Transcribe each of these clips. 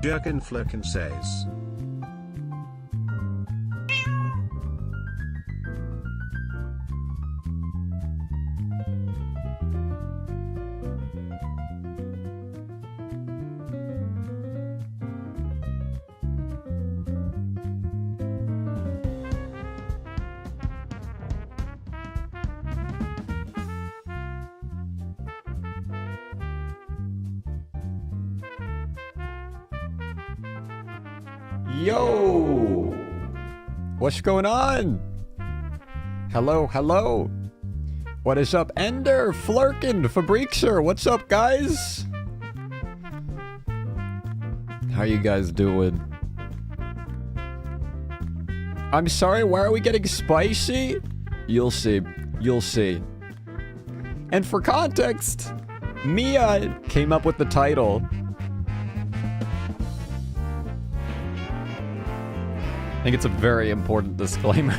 Jurgen Flurken says. Yo! What's going on? Hello, hello. What is up, Ender, Flurkin, Fabriquer? What's up, guys? How you guys doing? I'm sorry, why are we getting spicy? You'll see. You'll see. And for context, Mia came up with the title. I think it's a very important disclaimer.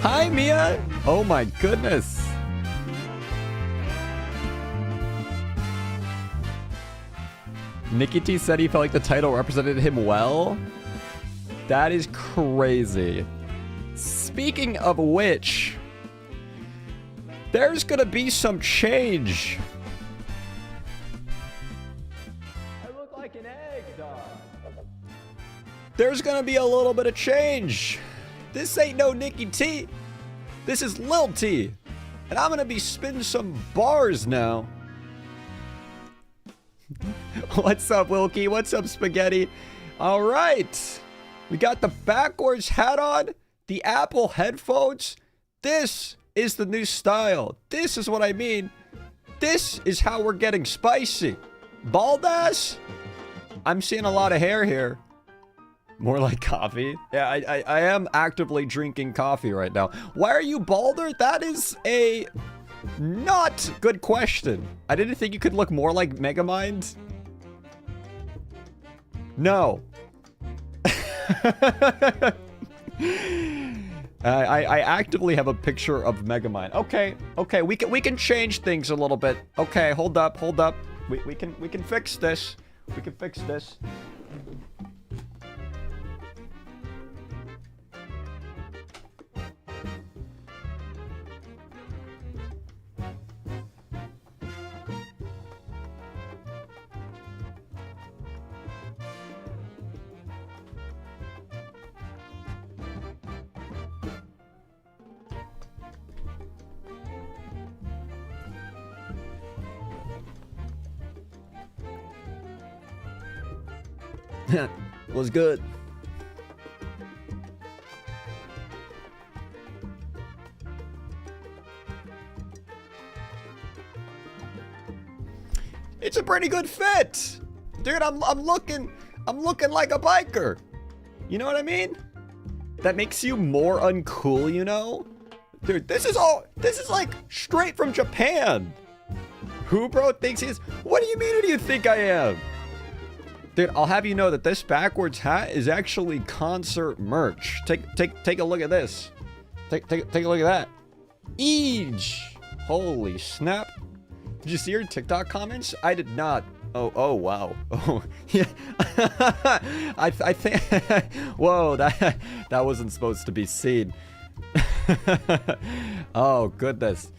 Hi, Mia! Oh my goodness. NickyTea said he felt like the title represented him well. That is crazy. Speaking of which, there's gonna be some change. I look like an egg, dog. There's gonna be a little bit of change. This ain't no NickyTea. This is Lil T. And I'm gonna be spinning some bars now. What's up, Wilkie? What's up, Spaghetti? All right. We got the backwards hat on, the Apple headphones. This is the new style. This is what I mean. This is how we're getting spicy. Bald ass? I'm seeing a lot of hair here. More like coffee. Yeah, I am actively drinking coffee right now. Why are you balder? That is a not good question. I didn't think you could look more like Megamind. No. I actively have a picture of Megamind. Okay, we can change things a little bit. Okay, hold up. We can fix this. We can fix this. Was good. It's a pretty good fit. Dude, I'm I'm looking like a biker. You know what I mean? That makes you more uncool, you know? Dude, this is like straight from Japan. Who, bro, thinks he is? What do you mean, who do you think I am? Dude, I'll have you know that this backwards hat is actually concert merch. Take a look at this. Take a look at that. Eej. Holy snap. Did you see your TikTok comments? I did not. Oh wow. Oh yeah. I think whoa, that wasn't supposed to be seen. Oh goodness.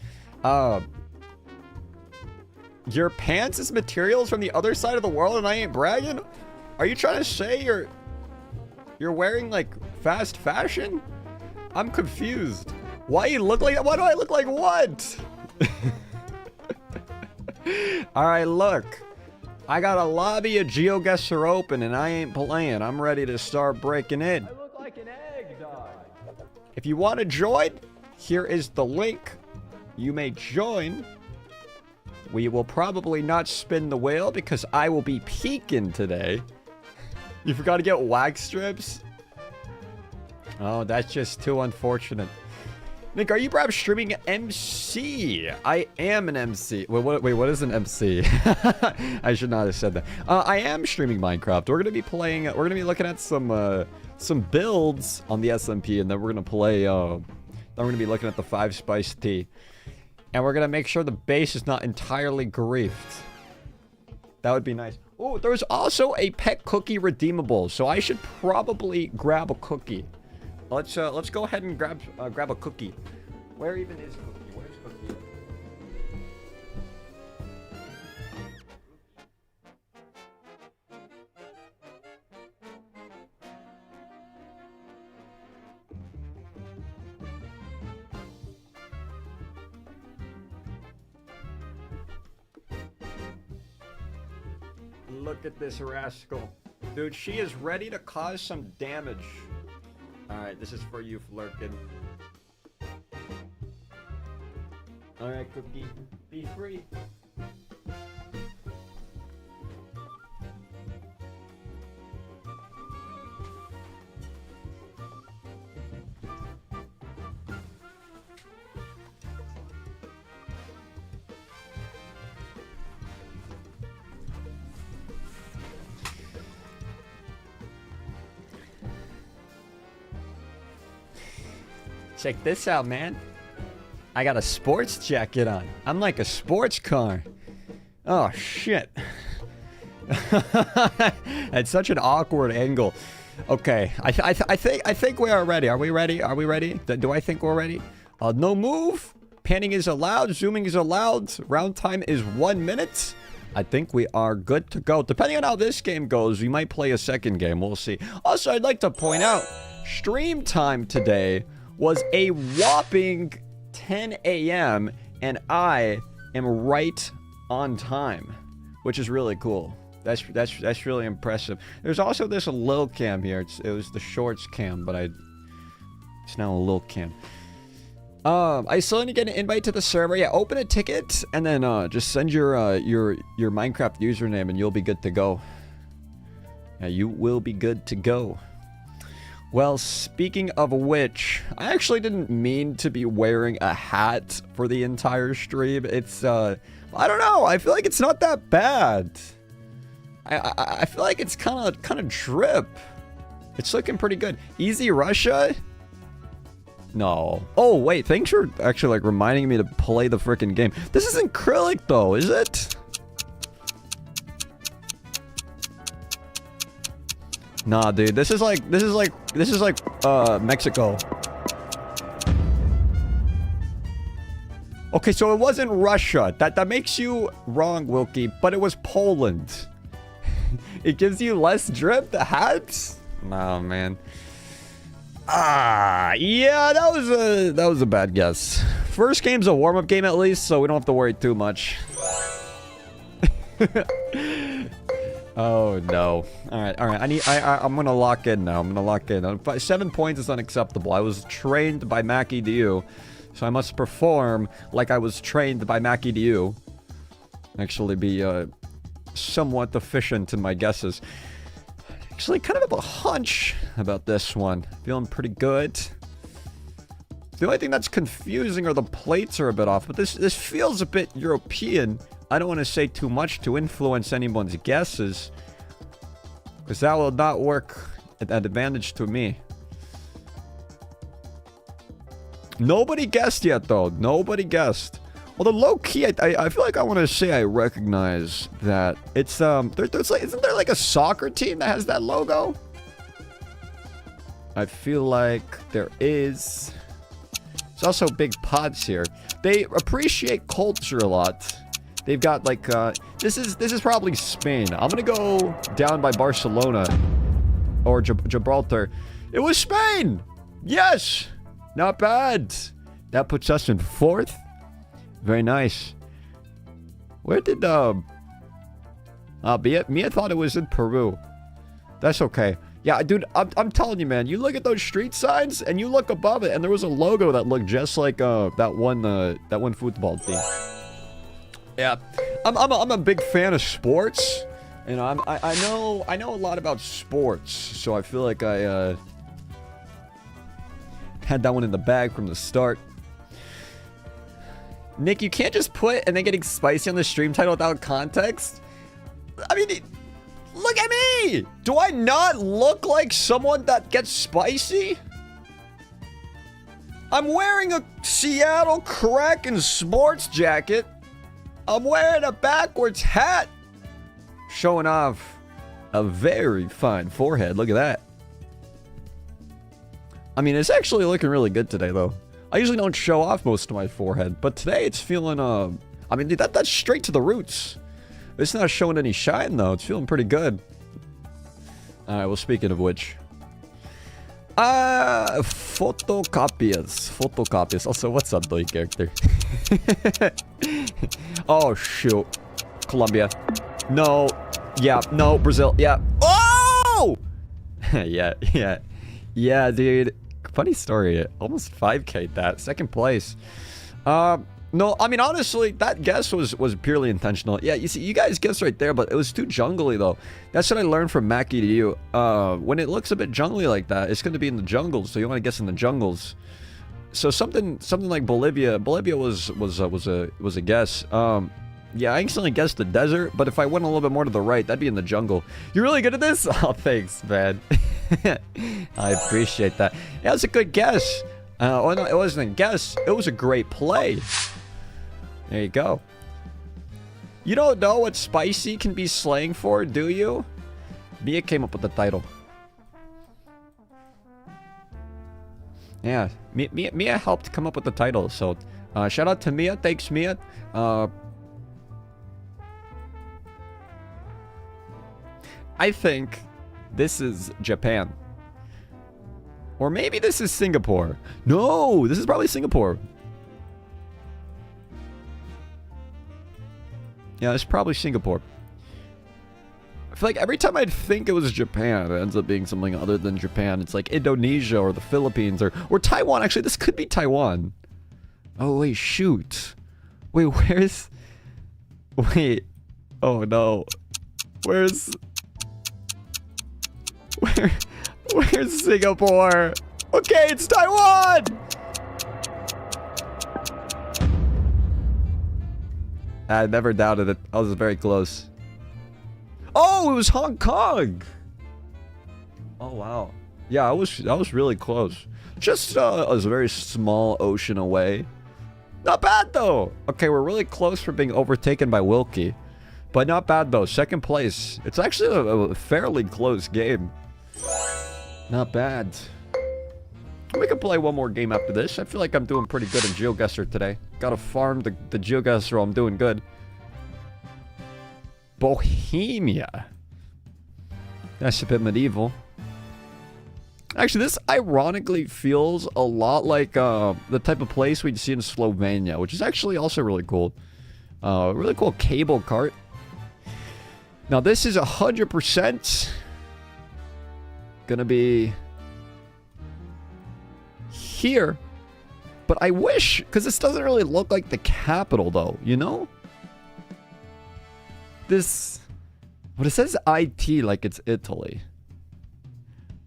Your pants is materials from the other side of the world and I ain't bragging? Are you trying to say you're wearing like fast fashion? I'm confused. Why you look like that? Why do I look like what? Alright, look. I got a lobby of GeoGuessr open and I ain't playing. I'm ready to start breaking in. I look like an egg dog. If you want to join, here is the link. You may join. We will probably not spin the wheel because I will be peeking today. You forgot to get wax strips? Oh, that's just too unfortunate. Nick, are you perhaps streaming MC? I am an MC. Wait, what is an MC? I should not have said that. I am streaming Minecraft. We're gonna be playing. We're gonna be looking at some builds on the SMP, and then we're gonna play. Then we're gonna be looking at the 5 spice tea, and we're gonna make sure the base is not entirely griefed. That would be nice. Oh, there's also a pet cookie redeemable, so I should probably grab a cookie. Let's go ahead and grab a cookie. Where even is Cookie? Where's Cookie? Look at this rascal. Dude, she is ready to cause some damage. Alright, this is for you, Flurkin. Alright, Cookie. Be free. Check this out, man. I got a sports jacket on. I'm like a sports car. Oh, shit. That's such an awkward angle. Okay, I think we are ready. Are we ready? Are we ready? Do I think we're ready? No move. Panning is allowed. Zooming is allowed. Round time is 1 minute. I think we are good to go. Depending on how this game goes, we might play a second game. We'll see. Also, I'd like to point out, stream time today was a whopping 10 a.m. and I am right on time, which is really cool. That's really impressive. There's also this lil cam here. It was the shorts cam, but it's now a lil cam. I still need to get an invite to the server. Yeah, open a ticket and then just send your Minecraft username and you'll be good to go. Yeah, you will be good to go. Well, speaking of which, I actually didn't mean to be wearing a hat for the entire stream. It's, I don't know. I feel like it's not that bad. I feel like it's kind of drip. It's looking pretty good. Easy Russia? No. Oh, wait. Thanks for actually, like, reminding me to play the freaking game. This isn't acrylic, though, is it? Nah, dude, this is like Mexico. Okay, so it wasn't Russia. That makes you wrong, Wilkie, but it was Poland. It gives you less drip, the hats? Nah, man. Yeah, that was a bad guess. First game's a warm-up game at least, so we don't have to worry too much. Oh no. Alright. I'm gonna lock in now. 7 points is unacceptable. I was trained by NickyTea, so I must perform like I was trained by NickyTea. Actually be somewhat efficient in my guesses. Actually, kind of have a hunch about this one. Feeling pretty good. The only thing that's confusing are the plates are a bit off, but this feels a bit European. I don't want to say too much to influence anyone's guesses, because that will not work at advantage to me. Nobody guessed yet, though. Nobody guessed. Although low-key, I feel like I want to say I recognize that. It's, there's like, isn't there like a soccer team that has that logo? I feel like there is. There's also big pots here. They appreciate culture a lot. They've got like, this is probably Spain. I'm gonna go down by Barcelona. Or Gibraltar. It was Spain! Yes! Not bad. That puts us in 4th. Very nice. Where did, Mia thought it was in Peru. That's okay. Yeah, dude, I'm telling you, man. You look at those street signs, and you look above it, and there was a logo that looked just like, that one football team. Yeah. I'm a big fan of sports. You know, I know a lot about sports, so I feel like I, had that one in the bag from the start. Nick, you can't just put and then getting spicy on the stream title without context. I mean, look at me! Do I not look like someone that gets spicy? I'm wearing a Seattle Kraken sports jacket. I'm wearing a backwards hat. Showing off a very fine forehead. Look at that. I mean, it's actually looking really good today, though. I usually don't show off most of my forehead, but today it's feeling, I mean, that's straight to the roots. It's not showing any shine, though. It's feeling pretty good. Alright, well, speaking of which. Photocopias. Also, what's up, though, character? Oh, shoot. Colombia. No. Yeah, no. Brazil. Yeah. Oh! Yeah, dude. Funny story. Almost 5K'd that. 2nd place. No, I mean, honestly, that guess was purely intentional. Yeah, you see, you guys guessed right there, but it was too jungly, though. That's what I learned from NickyTea. When it looks a bit jungly like that, it's going to be in the jungles, so you want to guess in the jungles. So something like Bolivia. Bolivia was a guess. Yeah, I instantly guessed the desert, but if I went a little bit more to the right, that'd be in the jungle. You're really good at this? Oh, thanks, man. I appreciate that. Yeah, it's a good guess. Oh, no, it wasn't a guess. It was a great play. There you go. You don't know what spicy can be slang for, do you? Mia came up with the title. Yeah, Mia helped come up with the title, so shout out to Mia. Thanks, Mia. I think this is Japan. Or maybe this is Singapore. No, this is probably Singapore. Yeah, it's probably Singapore. I feel like every time I'd think it was Japan, it ends up being something other than Japan. It's like Indonesia or the Philippines or Taiwan. Actually, this could be Taiwan. Oh, wait, shoot. Wait, where's... Wait. Oh, no. Where's Singapore? Okay, it's Taiwan! I never doubted it. I was very close. Oh, it was Hong Kong! Oh, wow. Yeah, I was really close. Just a very small ocean away. Not bad, though. Okay, we're really close for being overtaken by Wilkie. But not bad, though. 2nd place. It's actually a fairly close game. Not bad. We can play one more game after this. I feel like I'm doing pretty good in GeoGuessr today. Gotta farm the GeoGuessr. I'm doing good. Bohemia. That's a bit medieval. Actually, this ironically feels a lot like the type of place we'd see in Slovenia, which is actually also really cool. Really cool cable cart. Now, this is 100% gonna be here, but I wish, because this doesn't really look like the capital, though, you know? This, but it says IT like it's Italy.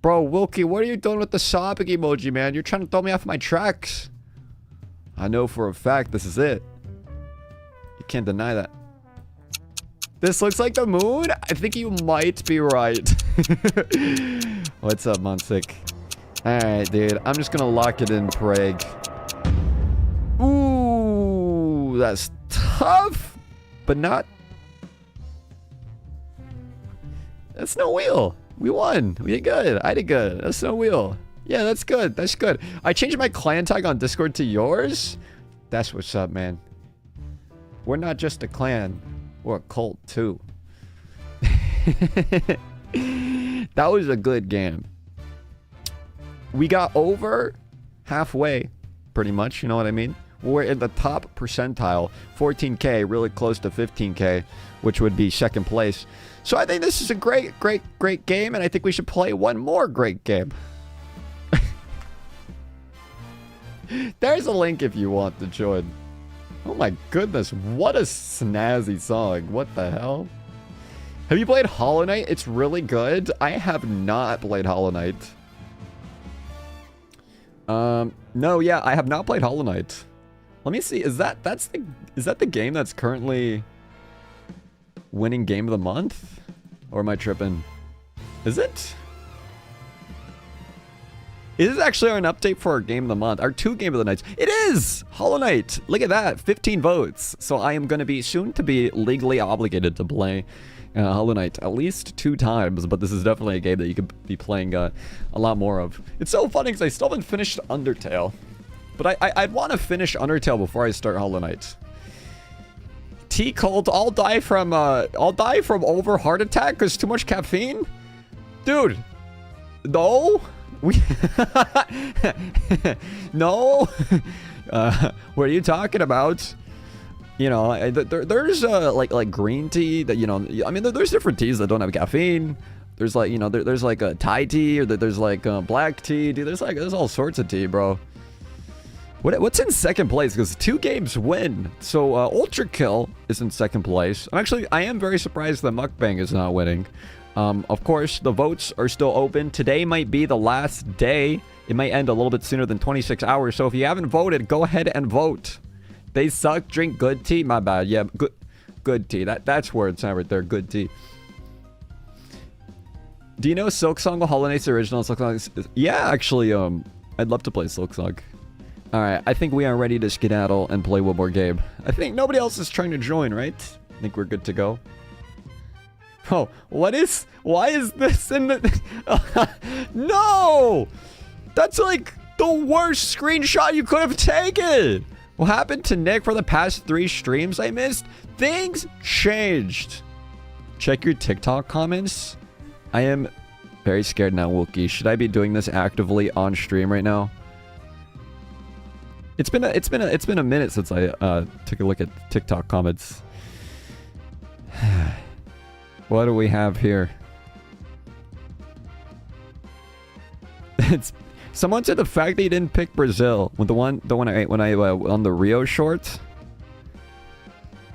Bro, Wilkie, what are you doing with the sobbing emoji, man? You're trying to throw me off my tracks. I know for a fact this is it. You can't deny that. This looks like the moon? I think you might be right. What's up, Monsick? Alright, dude. I'm just gonna lock it in Prague. Ooh, that's tough, but not... That's no wheel. We won. We did good. I did good. That's no wheel. Yeah, that's good. That's good. I changed my clan tag on Discord to yours. That's what's up, man. We're not just a clan. We're a cult, too. That was a good game. We got over halfway, pretty much. You know what I mean? We're in the top percentile. 14K, really close to 15K, which would be second place. So I think this is a great game, and I think we should play one more great game. There's a link if you want to join. Oh my goodness, what a snazzy song. What the hell? Have you played Hollow Knight? It's really good. I have not played Hollow Knight. No, yeah, I have not played Hollow Knight. Let me see. Is that the game that's currently winning game of the month? Or am I tripping? Is it? It is actually an update for our game of the month. Our 2 game of the nights. It is! Hollow Knight. Look at that. 15 votes. So I am going to be soon to be legally obligated to play Hollow Knight at least 2 times. But this is definitely a game that you could be playing a lot more of. It's so funny because I still haven't finished Undertale. But I'd want to finish Undertale before I start Hollow Knight. Tea cold. I'll die from over heart attack because too much caffeine? Dude. No. No. What are you talking about? You know, there's like green tea that, you know, I mean, there's different teas that don't have caffeine. There's like, you know, there's like a Thai tea, or there's like black tea. Dude, there's all sorts of tea, bro. What's in second place? Because 2 games win. So Ultra Kill is in second place. I am very surprised that Mukbang is not winning. Of course, the votes are still open. Today might be the last day. It might end a little bit sooner than 26 hours. So if you haven't voted, go ahead and vote. They suck. Drink good tea. My bad. Yeah, good tea. That's where it's at right there. Good tea. Do you know Silksong or Hollow Knight's original Silksong? Yeah, actually, I'd love to play Silksong. All right, I think we are ready to skedaddle and play one more game. I think nobody else is trying to join, right? I think we're good to go. Oh, why is this in the... No! That's like the worst screenshot you could have taken! What happened to Nick for the past 3 streams I missed? Things changed. Check your TikTok comments. I am very scared now, Wookie. Should I be doing this actively on stream right now? It's been a minute since I took a look at TikTok comments. What do we have here? It's someone said the fact that you didn't pick Brazil with the one I on the Rio short.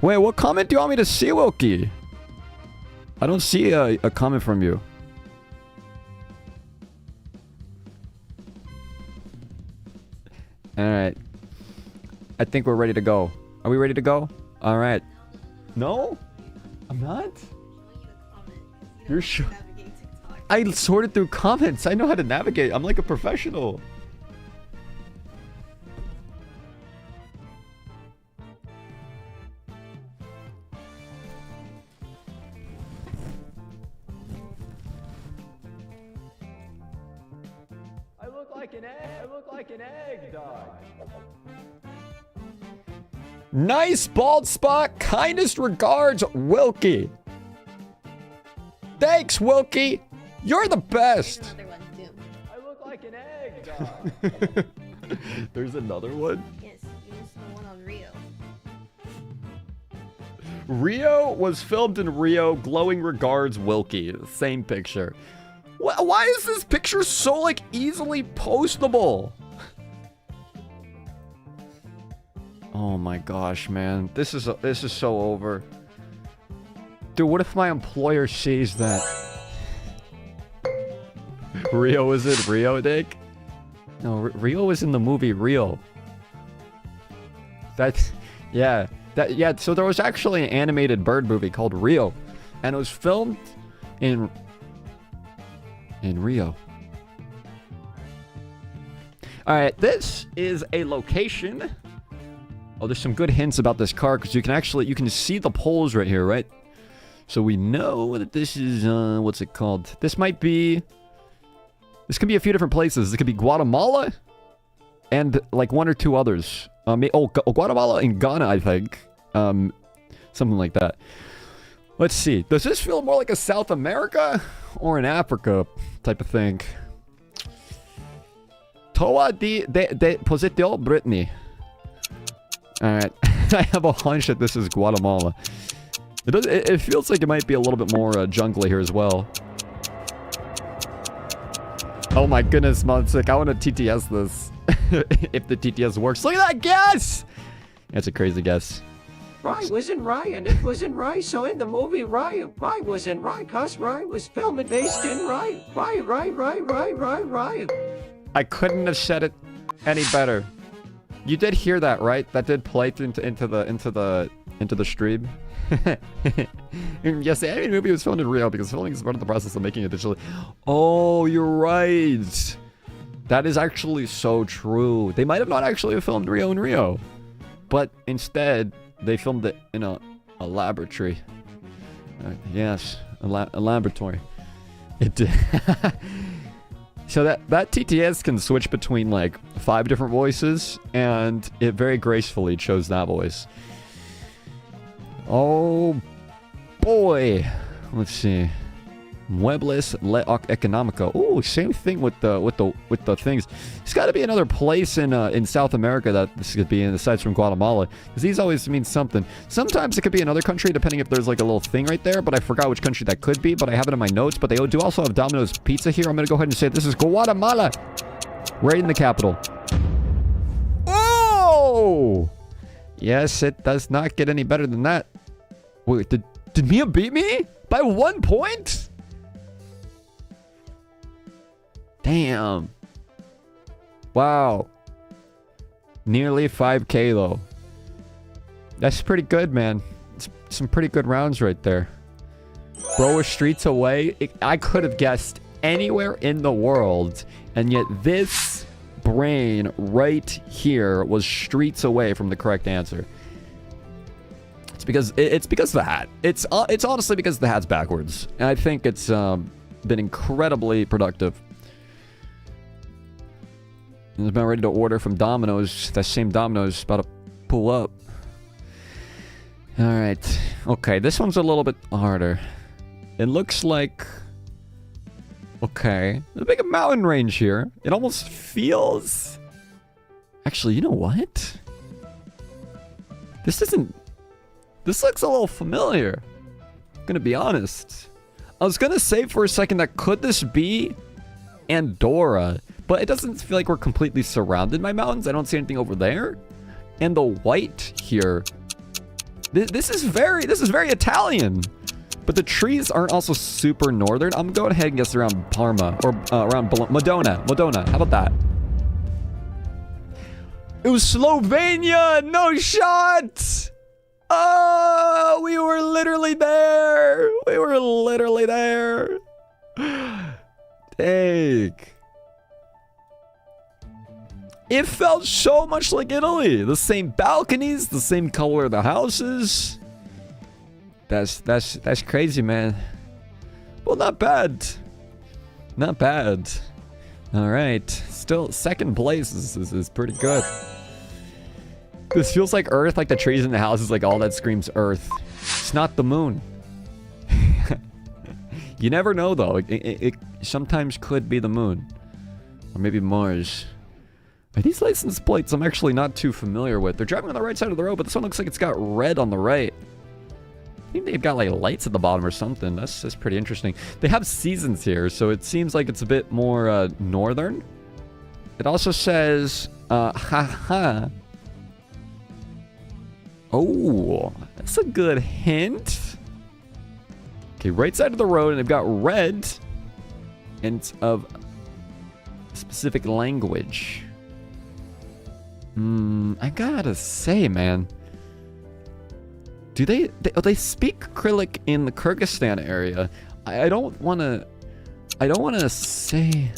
Wait, what comment do you want me to see, Wilkie? I don't see a comment from you. All right. I think we're ready to go. Are we ready to go? All right. No? I'm not? You're sure? I sorted through comments. I know how to navigate. I'm like a professional. I look like an egg. I look like an egg, dog. Nice bald spot. Kindest regards, Wilkie. Thanks, Wilkie. You're the best. There's another one too. I look like an egg, dog. There's another one? Yes, you missed the one on Rio. Rio was filmed in Rio. Glowing regards, Wilkie. Same picture. Why is this picture so, like, easily postable? Oh my gosh, man. This is so over. Dude, what if my employer sees that? Rio is it? Rio, Dick? No, Rio was in the movie Rio. Yeah. So there was actually an animated bird movie called Rio. And it was filmed in Rio. Alright, this is a location. Oh, there's some good hints about this car, because you can see the poles right here, right? So we know that this is, what's it called? This could be a few different places. This could be Guatemala and like one or two others. Guatemala and Ghana, I think. Something like that. Let's see. Does this feel more like a South America or an Africa type of thing? Toa de Positio Brittany. Alright. I have a hunch that this is Guatemala. It feels like it might be a little bit more jungly here as well. Oh my goodness, Monsick. I want to TTS this. If the TTS works. Look at that guess! That's a crazy guess. Rye wasn't Rye, and it wasn't Rye, so in the movie Rye wasn't Rye, cause Rye was filmed based in Rye. Rye. I couldn't have said it any better. You did hear that, right? That did play into the stream. Yes, the animated movie was filmed in Rio because filming is part of the process of making it digitally. Oh, you're right. That is actually so true. They might have not actually filmed Rio in Rio, but instead they filmed it in a laboratory. Yes, a laboratory. It did. So that TTS can switch between like 5 different voices, and it very gracefully chose that voice. Oh boy, let's see. Muebles económico. Oh, same thing with the things. There's got to be another place in South America that this could be in, aside from Guatemala, because these always mean something. Sometimes it could be another country, depending if there's like a little thing right there. But I forgot which country that could be. But I have it in my notes. But they do also have Domino's Pizza here. I'm gonna go ahead and say this is Guatemala, right in the capital. Oh, yes, it does not get any better than that. Wait, did Mia beat me by 1 point? Damn. Wow. Nearly 5K though. That's pretty good, man. It's some pretty good rounds right there. Bro was streets away. I could have guessed anywhere in the world, and yet this brain right here was streets away from the correct answer. It's because of the hat. It's honestly because the hat's backwards. And I think it's been incredibly productive. I'm about ready to order from Domino's. That same Domino's about to pull up. Alright. Okay, this one's a little bit harder. It looks like... Okay. There's a big mountain range here. It almost feels... Actually, you know what? This looks a little familiar. I'm gonna be honest. I was gonna say for a second that could this be Andorra? But it doesn't feel like we're completely surrounded by mountains. I don't see anything over there. And the white here. This is very Italian. But the trees aren't also super northern. I'm going ahead and guess around Parma. Or around Modena. How about that? It was Slovenia! No shot! Oh, we were literally there. Dang. It felt so much like Italy. The same balconies, the same color of the houses. That's crazy, man. Well, not bad. Not bad. All right. Still, second place is pretty good. This feels like Earth, like the trees in the houses, like all that screams Earth. It's not the moon. You never know, though. It sometimes could be the moon. Or maybe Mars. Are these license plates I'm actually not too familiar with? They're driving on the right side of the road, but this one looks like it's got red on the right. I think they've got like lights at the bottom or something. That's pretty interesting. They have seasons here, so it seems like it's a bit more northern. It also says, haha. Oh, that's a good hint. Okay, right side of the road, and they've got red. And it's of specific language. I gotta say, man. Do they speak Cyrillic in the Kyrgyzstan area? I don't wanna say.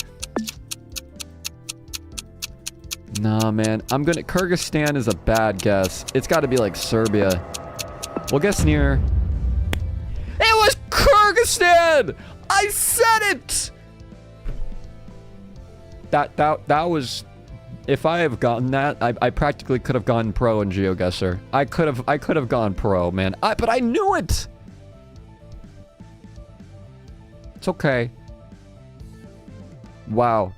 Nah, man. Kyrgyzstan is a bad guess. It's gotta be like Serbia. We'll guess near. It was Kyrgyzstan! I said it! That was... If I have gotten that, I practically could have gone pro in GeoGuessr. I could have gone pro, man. But I knew it! It's okay. Wow.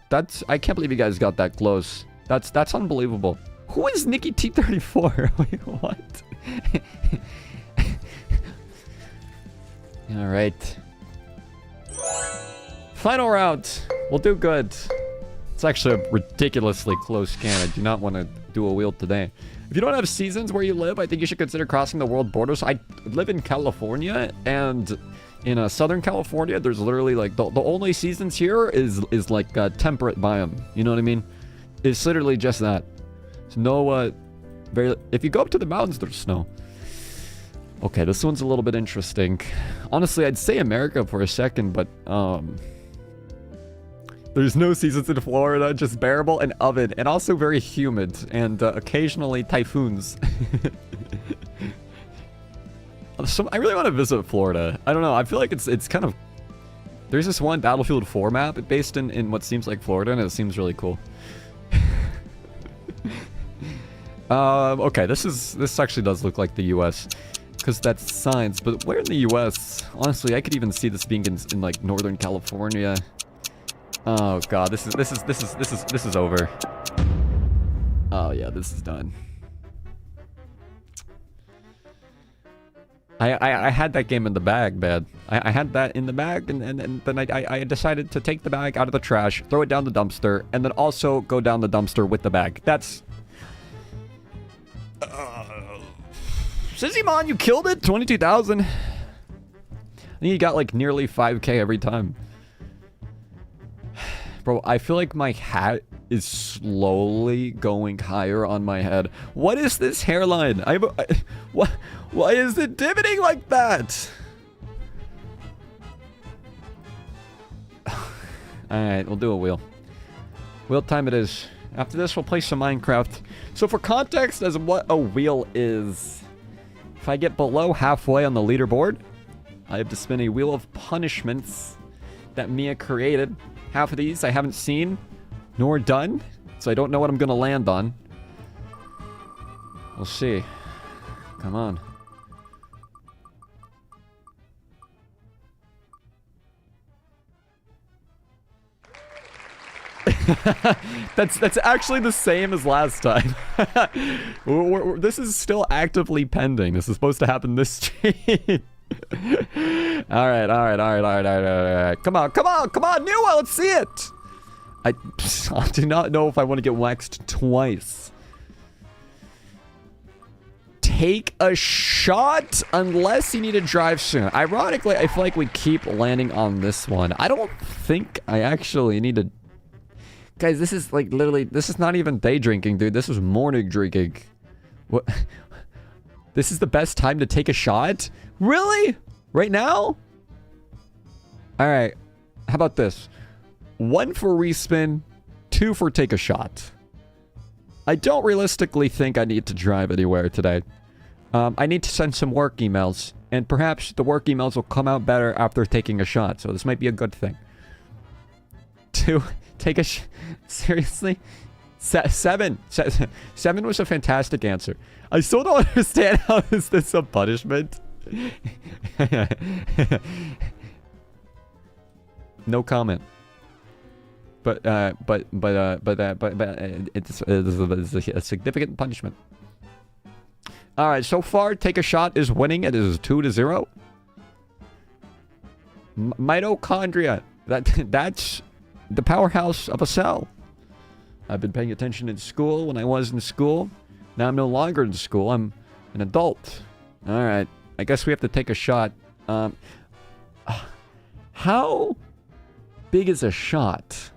I can't believe you guys got that close. That's unbelievable. Who is NickyTea34? Wait, what? Alright. Final round. We'll do good. It's actually a ridiculously close scan. I do not want to do a wheel today. If you don't have seasons where you live, I think you should consider crossing the world borders. I live in California, and in Southern California, there's literally like the only seasons here is like a temperate biome. You know what I mean? It's literally just that. There's no if you go up to the mountains, there's snow. Okay, this one's a little bit interesting. Honestly, I'd say America for a second, but there's no seasons in Florida, just bearable and oven, and also very humid, and occasionally typhoons. So I really want to visit Florida. I don't know, I feel like it's kind of... There's this one Battlefield 4 map based in what seems like Florida, and it seems really cool. Okay, this actually does look like the US. Because that's science, but where in the US? Honestly, I could even see this being in like Northern California. Oh god, this is over. Oh yeah, this is done. I had that game in the bag, man. I had that in the bag, and then I decided to take the bag out of the trash, throw it down the dumpster, and then also go down the dumpster with the bag. That's... Sizimon, you killed it! 22,000. I think you got like nearly 5k every time. Bro, I feel like my hat is slowly going higher on my head. What is this hairline? Why is it divoting like that? Alright, we'll do a wheel. Wheel time it is. After this, we'll play some Minecraft. So for context as what a wheel is, if I get below halfway on the leaderboard, I have to spin a wheel of punishments that Mia created. Half of these I haven't seen nor done, so I don't know what I'm gonna land on. We'll see. Come on. That's actually the same as last time. This is still actively pending. This is supposed to happen this stream. Alright. Come on, new one, let's see it! I do not know if I want to get waxed twice. Take a shot unless you need to drive soon. Ironically, I feel like we keep landing on this one. I don't think I actually need to... Guys, this is like literally... This is not even day drinking, dude. This is morning drinking. What? This is the best time to take a shot? Really? Right now? Alright. How about this? 1 for respin, 2 for take a shot. I don't realistically think I need to drive anywhere today. I need to send some work emails. And perhaps the work emails will come out better after taking a shot. So this might be a good thing. 2. Take a seriously? 7 was a fantastic answer. I still don't understand how is this a punishment. No comment. But it's a significant punishment. All right, so far, take a shot is winning. It is 2-0. Mitochondria. That's the powerhouse of a cell. I've been paying attention in school when I was in school. Now I'm no longer in school. I'm an adult. All right. I guess we have to take a shot. How big is a shot?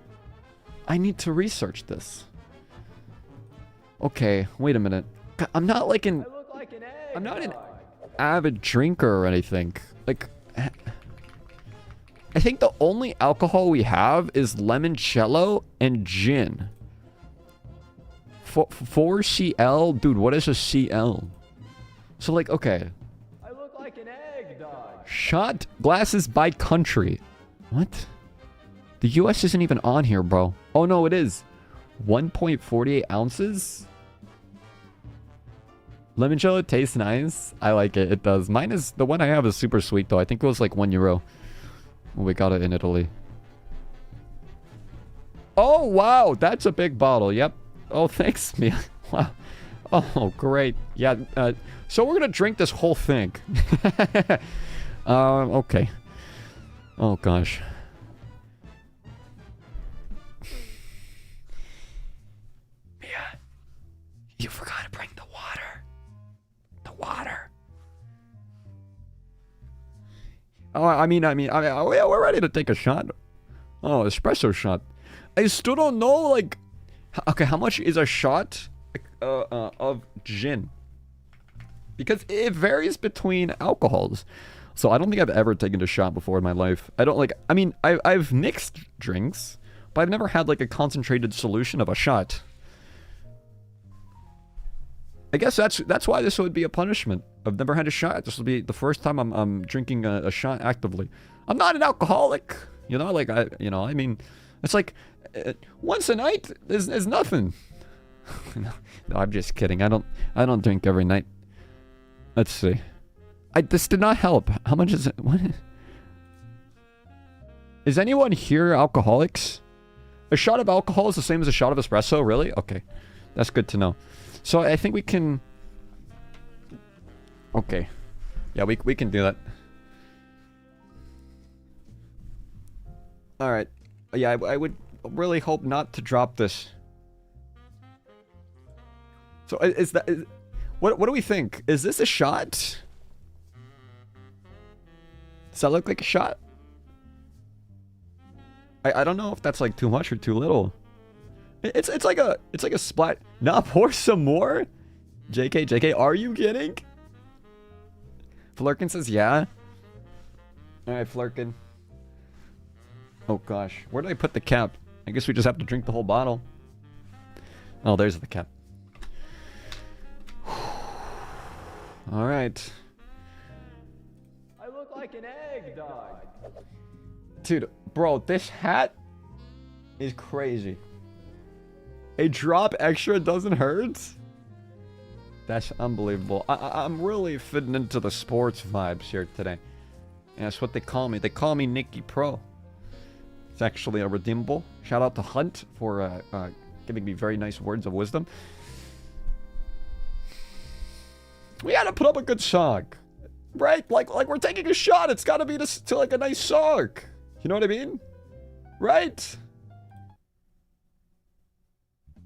I need to research this. Okay, wait a minute. I'm not like an... I'm not an avid drinker or anything. Like... I think the only alcohol we have is limoncello and gin. 4CL? Dude, what is a CL? So, like, okay. I look like an egg, dog. Shot glasses by country. What? The US isn't even on here, bro. Oh, no, it is. 1.48 ounces? Limoncello tastes nice. I like it. It does. Mine is... The one I have is super sweet, though. I think it was like €1. We got it in Italy. Oh, wow. That's a big bottle. Yep. Oh, thanks, Mia. Wow. Oh, great. Yeah. So we're going to drink this whole thing. Okay. Oh, gosh. Mia, you forgot to bring the water. The water. Oh, I mean, we're ready to take a shot. Oh, espresso shot. I still don't know, like... Okay, how much is a shot of gin? Because it varies between alcohols. So I don't think I've ever taken a shot before in my life. I don't, like... I mean, I've mixed drinks, but I've never had, like, a concentrated solution of a shot. I guess that's why this would be a punishment. I've never had a shot. This will be the first time I'm drinking a shot actively. I'm not an alcoholic, you know. Like I mean, it's like once a night is nothing. No, I'm just kidding. I don't drink every night. Let's see. This did not help. How much is it? What? Is anyone here alcoholics? A shot of alcohol is the same as a shot of espresso. Really? Okay, that's good to know. So I think we can... Okay. Yeah, we can do that. Alright. Yeah, I would really hope not to drop this. So what do we think? Is this a shot? Does that look like a shot? I don't know if that's like too much or too little. It's like a splat. Nah, pour some more? JK, are you kidding? Flurkin says yeah. Alright, Flurkin. Oh gosh, where did I put the cap? I guess we just have to drink the whole bottle. Oh, there's the cap. Alright. I look like an egg, dog. Dude, bro, this hat is crazy. A drop extra doesn't hurt? That's unbelievable. I'm really fitting into the sports vibes here today. And that's what they call me. They call me Nicky Pro. It's actually a redeemable. Shout out to Hunt for giving me very nice words of wisdom. We gotta put up a good song. Right? Like we're taking a shot. It's gotta be to like a nice song. You know what I mean? Right?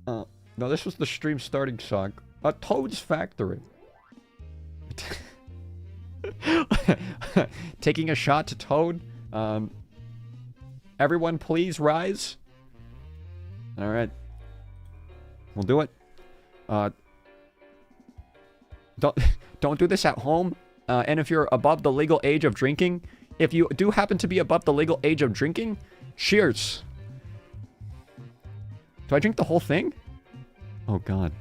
No, this was the stream starting song. Toad's Factory. Taking a shot to Toad. Everyone please rise. Alright. We'll do it. Don't do this at home. And if you're above the legal age of drinking, if you do happen to be above the legal age of drinking, cheers. Do I drink the whole thing? Oh, God.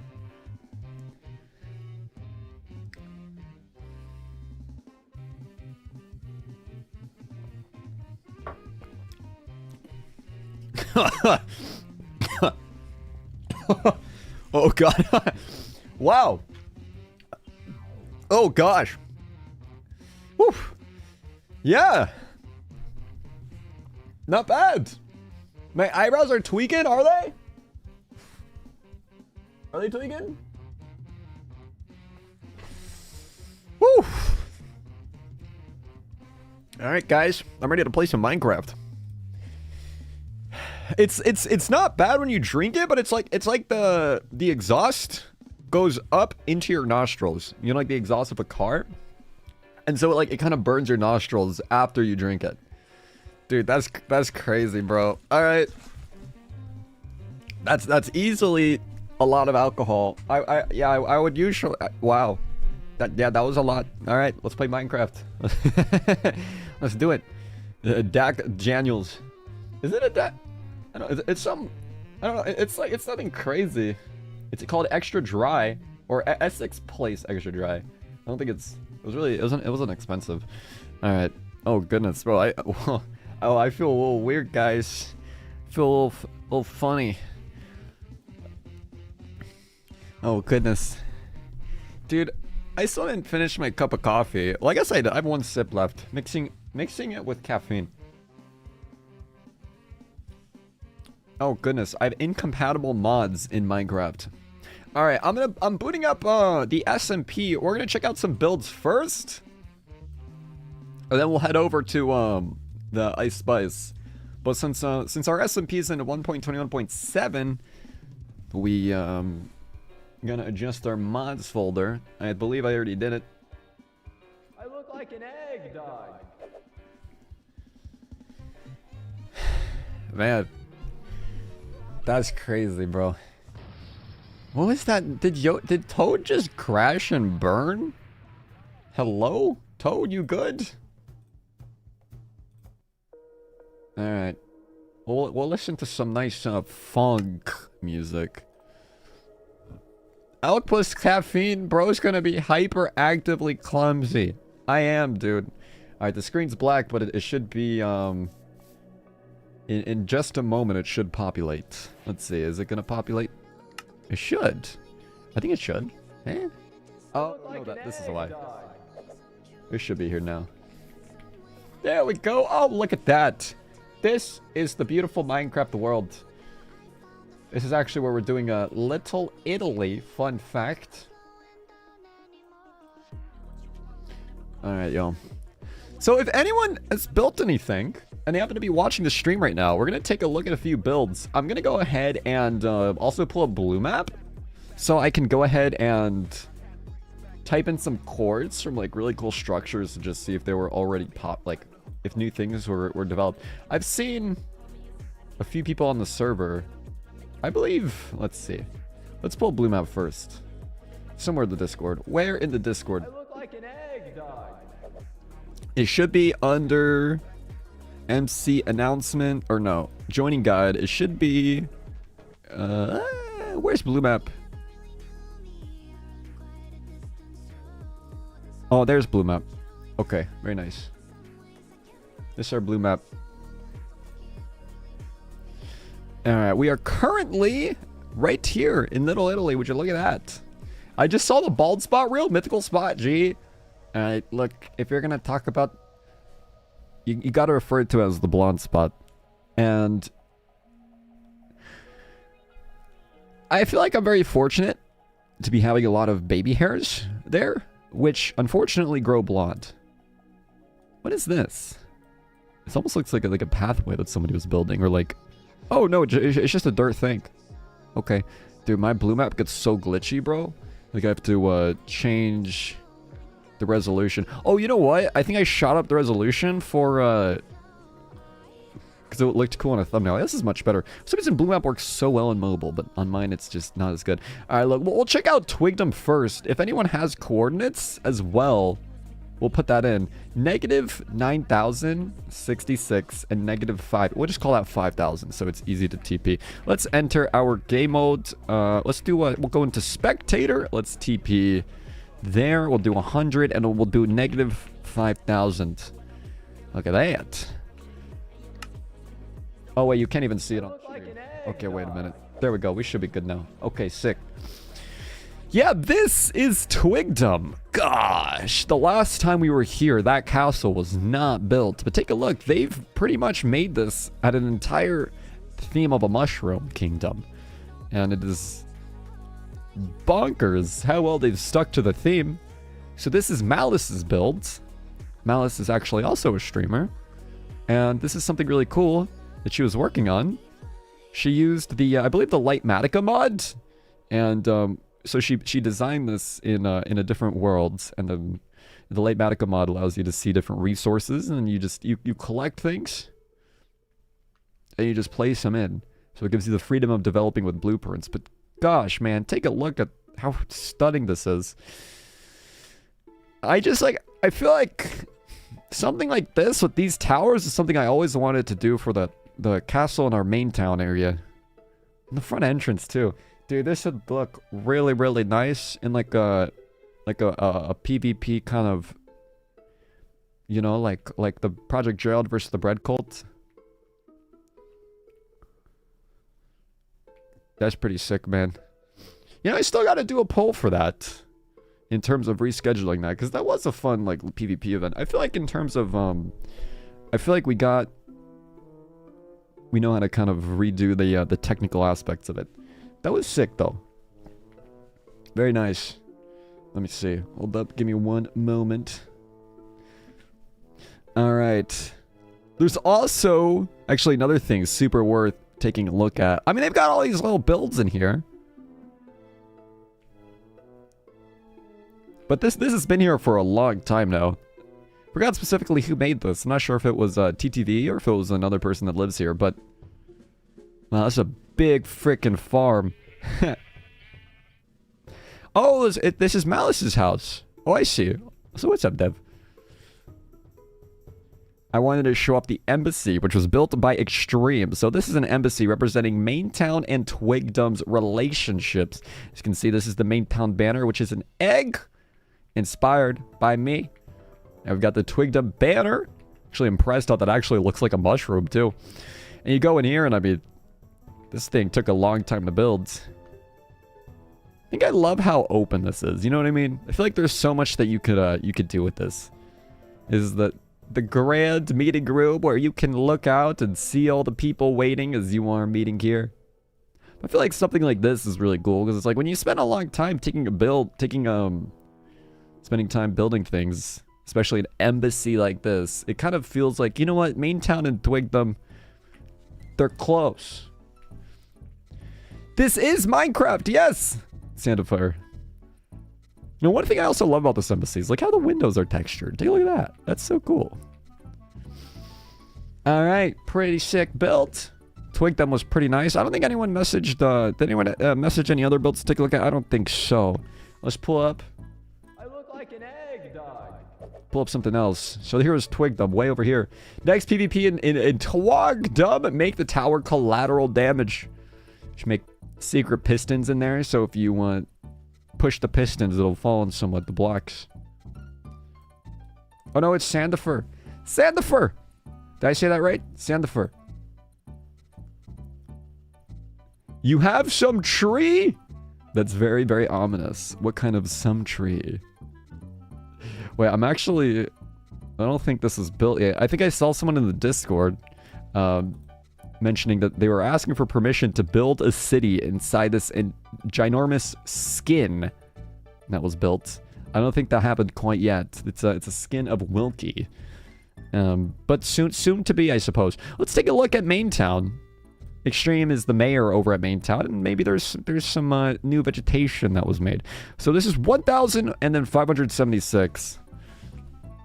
Oh, God. Wow. Oh, gosh. Woo. Yeah. Not bad. My eyebrows are tweaking, are they? Are they tweaking? Woo! Alright, guys. I'm ready to play some Minecraft. It's not bad when you drink it, but it's like the exhaust goes up into your nostrils. You know, like the exhaust of a car? And so it kind of burns your nostrils after you drink it. Dude, that's crazy, bro. Alright. That's easily a lot of alcohol. I would usually. Wow. That was a lot. All right, let's play Minecraft. Let's do it. Dak Daniels. Is it a Dak? I don't know. It's some. I don't know. It's like it's nothing crazy. It's called extra dry or Essex Place extra dry. I don't think it's. It was really. It wasn't expensive. All right. Oh goodness, bro. I feel a little weird, guys. I feel a little funny. Oh goodness, dude. I still didn't finish my cup of coffee. Well, I guess I have one sip left. Mixing it with caffeine. Oh goodness, I have incompatible mods in Minecraft. All right, I'm booting up the SMP. We're gonna check out some builds first, and then we'll head over to the Ice Spice. But since our SMP is in 1.21.7, we gonna adjust our mods folder. I believe I already did it. I look like an egg, dog. Man, that's crazy, bro. What was that? Did Toad just crash and burn? Hello, Toad, you good? All right, we'll listen to some nice funk music. Elk plus caffeine, bro's gonna be hyperactively clumsy. I am, dude. Alright, the screen's black, but it should be, in just a moment, it should populate. Let's see, is it gonna populate? It should. I think it should. Eh? Oh, no, this is a lie. It should be here now. There we go. Oh, look at that. This is the beautiful Minecraft world. This is actually where we're doing a Little Italy fun fact. Alright, yo. So if anyone has built anything, and they happen to be watching the stream right now, we're going to take a look at a few builds. I'm going to go ahead and also pull a blue map. So I can go ahead and type in some chords from like really cool structures to just see if they were already if new things were developed. I've seen a few people on the server, I believe, let's see. Let's pull blue map first. Somewhere in the Discord. Where in the Discord? I look like an egg, dog. It should be under MC announcement, or no, joining guide. It should be, where's blue map? Oh, there's blue map. Okay, very nice. This is our blue map. Alright, we are currently right here in Little Italy. Would you look at that? I just saw the bald spot, real mythical spot, G. Alright, look, if you're gonna talk about... You gotta refer to it as the blonde spot. And... I feel like I'm very fortunate to be having a lot of baby hairs there, which unfortunately grow blonde. What is this? This almost looks like a pathway that somebody was building, or like... Oh, no, it's just a dirt thing. Okay. Dude, my blue map gets so glitchy, bro. Like, I have to, change the resolution. Oh, you know what? I think I shot up the resolution for, because it looked cool on a thumbnail. This is much better. For some reason, blue map works so well in mobile, but on mine, it's just not as good. All right, look, we'll check out Twigdom first. If anyone has coordinates as well, we'll put that in. Negative 9,066 and negative 5. We'll just call that 5,000 so it's easy to TP. Let's enter our game mode. Let's do we'll go into spectator. Let's TP there. We'll do 100 and we'll do negative 5,000. Look at that. Oh, wait, you can't even see it on stream. Okay, wait a minute. There we go. We should be good now. Okay, sick. Yeah, this is Twigdom. Gosh, the last time we were here, that castle was not built. But take a look. They've pretty much made this at an entire theme of a mushroom kingdom. And it is bonkers how well they've stuck to the theme. So this is Malice's build. Malice is actually also a streamer. And this is something really cool that she was working on. She used the, I believe the Lightmatica mod. And, so she designed this in a different world, and the Lightmatica mod allows you to see different resources, and you collect things, and you just place them in. So it gives you the freedom of developing with blueprints. But gosh, man, take a look at how stunning this is. I feel like something like this with these towers is something I always wanted to do for the castle in our main town area. And the front entrance too. Dude, this should look really, really nice in like a PvP kind of, you know, like the Project Gerald versus the Bread Cult. That's pretty sick, man. You know, I still got to do a poll for that in terms of rescheduling that, because that was a fun like PvP event. I feel like in terms of I feel like we know how to kind of redo the technical aspects of it. That was sick though. Very nice. Let me see. Hold up, give me one moment. All right. There's also actually another thing super worth taking a look at. I mean, they've got all these little builds in here. But this has been here for a long time now. Forgot specifically who made this. I'm not sure if it was TTV or if it was another person that lives here, but wow, that's a big freaking farm. Oh, this is Malice's house. Oh, I see. So what's up, Dev? I wanted to show up the embassy, which was built by Extreme. So this is an embassy representing Maintown and Twigdom's relationships. As you can see, this is the Maintown banner, which is an egg inspired by me. And we've got the Twigdom banner. Actually impressed how that actually looks like a mushroom too. And you go in here and I mean, this thing took a long time to build. I think I love how open this is. You know what I mean? I feel like there's so much that you could do with this. Is that the grand meeting room where you can look out and see all the people waiting as you are meeting here. I feel like something like this is really cool because it's like when you spend a long time spending time building things, especially an embassy like this, it kind of feels like, you know what, Maintown and Twigdom, they're close. This is Minecraft, yes! Sandfire. You know, one thing I also love about this embassy is like how the windows are textured. Take a look at that. That's so cool. Alright, pretty sick build. Twigdom was pretty nice. I don't think anyone messaged, did anyone message any other builds to take a look at? I don't think so. Let's pull up. I look like an egg, dog. Pull up something else. So here's Twigdom, way over here. Next PvP in Twigdom, make the tower collateral damage. Should make secret pistons in there, so if you want push the pistons, it'll fall on somewhat the blocks. Oh no, it's Sandifer. Sandifer! Did I say that right? Sandifer. You have some tree? That's very, very ominous. What kind of some tree? Wait, I'm actually... I don't think this is built yet. I think I saw someone in the Discord mentioning that they were asking for permission to build a city inside this ginormous skin that was built. I don't think that happened quite yet. It's a skin of Wilkie. But soon to be, I suppose. Let's take a look at Maintown. Extreme is the mayor over at Maintown, and maybe there's some new vegetation that was made. So this is 1,000 and then 576.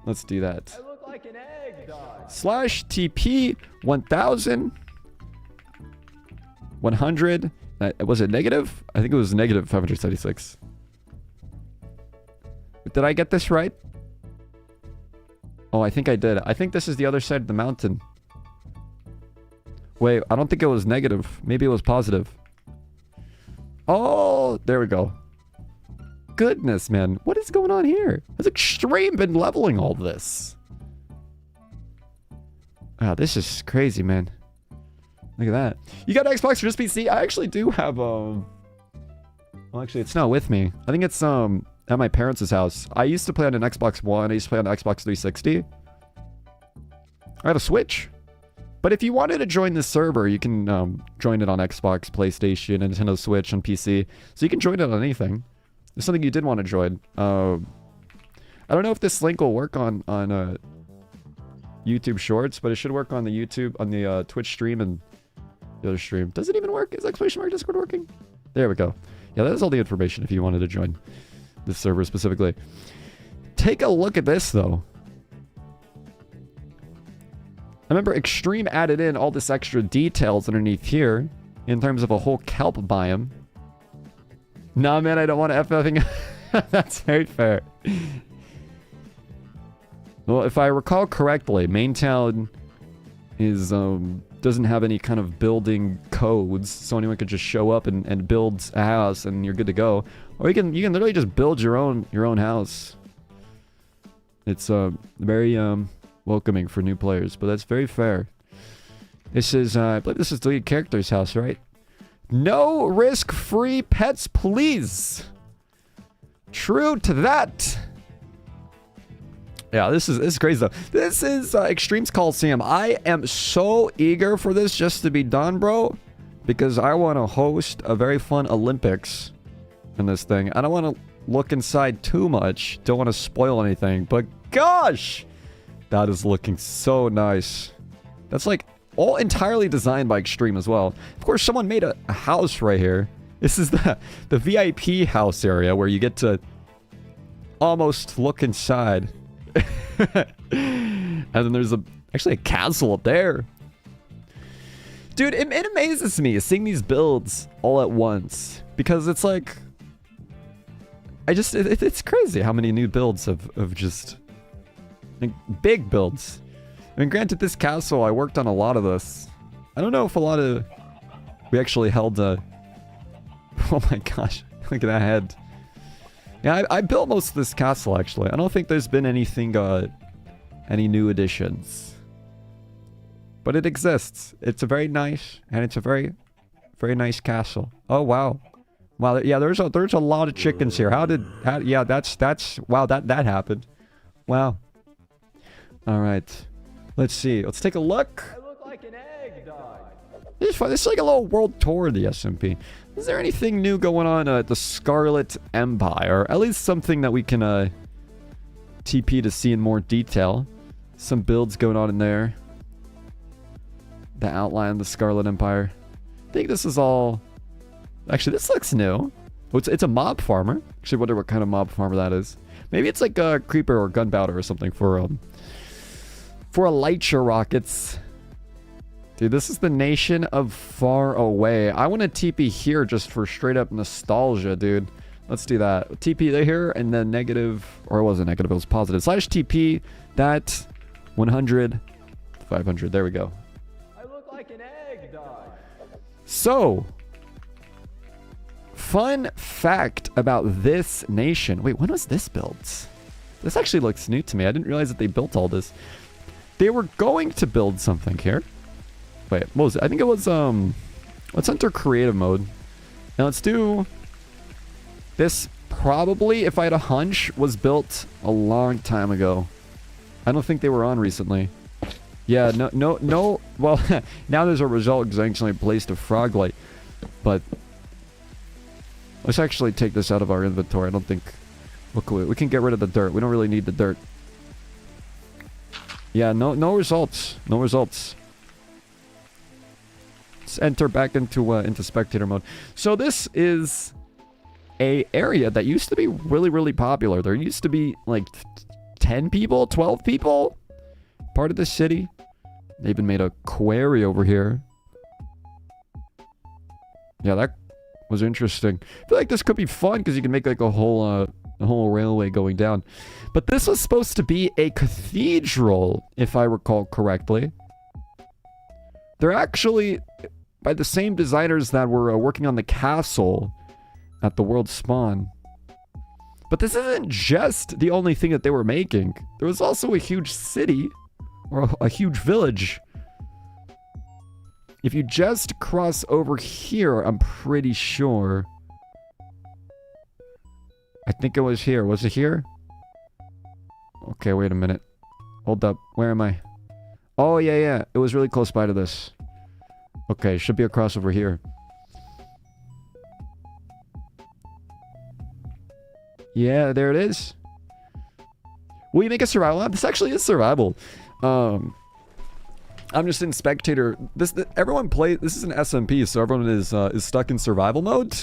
Let's do that. I look like an egg, dog. / TP 1,000 100. Was it negative? I think it was negative 576. Did I get this right? Oh, I think I did. I think this is the other side of the mountain. Wait, I don't think it was negative. Maybe it was positive. Oh, there we go. Goodness, man. What is going on here? Has Extreme been leveling all this? Wow, this is crazy, man. Look at that. You got Xbox or just PC? I actually do have, well, actually, it's not with me. I think it's, at my parents' house. I used to play on an Xbox One. I used to play on an Xbox 360. I had a Switch. But if you wanted to join this server, you can join it on Xbox, PlayStation, Nintendo Switch, and PC. So you can join it on anything. There's something you did want to join. I don't know if this link will work on YouTube Shorts, but it should work on the YouTube, on the Twitch stream and the other stream. Does it even work? Is exclamation mark Discord working? There we go. Yeah, that's all the information if you wanted to join this server specifically. Take a look at this, though. I remember Extreme added in all this extra details underneath here. in terms of a whole kelp biome. Nah, man, I don't want to FFing. That's very fair. Well, if I recall correctly, Maintown is doesn't have any kind of building codes, so anyone could just show up and build a house and you're good to go. Or you can literally just build your own house. It's very welcoming for new players, but that's very fair. This is I believe this is the lead character's house, right? No risk-free pets, please. True to that. Yeah, this is crazy though. This is Extremes Coliseum. I am so eager for this just to be done, bro, because I want to host a very fun Olympics in this thing. I don't want to look inside too much. Don't want to spoil anything, but gosh, that is looking so nice. That's like all entirely designed by Extreme as well. Of course, someone made a house right here. This is the VIP house area where you get to almost look inside. And then there's actually a castle up there. Dude, it amazes me seeing these builds all at once, because it's like it's crazy how many new builds of just like, big builds. I mean, granted, this castle, I worked on a lot of this. I don't know if we actually held a... Oh my gosh, look at that head. Yeah, I built most of this castle, actually. I don't think there's been anything, any new additions. But it exists. It's a very nice, and it's a very, very nice castle. Oh, wow. Wow, yeah, there's a lot of chickens here. Yeah, that's, wow, that happened. Wow. All right. Let's see. Let's take a look. I look like an egg, dog. This is like a little world tour of the SMP. Is there anything new going on at the Scarlet Empire? Or at least something that we can TP to see in more detail. Some builds going on in there. The outline of the Scarlet Empire. I think this is all... Actually, this looks new. Oh, it's a mob farmer. Actually, wonder what kind of mob farmer that is. Maybe it's like a creeper or gunpowder or something for Elytra rockets. Dude, this is the nation of far away. I want to TP here just for straight up nostalgia, dude. Let's do that. TP here and then negative, or it wasn't negative, it was positive. Slash TP that 100, 500. There we go. I look like an egg, dog. So, fun fact about this nation. Wait, when was this built? This actually looks new to me. I didn't realize that they built all this. They were going to build something here. Wait, what was it? I think it was, let's enter creative mode. Now let's do... This probably, if I had a hunch, was built a long time ago. I don't think they were on recently. Yeah, no. Well, now there's a result because I actually placed a frog light. But let's actually take this out of our inventory. I don't think... We can get rid of the dirt. We don't really need the dirt. Yeah, no results. No results. Let's enter back into spectator mode. So this is a area that used to be really, really popular. There used to be like 10 people, 12 people part of the city. They even made a quarry over here. Yeah, that was interesting. I feel like this could be fun because you can make like a whole railway going down. But this was supposed to be a cathedral, if I recall correctly. They're actually by the same designers that were working on the castle at the world spawn. But this isn't just the only thing that they were making. There was also a huge city, or a huge village. If you just cross over here, I'm pretty sure. I think it was here. Was it here? Okay, wait a minute. Hold up. Where am I? Oh, yeah. It was really close by to this. Okay, should be a crossover here. Yeah, there it is. Will you make a survival map? This actually is survival. I'm just in spectator. Everyone play. This is an SMP, so everyone is stuck in survival mode.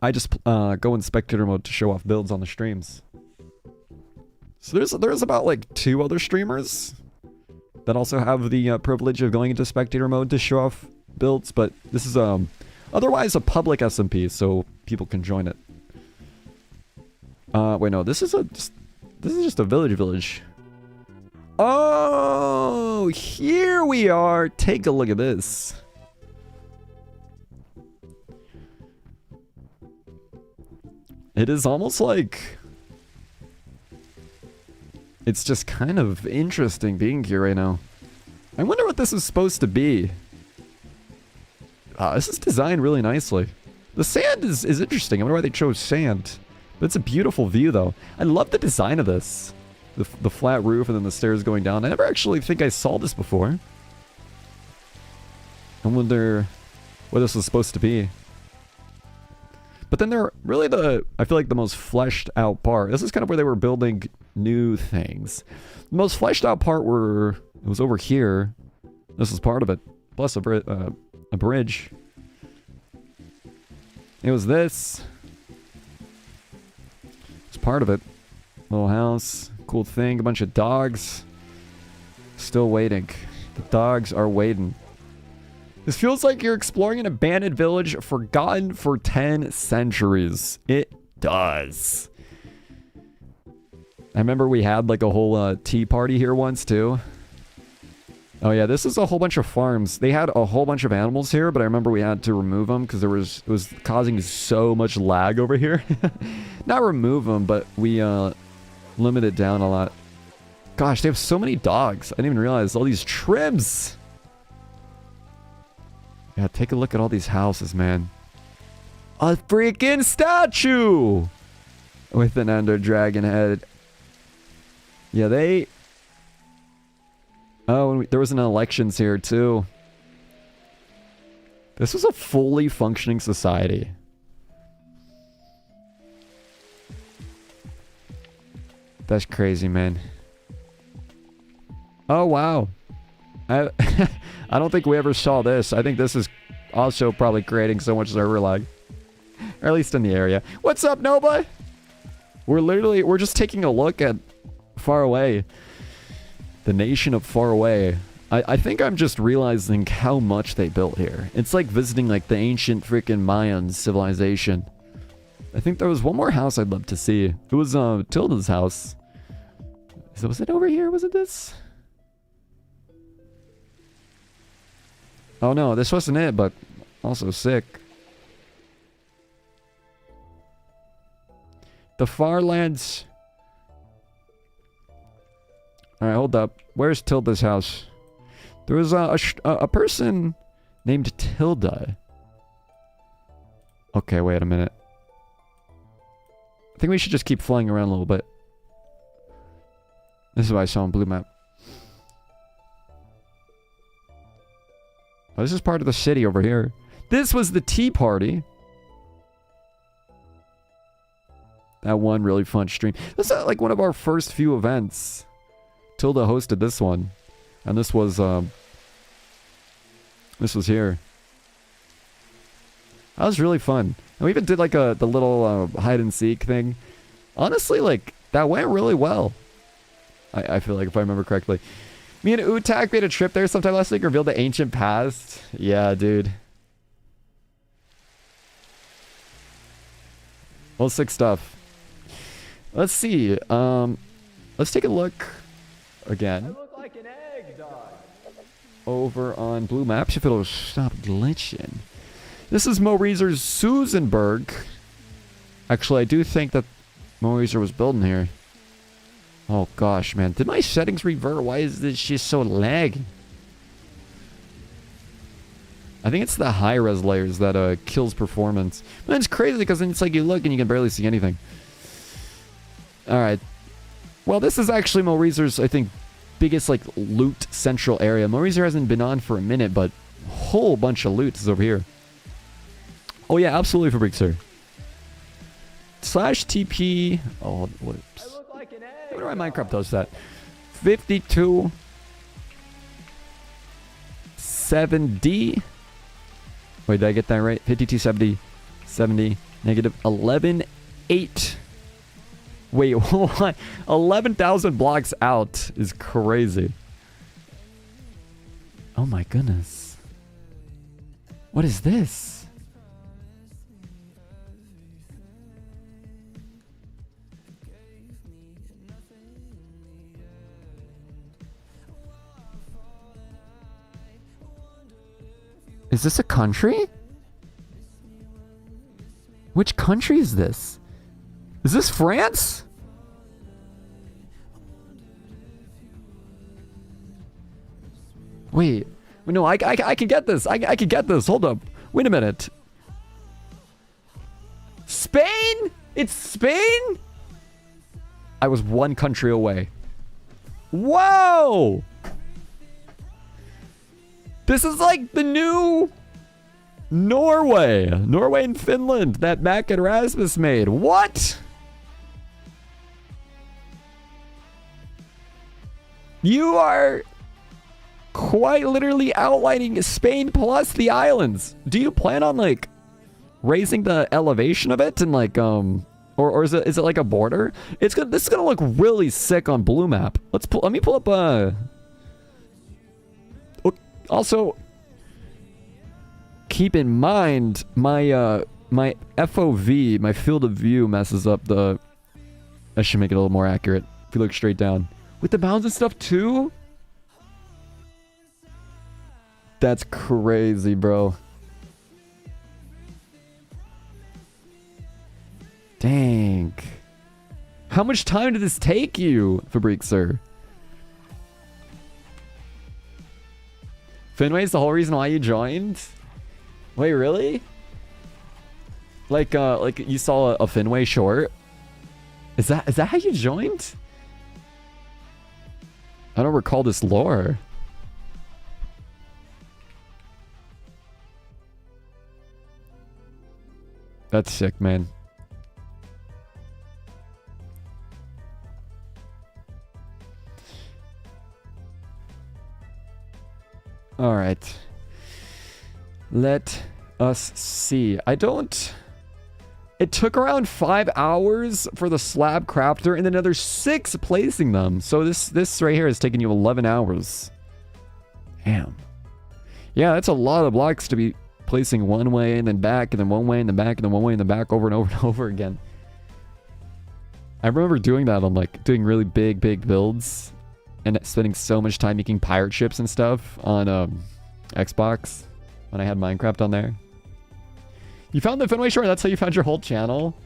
I just go in spectator mode to show off builds on the streams. So there's about like 2 other streamers that also have the privilege of going into spectator mode to show off built, but this is otherwise a public SMP, so people can join it. Wait, no, this is just a village. Oh, here we are. Take a look at this. It is almost like it's just kind of interesting being here right now. I wonder what this is supposed to be. This is designed really nicely. The sand is interesting. I wonder why they chose sand. But it's a beautiful view, though. I love the design of this. The flat roof and then the stairs going down. I never actually think I saw this before. I wonder what this was supposed to be. But then they're really I feel like the most fleshed out part. This is kind of where they were building new things. The most fleshed out part it was over here. This is part of it. Plus a bridge. It was this. It's part of it. Little house. Cool thing. A bunch of dogs. Still waiting. The dogs are waiting. This feels like you're exploring an abandoned village forgotten for 10 centuries. It does. I remember we had like a whole tea party here once too. Oh yeah, this is a whole bunch of farms. They had a whole bunch of animals here, but I remember we had to remove them because it was causing so much lag over here. Not remove them, but we limit it down a lot. Gosh, they have so many dogs. I didn't even realize all these trims. Yeah, take a look at all these houses, man. A freaking statue! With an Ender Dragon head. Yeah, they... Oh, there was an elections here, too. This was a fully functioning society. That's crazy, man. Oh, wow. I don't think we ever saw this. I think this is also probably creating so much server lag. Or at least in the area. What's up, Nova? We're just taking a look at Far Away. The nation of Far Away. I think I'm just realizing how much they built here. It's like visiting like the ancient freaking Mayan civilization. I think there was one more house I'd love to see. It was Tilda's house. So was it over here? Was it this? Oh no, this wasn't it, but also sick. The Farlands. Alright, hold up. Where's Tilda's house? There was a person named Tilda. Okay, wait a minute. I think we should just keep flying around a little bit. This is what I saw on Blue Map. Oh, this is part of the city over here. This was the tea party. That one really fun stream. This is like one of our first few events. Tilda hosted this one. And this was here. That was really fun. And we even did like the little hide and seek thing. Honestly, like, that went really well. I feel like, if I remember correctly. Me and Utak made a trip there sometime last week, revealed the ancient past. Yeah, dude. Well, sick stuff. Let's see. Let's take a look again. I look like an egg, dog. Over on Blue Maps, if it'll stop glitching. This is Moreezer's Susanburg. Actually, I do think that Moreezer was building here. Oh gosh, man. Did my settings revert? Why is this just so laggy? I think it's the high-res layers that kills performance. But it's crazy because then it's like you look and you can barely see anything. Alright. Well, this is actually Moreezer's, I think, biggest, like, loot central area. Moreezer hasn't been on for a minute, but a whole bunch of loot is over here. Oh yeah, absolutely, Fabric, sir. /TP... Oh, whoops. I wonder why Minecraft does that. 52... 7D... Wait, did I get that right? 5270... 70... Negative 11.8... Wait, what? 11,000 blocks out is crazy. Oh my goodness. What is this? Is this a country? Which country is this? Is this France? Wait. No, I can get this. I can get this. Hold up. Wait a minute. Spain? It's Spain? I was one country away. Whoa! This is like the new Norway. Norway and Finland that Mac and Rasmus made. What? You are quite literally outlining Spain plus the islands. Do you plan on like raising the elevation of it and like or is it like a border? This is gonna look really sick on Blue Map. Let me pull up also keep in mind my my FOV, my field of view messes up the. I should make it a little more accurate if you look straight down. With the mountains and stuff too? That's crazy, bro. Dang. How much time did this take you, Fabrique, sir? Fenway's the whole reason why you joined? Wait, really? Like you saw a Fenway short? Is that how you joined? I don't recall this lore. That's sick, man. All right. Let us see. It took around 5 hours for the slab crafter and another 6 placing them. So this right here is taking you 11 hours. Damn. Yeah, that's a lot of blocks to be placing one way and then back and then one way and then back and then one way and then back over and over and over again. I remember doing that on like doing really big builds and spending so much time making pirate ships and stuff on Xbox when I had Minecraft on there. You found the Fenway Shore? That's how you found your whole channel?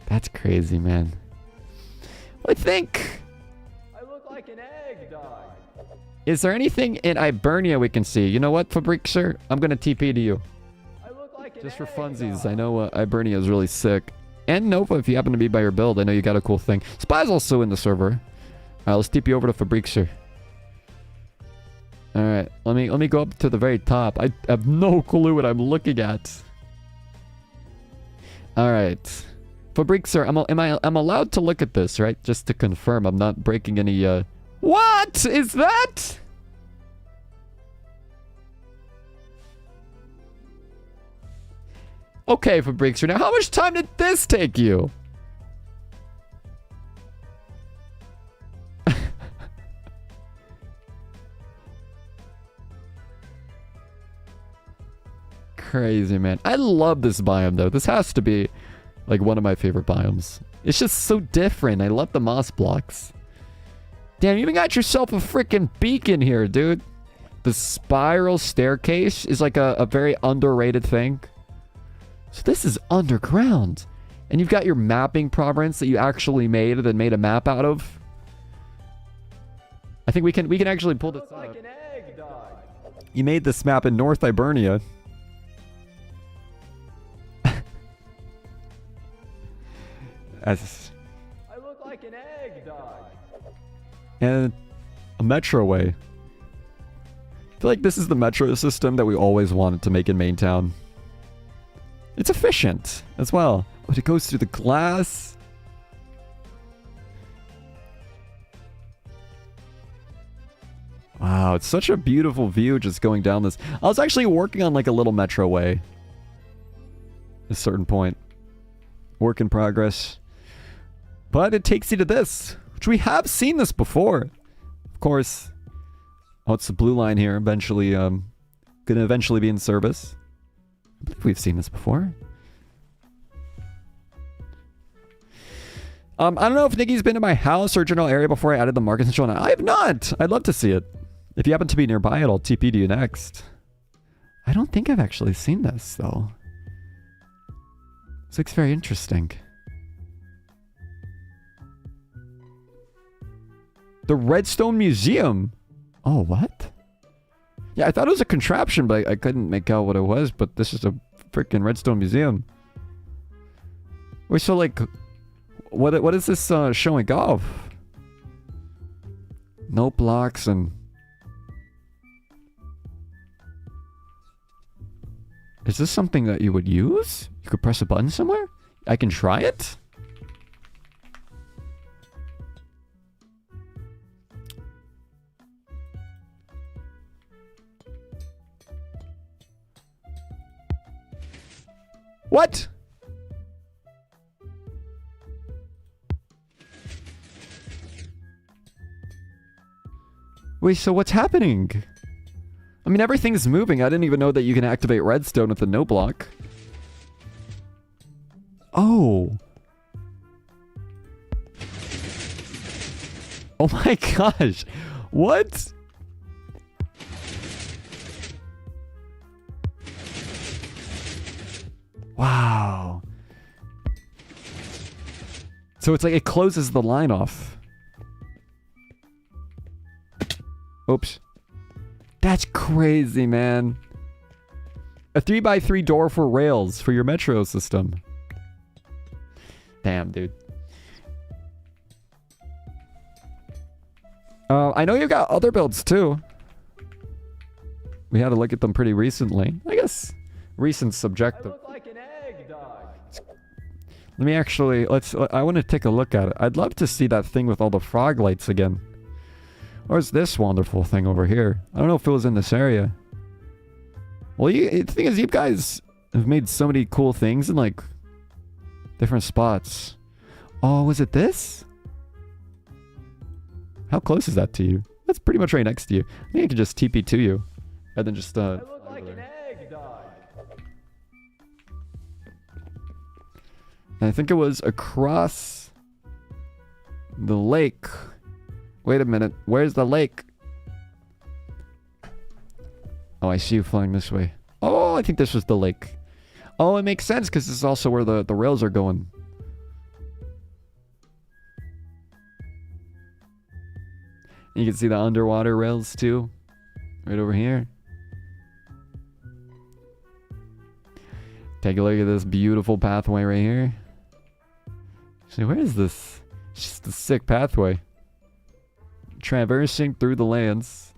That's crazy, man. Well, I think I look like an egg, dog. Is there anything in Hibernia we can see? You know what, Fabrique, sir? I'm gonna TP to you. I look like an just for funsies. Dog. I know Hibernia is really sick. And Nova, if you happen to be by your build, I know you got a cool thing. Spy's also in the server. Alright, let's TP over to Fabrique, sir. Alright, let me go up to the very top. I have no clue what I'm looking at. Alright. Fabrique, sir, I'm allowed to look at this, right? Just to confirm I'm not breaking any, What is that? Okay, Fabrique, sir, now how much time did this take you? Crazy, man. I love this biome, though. This has to be, like, one of my favorite biomes. It's just so different. I love the moss blocks. Damn, you even got yourself a freaking beacon here, dude. The spiral staircase is, like, a very underrated thing. So this is underground. And you've got your mapping province that you actually made and then made a map out of. I think we can actually pull this out. Like an egg, dog. You made this map in North Hibernia. I look like an egg, dog. And a metroway. I feel like this is the metro system that we always wanted to make in Main Town. It's efficient as well. But it goes through the glass. Wow, it's such a beautiful view just going down this. I was actually working on like a little metroway. At a certain point. Work in progress. But it takes you to this, which we have seen this before. Of course. Oh, it's the blue line here. Eventually, gonna eventually be in service. I believe we've seen this before. I don't know if Nicky's been to my house or general area before I added the markets and shown it. I have not. I'd love to see it. If you happen to be nearby, I'll TP to you next. I don't think I've actually seen this, though. This looks very interesting. The Redstone Museum. Oh, what? Yeah, I thought it was a contraption, but I couldn't make out what it was. But this is a freaking Redstone Museum. Wait, so like, what is this showing off? No blocks and... Is this something that you would use? You could press a button somewhere? I can try it? What? Wait, so what's happening? I mean, everything's moving. I didn't even know that you can activate redstone with the no block. Oh. Oh my gosh. What? Wow. So it's like it closes the line off. Oops. That's crazy, man. A 3x3 door for rails for your metro system. Damn, dude. I know you've got other builds too. We had to look at them pretty recently. I guess recent subjective. I look like an egg, dog. Let me actually, I want to take a look at it. I'd love to see that thing with all the frog lights again. Where's this wonderful thing over here? I don't know if it was in this area. Well, the thing is, you guys have made so many cool things in, like, different spots. Oh, was it this? How close is that to you? That's pretty much right next to you. I think I can just TP to you. And then just, I look like an egg, dog. And I think it was across the lake. Wait a minute. Where's the lake? Oh, I see you flying this way. Oh, I think this was the lake. Oh, it makes sense because this is also where the rails are going. You can see the underwater rails too. Right over here. Take a look at this beautiful pathway right here. See, where is this? It's just a sick pathway. Traversing through the lands.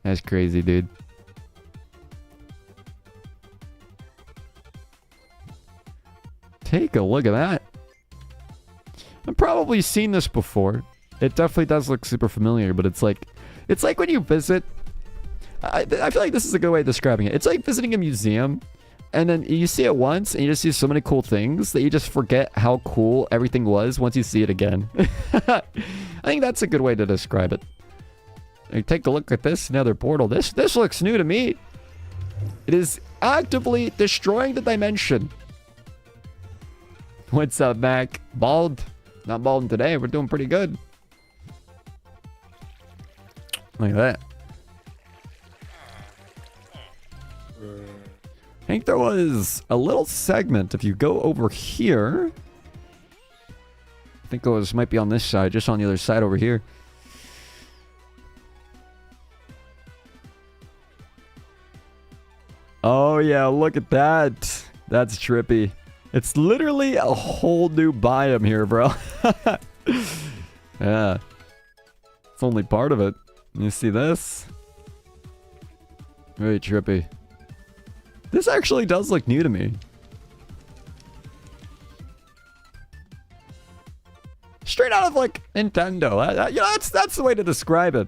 That's crazy, dude. Take a look at that. I've probably seen this before. It definitely does look super familiar, but it's like when you visit. I feel like this is a good way of describing it. It's like visiting a museum. And then you see it once, and you just see so many cool things that you just forget how cool everything was once you see it again. I think that's a good way to describe it. Like, take a look at this, another portal. This looks new to me. It is actively destroying the dimension. What's up, Mac? Bald? Not balding today. We're doing pretty good. Look at that. I think there was a little segment. If you go over here, I think it might be on this side, just on the other side over here. Oh yeah, look at that. That's trippy. It's literally a whole new biome here, bro. Yeah. It's only part of it. You see this? Very trippy. This actually does look new to me. Straight out of, like, Nintendo. You know, that's the way to describe it.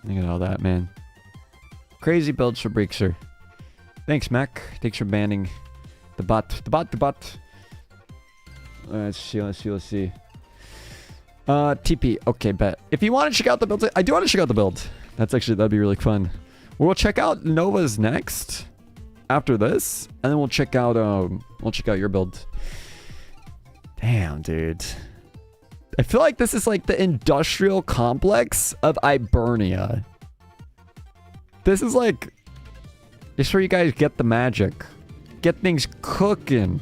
Look at all that, man. Crazy builds for Breakser. Thanks, Mac. Thanks for banning the bot. The bot. Let's see. TP. Okay, bet. If you want to check out the build, I do want to check out the build. That'd be really fun. We'll check out Nova's next after this, and then we'll check out your build. Damn, dude. I feel like this is like the industrial complex of Ibernia. This is like, it's where you guys get the magic. Get things cooking.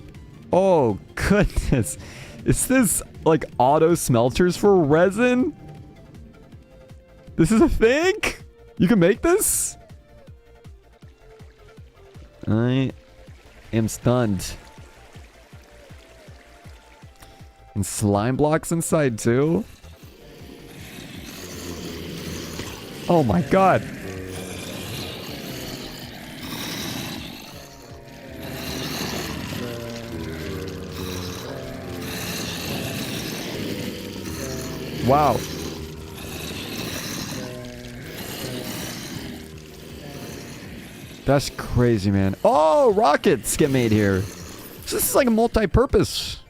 Oh, goodness. Is this like auto smelters for resin? This is a thing? You can make this? I am stunned. And slime blocks inside too? Oh my god. Wow. That's crazy, man. Oh, rockets get made here. So this is like a multi-purpose.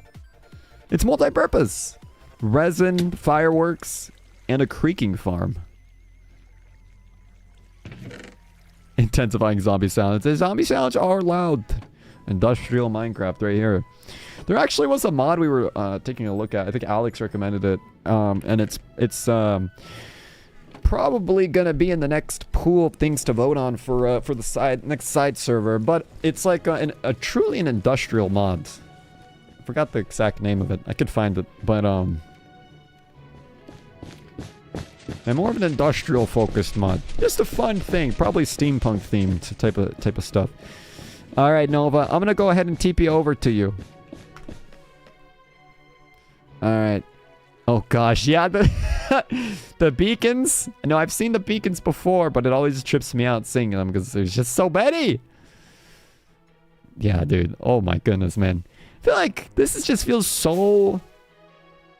It's multi-purpose. Resin, fireworks, and a creaking farm. Intensifying zombie sounds. The zombie sounds are loud. Industrial Minecraft right here. There actually was a mod we were taking a look at. I think Alex recommended it. And it's probably gonna be in the next pool of things to vote on for the next side server. But it's like a truly an industrial mod. I forgot the exact name of it. I could find it, but and more of an industrial focused mod. Just a fun thing, probably steampunk themed type of stuff. All right, Nova, I'm gonna go ahead and TP over to you. All right. Oh gosh, yeah, the beacons. No, I've seen the beacons before, but it always trips me out seeing them because there's just so many. Yeah, dude. Oh my goodness, man. I feel like this just feels so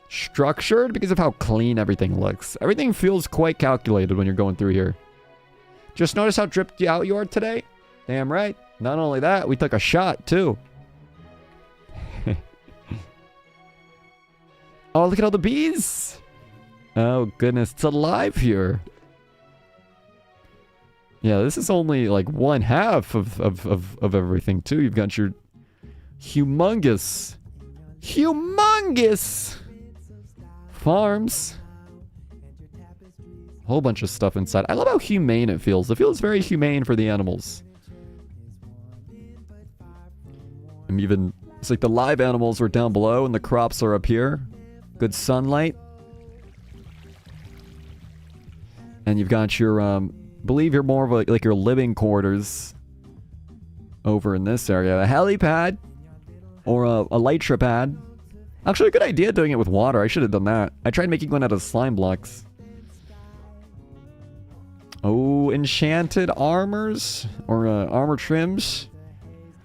structured because of how clean everything looks. Everything feels quite calculated when you're going through here. Just notice how dripped out you are today? Damn right. Not only that, we took a shot too. Oh, look at all the bees. Oh, goodness. It's alive here. Yeah, this is only like one half of everything, too. You've got your humongous farms. A whole bunch of stuff inside. I love how humane it feels. It feels very humane for the animals. And even, it's like the live animals are down below and the crops are up here. Good sunlight. And you've got your, believe you're more of a, like your living quarters over in this area. A helipad or a elytra pad. Actually, a good idea doing it with water. I should have done that. I tried making one out of slime blocks. Oh, enchanted armors or armor trims.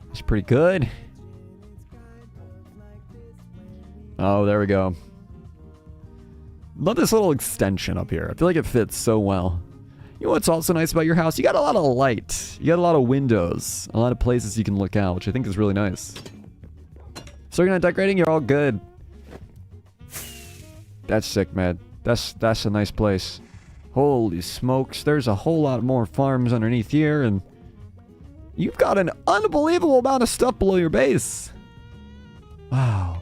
It's pretty good. Oh, there we go. Love this little extension up here. I feel like it fits so well. You know what's also nice about your house? You got a lot of light. You got a lot of windows. A lot of places you can look out, which I think is really nice. So you're gonna decorating? You're all good. That's sick, man. That's a nice place. Holy smokes. There's a whole lot more farms underneath here, and you've got an unbelievable amount of stuff below your base. Wow.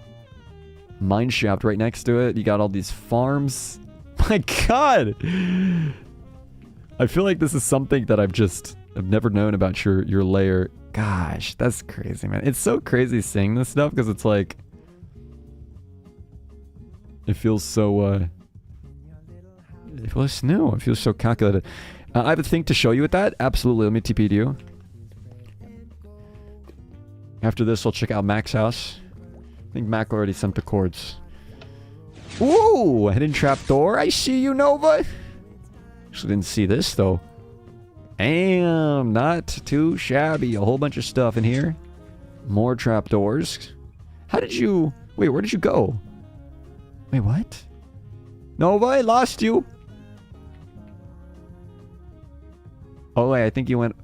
Mine shaft right next to it. You got all these farms. My god! I feel like this is something that I've never known about your layer. Gosh, that's crazy, man. It's so crazy seeing this stuff because it's like it feels so it feels new. It feels so calculated. I have a thing to show you with that. Absolutely. Let me TP to you. After this, we'll check out Mac's house. I think Mac already sent the cords. Ooh, hidden trapdoor. I see you, Nova. Actually didn't see this, though. Damn, not too shabby. A whole bunch of stuff in here. More trapdoors. How did you... Wait, where did you go? Wait, what? Nova, I lost you. Oh, wait, I think you went...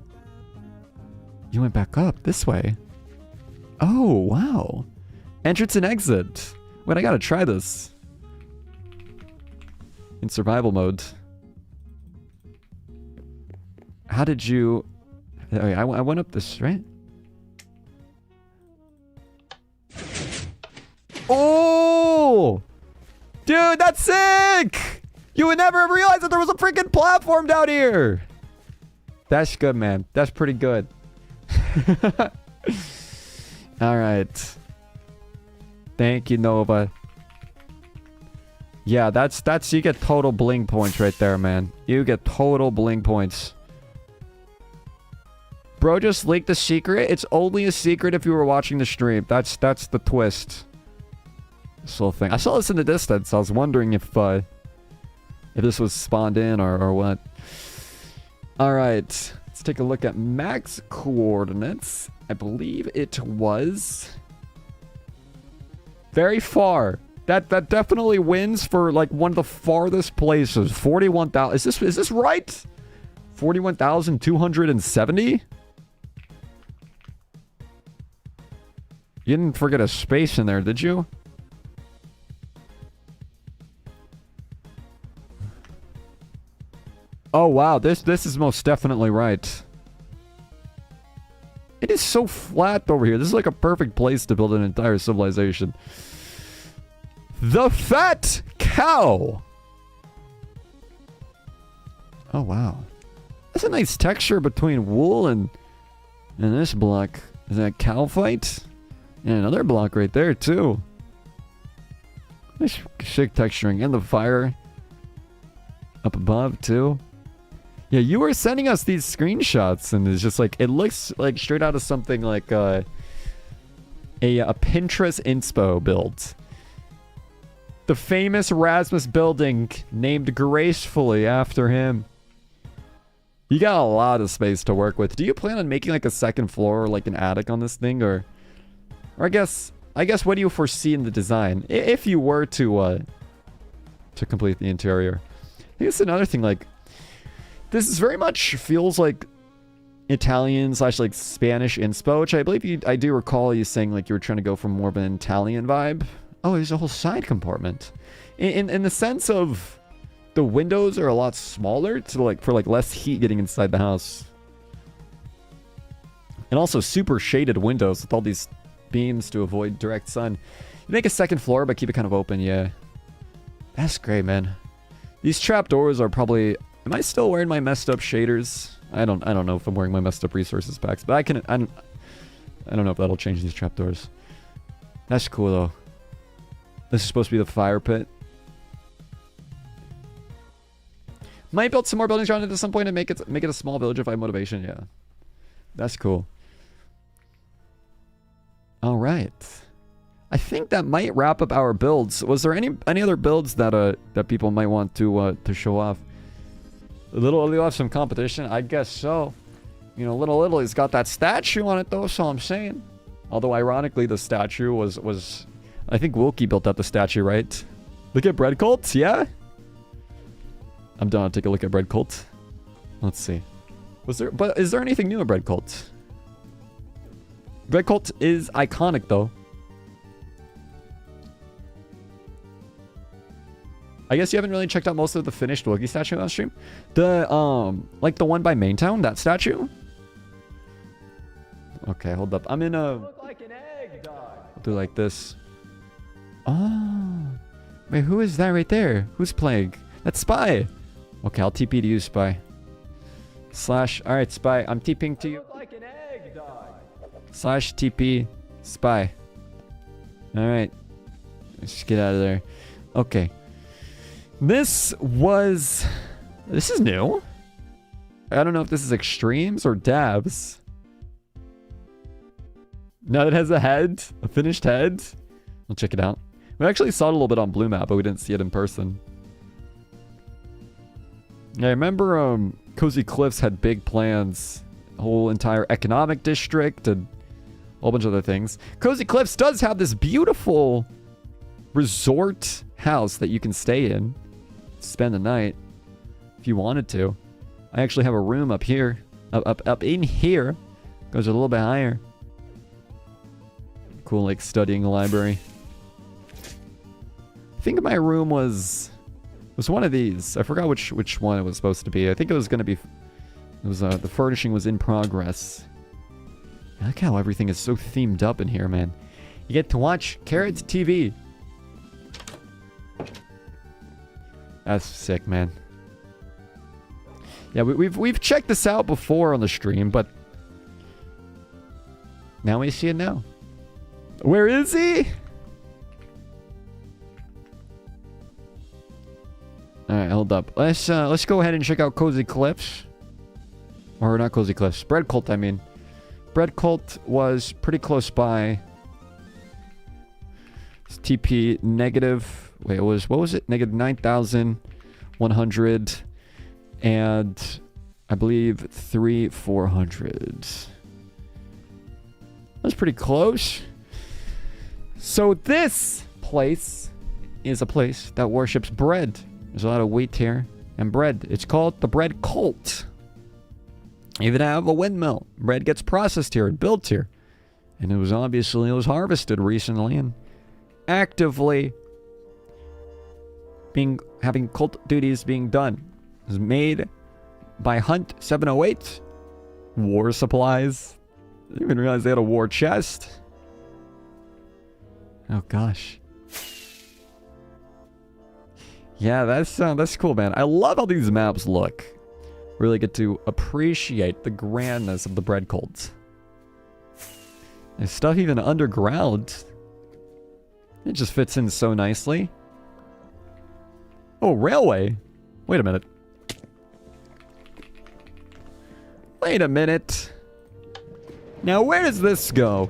You went back up this way. Oh, wow. Entrance and exit. Wait, I gotta try this. in survival mode. How did you... Okay, I went up this, right? Oh! Dude, that's sick! You would never have realized that there was a freaking platform down here! That's good, man. That's pretty good. Alright. Thank you, Nova. Yeah, that's you get total bling points right there, man. You get total bling points. Bro just leaked the secret. It's only a secret if you were watching the stream. That's the twist. This whole thing. I saw this in the distance. I was wondering if this was spawned in or what. Alright. Let's take a look at max coordinates. I believe it was very far. That definitely wins for like one of the farthest places. 41,000. Is this right? 41,270? You didn't forget a space in there, did you? Oh wow, this is most definitely right. It is so flat over here. This is like a perfect place to build an entire civilization. The Fat Cow! Oh wow. That's a nice texture between wool and this block. Is that cow fight? And another block right there too. Nice sick texturing. And the fire up above too. Yeah, you were sending us these screenshots and it's just like, it looks like straight out of something like a Pinterest inspo build. The famous Rasmus building named gracefully after him. You got a lot of space to work with. Do you plan on making like a second floor or like an attic on this thing or I guess what do you foresee in the design if you were to complete the interior? I think it's another thing, like this is very much feels like Italian / like Spanish inspo, which I believe I do recall you saying like you were trying to go for more of an Italian vibe. Oh, there's a whole side compartment. In the sense of the windows are a lot smaller to like for like less heat getting inside the house. And also super shaded windows with all these beams to avoid direct sun. You make a second floor but keep it kind of open, yeah. That's great, man. These trapdoors are probably... Am I still wearing my messed up shaders? I don't know if I'm wearing my messed up resources packs, but I don't know if that'll change these trapdoors. That's cool though. This is supposed to be the fire pit. Might build some more buildings around it at some point and make it a small village if I have motivation. Yeah, that's cool. All right, I think that might wrap up our builds. Was there any other builds that that people might want to show off? Little Italy have some competition, I guess so. You know, Little Italy's got that statue on it though, so I'm saying. Although ironically, the statue was I think Wilkie built out the statue, right? Look at Bread Cult, yeah. I'm down to take a look at Bread Cult. Let's see. But is there anything new in Bread Cult? Bread Cult is iconic though. I guess you haven't really checked out most of the finished Wilkie statue on stream. The like the one by Maintown, that statue. Okay, hold up. I'm in a. Look like an egg, dog. I'll do like this. Oh, wait, who is that right there? Who's playing? That's Spy. Okay, I'll TP to you, Spy. Slash. All right, Spy. I'm TPing to you. Look like an egg, dog. Slash TP Spy. All right, let's just get out of there. Okay. This is new. I don't know if this is extremes or dabs. Now it has a head, a finished head. We'll check it out. We actually saw it a little bit on Blue Map, but we didn't see it in person. Yeah, I remember Cozy Cliffs had big plans. A whole entire economic district and a whole bunch of other things. Cozy Cliffs does have this beautiful resort house that you can stay in. Spend the night if you wanted to. I actually have a room up here. Up in here. Goes a little bit higher. Cool, like studying the library. I think my room was It was one of these. I forgot which one it was supposed to be. I think it was gonna be. It was the furnishing was in progress. I like how everything is so themed up in here, man. You get to watch Carrot TV. That's sick, man. Yeah, we've checked this out before on the stream, but now we see it now. Where is he? All right, hold up. Let's go ahead and check out Cozy Cliffs, or not Cozy Cliffs. Bread Cult, I mean. Bread Cult was pretty close by. It's TP negative. Wait, it was, what was it? Negative 9,100. And I believe 3,400. That's pretty close. So this place is a place that worships bread. There's a lot of wheat here and bread. It's called the Bread Cult. Even have a windmill. Bread gets processed here and built here. And it was harvested recently and actively having cult duties being done. It was made by Hunt 708. War supplies. I didn't even realize they had a war chest. Oh gosh. Yeah, that's cool, man. I love how these maps look. Really get to appreciate the grandness of the Bread Cult. There's stuff even underground. It just fits in so nicely. Oh, railway. Wait a minute. Wait a minute. Now, where does this go?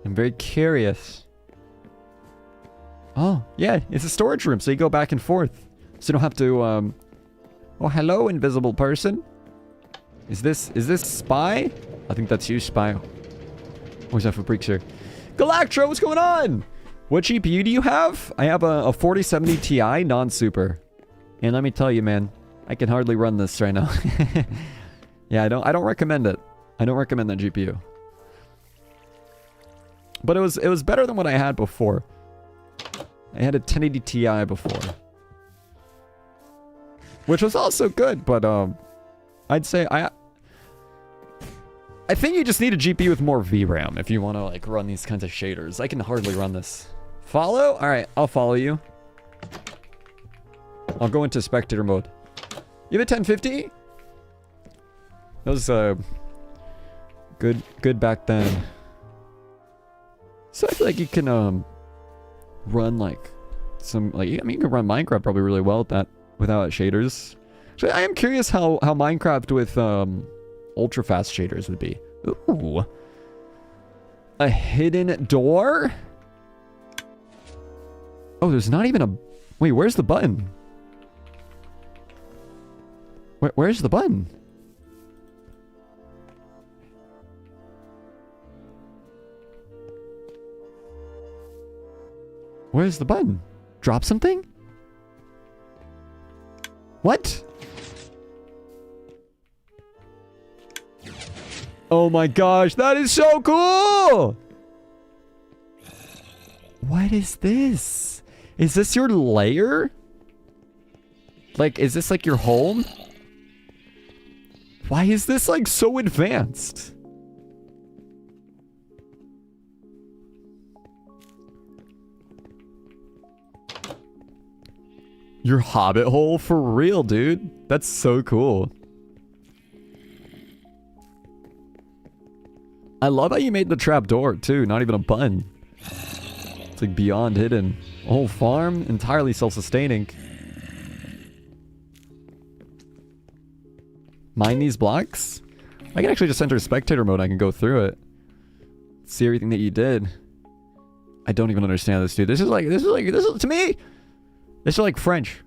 I'm very curious. Oh, yeah, it's a storage room, so you go back and forth. So you don't have to, Oh, hello, invisible person. Is this Spy? I think that's you, Spy. Where's that for Freaks here? Galactro, what's going on? What GPU do you have? I have a 4070 Ti non-super. And let me tell you, man, I can hardly run this right now. Yeah, I don't recommend it. I don't recommend that GPU. But it was better than what I had before. I had a 1080 Ti before. Which was also good, but I'd say I think you just need a GPU with more VRAM if you want to like run these kinds of shaders. I can hardly run this. Follow? Alright, I'll follow you. I'll go into spectator mode. You have a 1050? That was good back then. So I feel like you can run like some like I mean you can run Minecraft probably really well with that without shaders. So I am curious how Minecraft with ultra fast shaders would be. Ooh. A hidden door? Oh, there's not even a wait, where's the button? Where's the button? Where's the button? Drop something? What? Oh my gosh, that is so cool! What is this? Is this your lair? Like, is this like your home? Why is this like so advanced? Your hobbit hole? For real, dude. That's so cool. I love how you made the trap door too, not even a button. It's like beyond hidden. A whole farm, entirely self-sustaining. Mine these blocks? I can actually just enter spectator mode. I can go through it. See everything that you did. I don't even understand this, dude. This is to me. This is like French.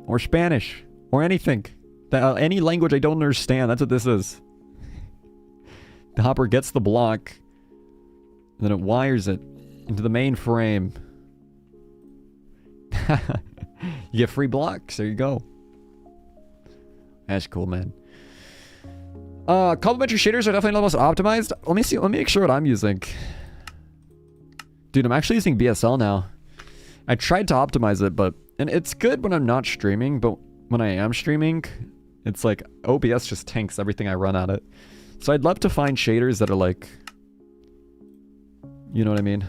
Or Spanish. Or anything. Any language I don't understand. That's what this is. The hopper gets the block. And then it wires it into the main frame. You get free blocks. There you go. That's cool, man. Complementary shaders are definitely the most optimized. Let me see. Let me make sure what I'm using. Dude, I'm actually using BSL now. I tried to optimize it, and it's good when I'm not streaming, but when I am streaming, it's like OBS just tanks everything I run at it. So I'd love to find shaders that are like, you know what I mean?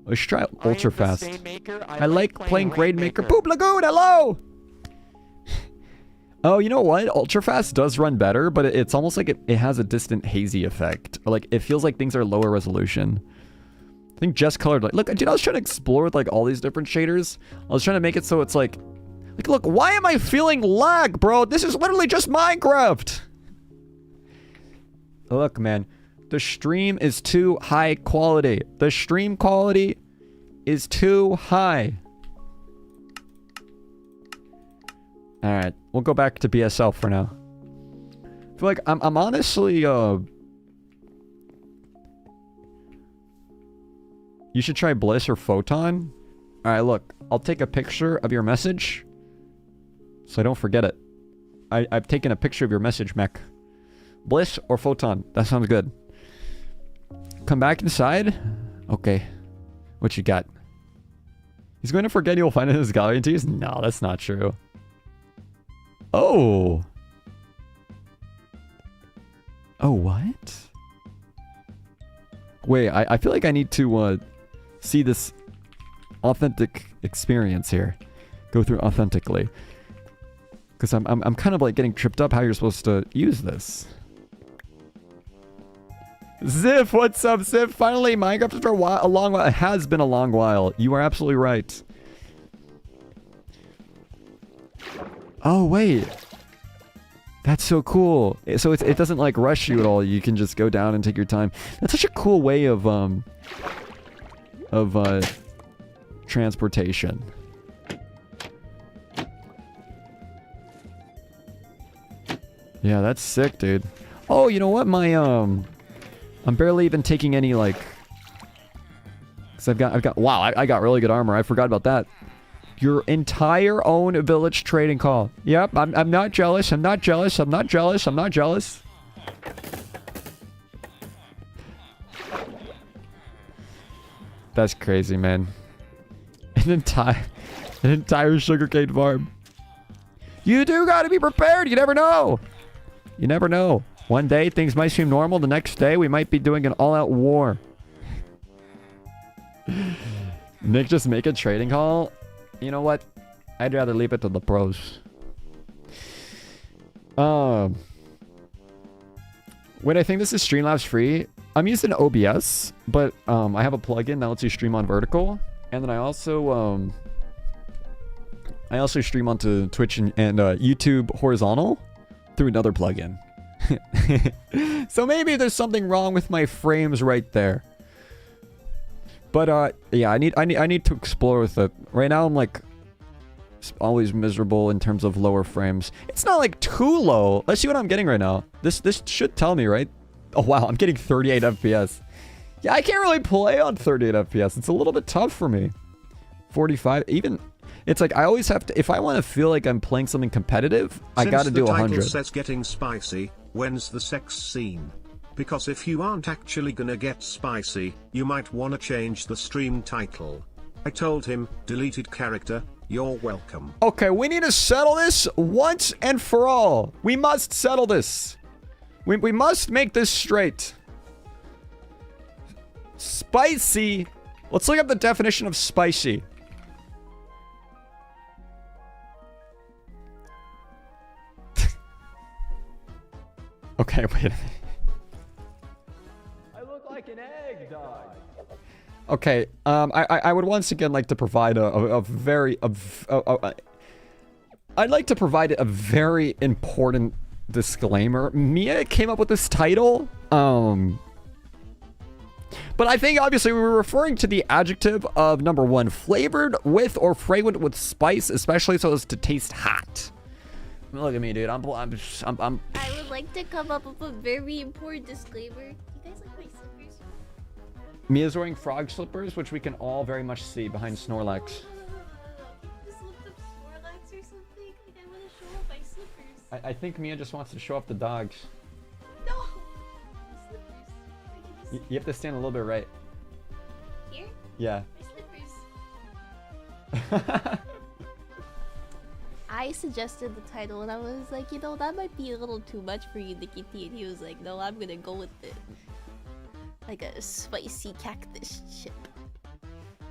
I should try ultra fast. I like playing Grademaker. Poop Lagoon, hello! Oh, you know what? Ultra fast does run better, but it's almost like it has a distant hazy effect. Or like, it feels like things are lower resolution. I think Just Colored, like, look, dude, I was trying to explore with like all these different shaders. I was trying to make it so it's like, look, why am I feeling lag, bro? This is literally just Minecraft. Look, man, the stream is too high quality. The stream quality is too high. All right, we'll go back to BSL for now. I feel like I'm honestly, you should try Bliss or Photon. All right, look, I'll take a picture of your message so I don't forget it. I've taken a picture of your message, mech. Bliss or Photon, that sounds good. Come back inside. Okay, what you got? He's going to forget you'll find it in his gallery teas? No, that's not true. Oh. Oh, what? Wait, I feel like I need to see this authentic experience here. Go through authentically. Because I'm kind of like getting tripped up how you're supposed to use this. Ziff, what's up, Ziff? Finally, Minecraft after a long while. It has been a long while. You are absolutely right. Oh, wait. That's so cool. So it doesn't like rush you at all. You can just go down and take your time. That's such a cool way of transportation. Yeah, that's sick, dude. Oh, you know what? My I'm barely even taking any like, cause I've got wow, I got really good armor. I forgot about that. Your entire own village trading call. Yep, I'm not jealous. I'm not jealous. I'm not jealous. I'm not jealous. That's crazy, man. An entire sugarcane farm. You do gotta be prepared. You never know. You never know. One day things might seem normal. The next day we might be doing an all-out war. Nick, just make a trading call. You know what? I'd rather leave it to the pros. Wait, I think this is Streamlabs free. I'm using OBS, but I have a plugin that lets you stream on vertical, and then I also stream onto Twitch and YouTube horizontal through another plugin. So maybe there's something wrong with my frames right there. But yeah, I need to explore with it. Right now I'm like always miserable in terms of lower frames. It's not like too low. Let's see what I'm getting right now. This should tell me, right? Oh wow, I'm getting 38 FPS. Yeah, I can't really play on 38 FPS. It's a little bit tough for me. 45, even it's like I always have to, if I want to feel like I'm playing something competitive, I got to do 100. Since the title says getting spicy, when's the sex scene? Because if you aren't actually gonna get spicy, you might wanna change the stream title. I told him, deleted character, you're welcome. Okay, we need to settle this once and for all. We must settle this. We must make this straight. Spicy. Let's look up the definition of spicy. Okay, wait a minute. I look like an egg, dog. Okay, I would once again like to provide I'd like to provide a very important disclaimer. Mia came up with this title, but I think obviously we were referring to the adjective of number one, flavored with or fragrant with spice, especially so as to taste hot. Look at me, dude. I'm I would like to come up with a very important disclaimer. You guys like my slippers? Mia's wearing frog slippers, which we can all very much see behind Snorlax. No. Just looked up Snorlax or something. Like I want to show off my slippers. I think Mia just wants to show off the dogs. No. Slippers. You have to stand a little bit right. Yeah. My slippers. I suggested the title and I was like, you know, that might be a little too much for you, NickyTea. And he was like, no, I'm gonna go with it. Like a spicy cactus chip.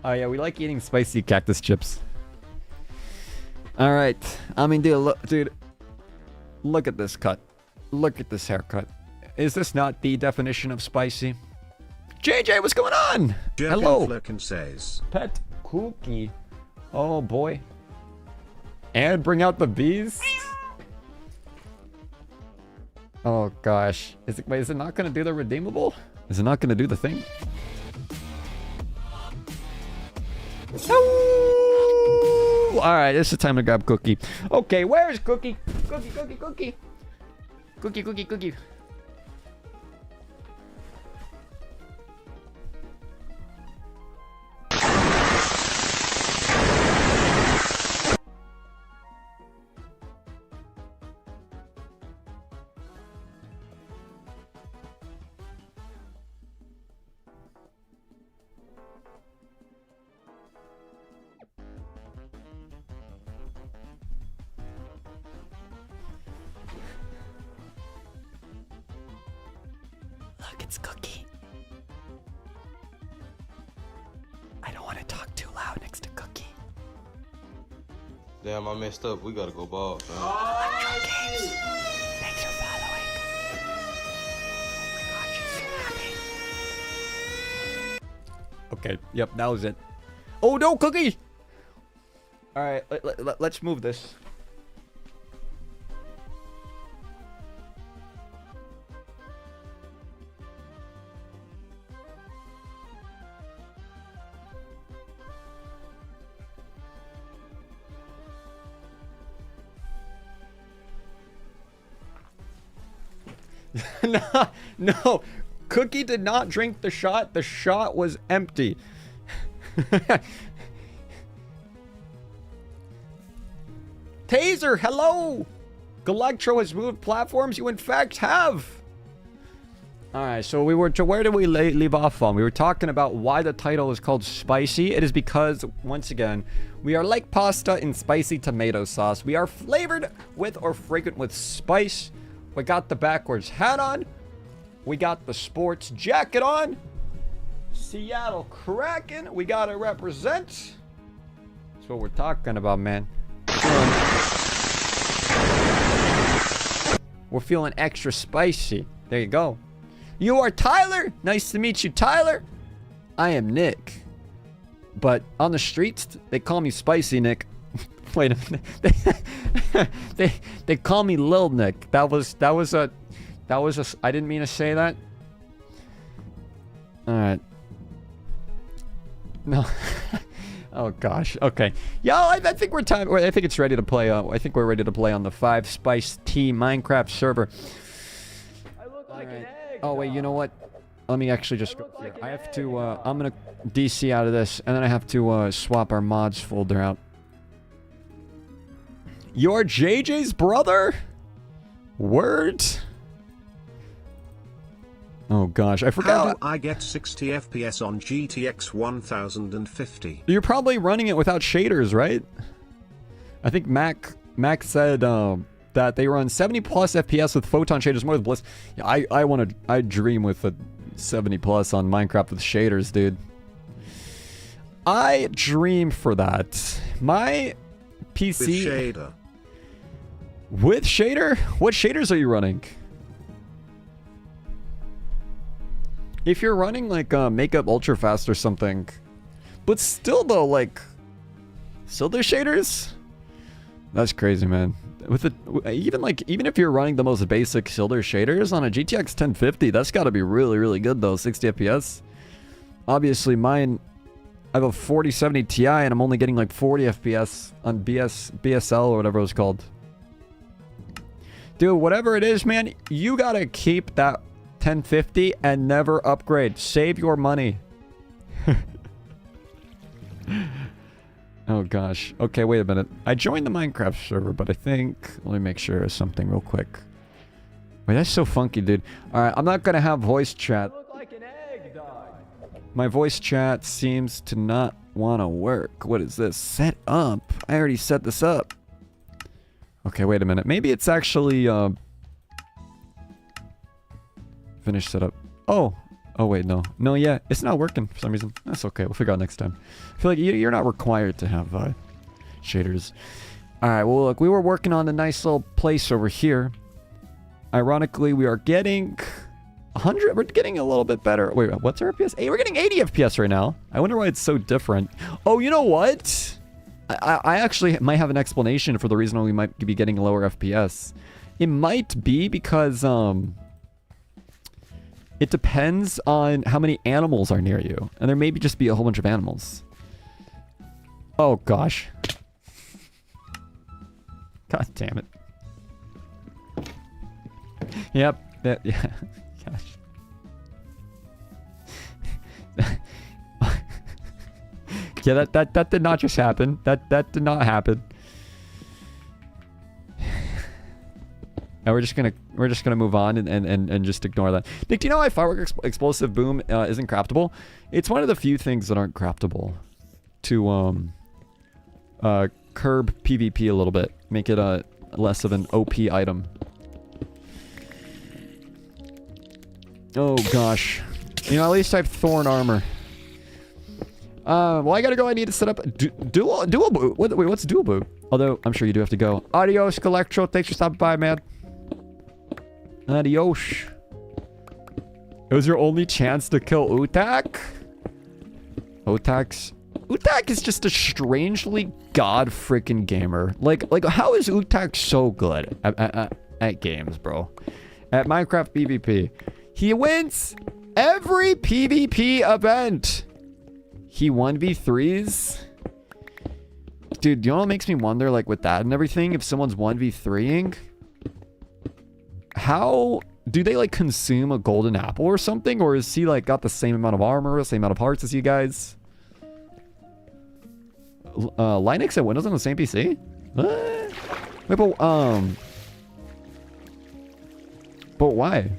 Oh yeah, we like eating spicy cactus chips. Alright. I mean, dude, look at this cut. Look at this haircut. Is this not the definition of spicy? JJ, what's going on? Hello. Says. Pet cookie. Oh boy. And bring out the bees. Oh gosh. Wait, is it not gonna do the redeemable? Is it not gonna do the thing? Oh! Alright, it's the time to grab Cookie. Okay, where's Cookie? Cookie, Cookie, Cookie. Cookie, Cookie, Cookie. Look, it's Cookie. I don't want to talk too loud next to Cookie. Damn, I messed up. We gotta go bald, man. Thanks for following. Oh my god, she's so happy. Okay, yep, that was it. Oh no, Cookie! Alright, let's move this. No, Cookie did not drink the shot. The shot was empty. Taser, hello! Galectro has moved platforms. You in fact have. Alright, so where did we leave off on? We were talking about why the title is called Spicy. It is because, once again, we are like pasta in spicy tomato sauce. We are flavored with or fragrant with spice. We got the backwards hat on. We got the sports jacket on. Seattle Kraken. We gotta represent. That's what we're talking about, man. We're feeling extra spicy. There you go. You are Tyler. Nice to meet you, Tyler. I am Nick. But on the streets, they call me Spicy Nick. Wait a minute. They call me Lil Nick. That was a I didn't mean to say that. All right. No. Oh gosh. Okay. Yeah, I think I think it's ready to play. I think we're ready to play on the 5 Spice Tea Minecraft server. I look like an egg. Oh wait, you know what? Let me actually just go here. I have to. I'm gonna DC out of this, and then I have to swap our mods folder out. You're JJ's brother? Word? Oh gosh, I forgot. How do I get 60 FPS on GTX 1050? You're probably running it without shaders, right? I think Mac said that they run 70 plus FPS with photon shaders more than bliss. Yeah, I dream with a 70 plus on Minecraft with shaders, dude. I dream for that. My PC With shader. With shader? What shaders are you running? If you're running like Makeup Ultra Fast or something, but still though, like, still there's shaders? That's crazy, man. Even if you're running the most basic Silder shaders on a GTX 1050, that's got to be really, really good though. 60 FPS. Obviously, mine, I have a 4070 Ti, and I'm only getting like 40 FPS on BSL or whatever it was called. Dude, whatever it is, man, you gotta keep that 1050 and never upgrade. Save your money. Oh gosh. Okay, wait a minute. I joined the Minecraft server, but I think... Let me make sure of something real quick. Wait, that's so funky, dude. Alright, I'm not gonna have voice chat. I look like an egg. My voice chat seems to not want to work. What is this? Set up? I already set this up. Okay, wait a minute. Maybe it's actually, finish setup. Oh. Oh, wait, no. No, yeah. It's not working for some reason. That's okay. We'll figure out next time. I feel like you're not required to have, shaders. Alright, well, look. We were working on a nice little place over here. Ironically, we are getting 100. We're getting a little bit better. Wait, what's our FPS? Hey, we're getting 80 FPS right now. I wonder why it's so different. Oh, you know what? I actually might have an explanation for the reason why we might be getting lower FPS. It might be because, it depends on how many animals are near you. And there may just be a whole bunch of animals. Oh, gosh. God damn it. Yep. Yeah. Gosh. Yeah, that did not just happen. That did not happen. And we're just gonna move on and just ignore that. Nick, do you know why firework explosive boom isn't craftable? It's one of the few things that aren't craftable to curb PvP a little bit, make it less of an OP item. Oh gosh, you know, at least I have thorn armor. Well, I gotta go. I need to set up dual boot. Wait, what's dual boot? Although I'm sure you do have to go. Adios, Electro. Thanks for stopping by, man. Adios. It was your only chance to kill Utak? Utak is just a strangely god-freaking gamer. Like, how is Utak so good at games, bro? At Minecraft PvP. He wins every PvP event. He 1v3s. Dude, you know what makes me wonder, like, with that and everything, if someone's 1v3ing, how do they, like, consume a golden apple or something? Or is he, like, got the same amount of armor, the same amount of hearts as you guys? Linux and Windows on the same PC? What? Wait, but why?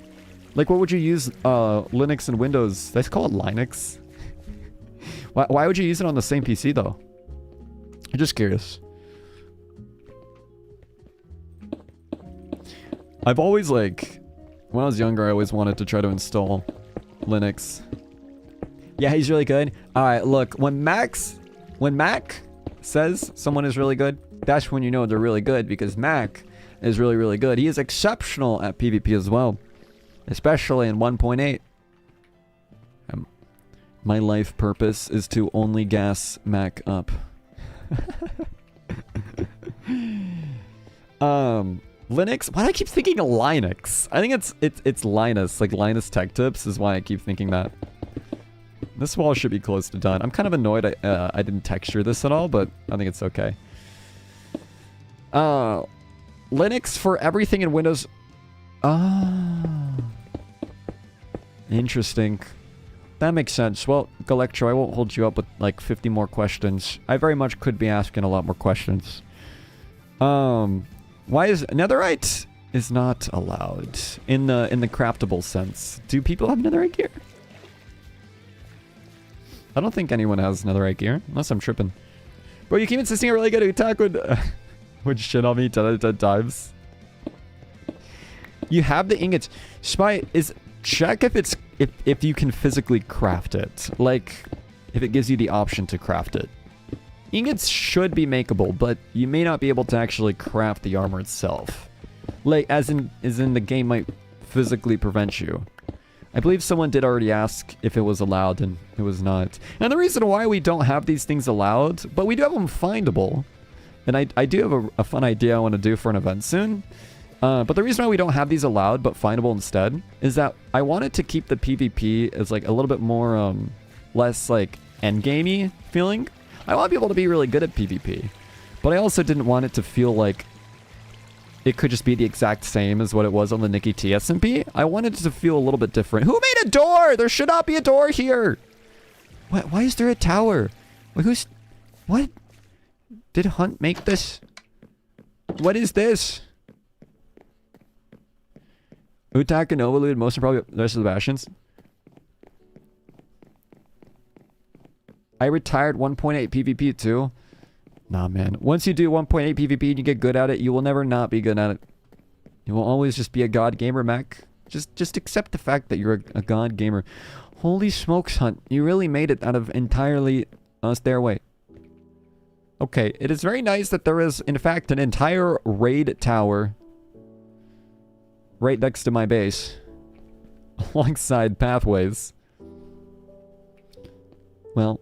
Like, what would you use Linux and Windows? They call it Linux. Why would you use it on the same PC, though? I'm just curious. I've always, like, when I was younger, I always wanted to try to install Linux. Yeah, he's really good. Alright, look, when Mac says someone is really good, that's when you know they're really good, because Mac is really, really good. He is exceptional at PvP as well, especially in 1.8. My life purpose is to only gas Mac up. Linux? Why do I keep thinking of Linux? I think it's Linus, like Linus Tech Tips is why I keep thinking that. This wall should be close to done. I'm kind of annoyed I didn't texture this at all, but I think it's okay. Linux for everything in Windows. Interesting. That makes sense. Well, Galectro, I won't hold you up with like 50 more questions. I very much could be asking a lot more questions. Why is netherite is not allowed in the craftable sense? Do people have netherite gear? I don't think anyone has netherite gear, unless I'm tripping. Bro, you keep insisting a really good attack would shit on me 10 out of 10 times. You have the ingots. Spy is check if you can physically craft it. Like if it gives you the option to craft it. Ingots should be makeable, but you may not be able to actually craft the armor itself. Like as in the game might physically prevent you. I believe someone did already ask if it was allowed, and it was not. And the reason why we don't have these things allowed, but we do have them findable. And I do have a fun idea I want to do for an event soon. But the reason why we don't have these allowed, but findable instead, is that I wanted to keep the PvP as like a little bit more, less like endgamey feeling. I want people to be really good at PvP. But I also didn't want it to feel like it could just be the exact same as what it was on the NickyTea SMP. I wanted it to feel a little bit different. Who made a door? There should not be a door here. What? Why is there a tower? Wait, what? Did Hunt make this? What is this? Utak and Overload, most of probably the rest of the Bastions. I retired 1.8 PvP too. Nah, man. Once you do 1.8 PvP and you get good at it, you will never not be good at it. You will always just be a god gamer, Mac. Just accept the fact that you're a god gamer. Holy smokes, Hunt. You really made it out of entirely stairway. Okay, it is very nice that there is, in fact, an entire raid tower right next to my base. Alongside pathways. Well.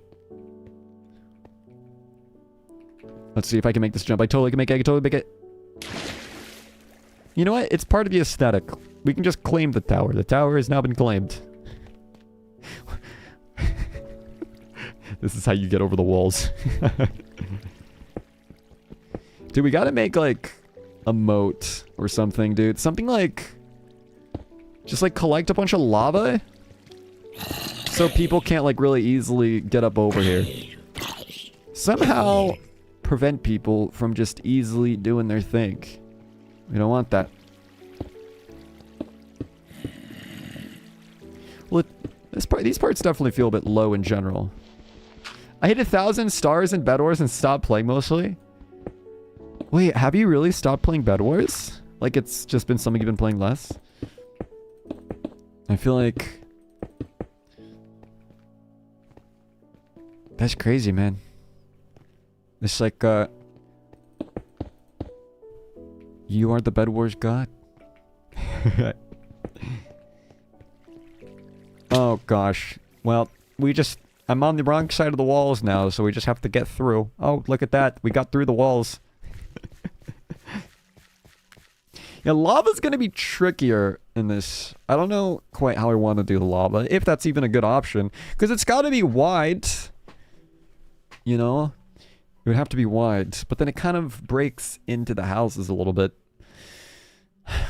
Let's see if I can make this jump. I totally can make it. I can totally make it. You know what? It's part of the aesthetic. We can just claim the tower. The tower has now been claimed. This is how you get over the walls. Dude, we gotta make, like, a moat or something, dude. Something like... Just, like, collect a bunch of lava? So people can't, like, really easily get up over here. Somehow prevent people from just easily doing their thing. We don't want that. Well, these parts definitely feel a bit low in general. I hit 1,000 stars in Bed Wars and stopped playing mostly. Wait, have you really stopped playing Bed Wars? Like it's just been something you've been playing less? I feel like... That's crazy, man. It's like, you are the Bed Wars god? Oh, gosh. Well, I'm on the wrong side of the walls now, so we just have to get through. Oh, look at that. We got through the walls. Yeah, lava's gonna be trickier in this. I don't know quite how I want to do the lava, if that's even a good option. Because it's gotta be wide. You know? It would have to be wide. But then it kind of breaks into the houses a little bit.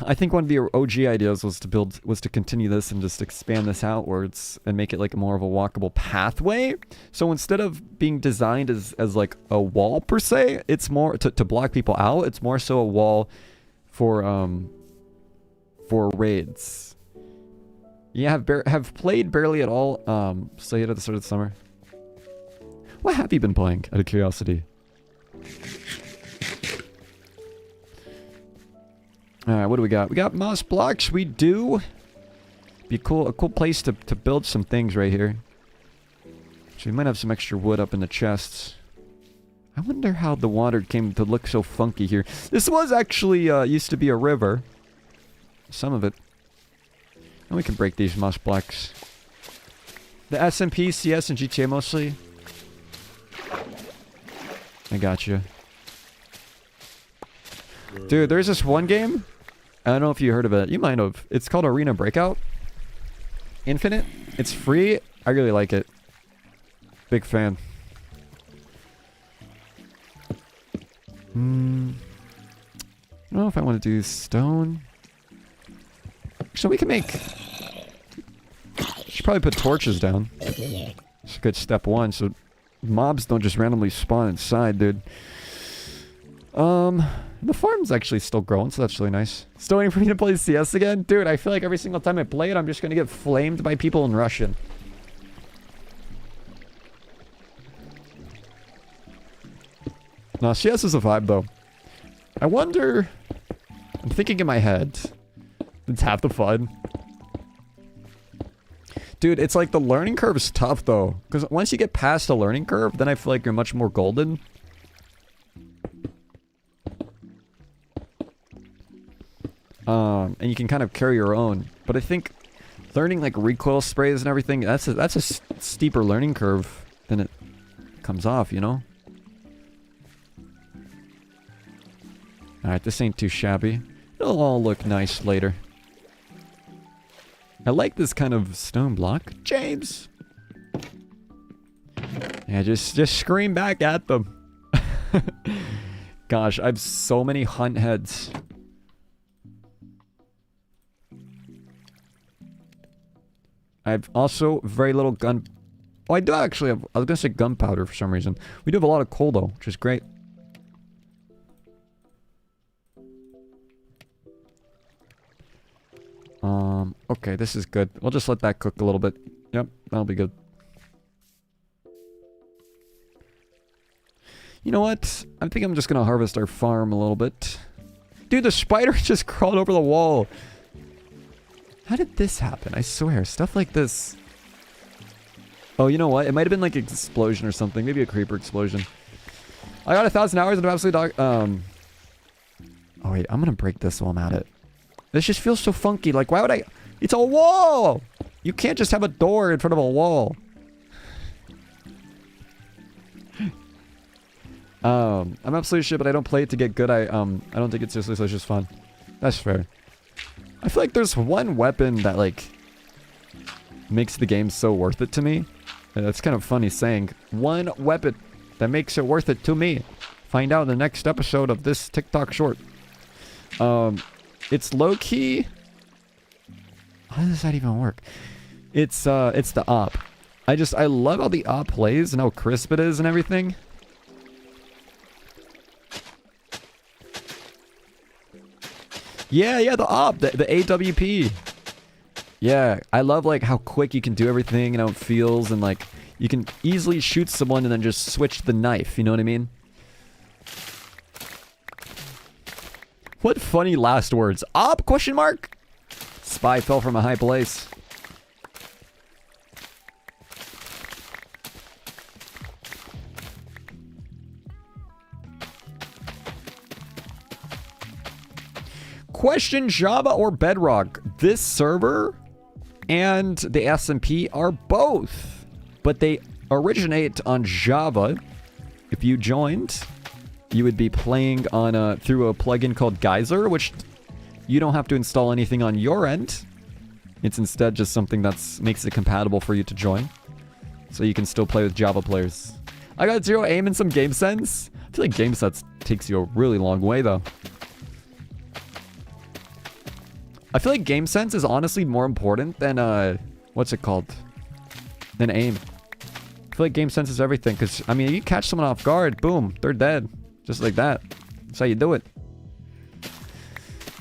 I think one of the OG ideas was to continue this and just expand this outwards and make it like more of a walkable pathway. So instead of being designed as like a wall per se, it's more to block people out. It's more so a wall for raids. Yeah, have played barely at all. So at the start of the summer. What have you been playing, out of curiosity? Alright, what do we got? We got moss blocks. We do. Be a cool place to build some things right here. So we might have some extra wood up in the chests. I wonder how the water came to look so funky here. This was actually, used to be a river. Some of it. And we can break these moss blocks. The SMP, CS, and GTA mostly. I got you. Dude, there's this one game. I don't know if you heard of it. You might have. It's called Arena Breakout. Infinite. It's free. I really like it. Big fan. I don't know if I want to do stone. So we can make... Should probably put torches down. It's a good step one, so mobs don't just randomly spawn inside, dude. The farm's actually still growing, so that's really nice. Still waiting for me to play CS again? Dude, I feel like every single time I play it, I'm just gonna get flamed by people in Russian. No, CS is a vibe, though. I wonder... I'm thinking in my head. It's half the fun. Dude, it's like the learning curve is tough, though. Because once you get past the learning curve, then I feel like you're much more golden. And you can kind of carry your own. But I think learning like recoil sprays and everything, that's a steeper learning curve than it comes off, you know? Alright, this ain't too shabby. It'll all look nice later. I like this kind of stone block. James! Yeah, just scream back at them. Gosh, I have so many hunt heads. I have also very little gun... Oh, I do actually have... I was gonna say gunpowder for some reason. We do have a lot of coal, though, which is great. Okay, this is good. We'll just let that cook a little bit. Yep, that'll be good. You know what? I think I'm just gonna harvest our farm a little bit. Dude, the spider just crawled over the wall. How did this happen? I swear, stuff like this. Oh, you know what? It might have been like an explosion or something. Maybe a creeper explosion. I got 1,000 hours and I'm absolutely Oh wait, I'm gonna break this while I'm at it. This just feels so funky. Like, why would I? It's a wall! You can't just have a door in front of a wall. I'm absolutely shit, but I don't play it to get good. I don't take it seriously, so it's just fun. That's fair. I feel like there's one weapon that, like, makes the game so worth it to me. And that's kind of funny saying. One weapon that makes it worth it to me. Find out in the next episode of this TikTok short. It's low-key... How does that even work? It's the op. I love how the op plays and how crisp it is and everything. Yeah, the op, the AWP. Yeah, I love like how quick you can do everything and how it feels, and like you can easily shoot someone and then just switch the knife, you know what I mean? What funny last words. Op, question mark? Spy fell from a high place. Question, Java or Bedrock? This server and the SMP are both, but they originate on Java. If you joined, you would be playing on through a plugin called Geyser, which you don't have to install anything on your end. It's instead just something that makes it compatible for you to join, so you can still play with Java players. I got 0 aim and some game sense. I feel like game sense takes you a really long way though. I feel like game sense is honestly more important than, what's it called? Than aim. I feel like game sense is everything, because, I mean, you catch someone off guard, boom, they're dead. Just like that. That's how you do it.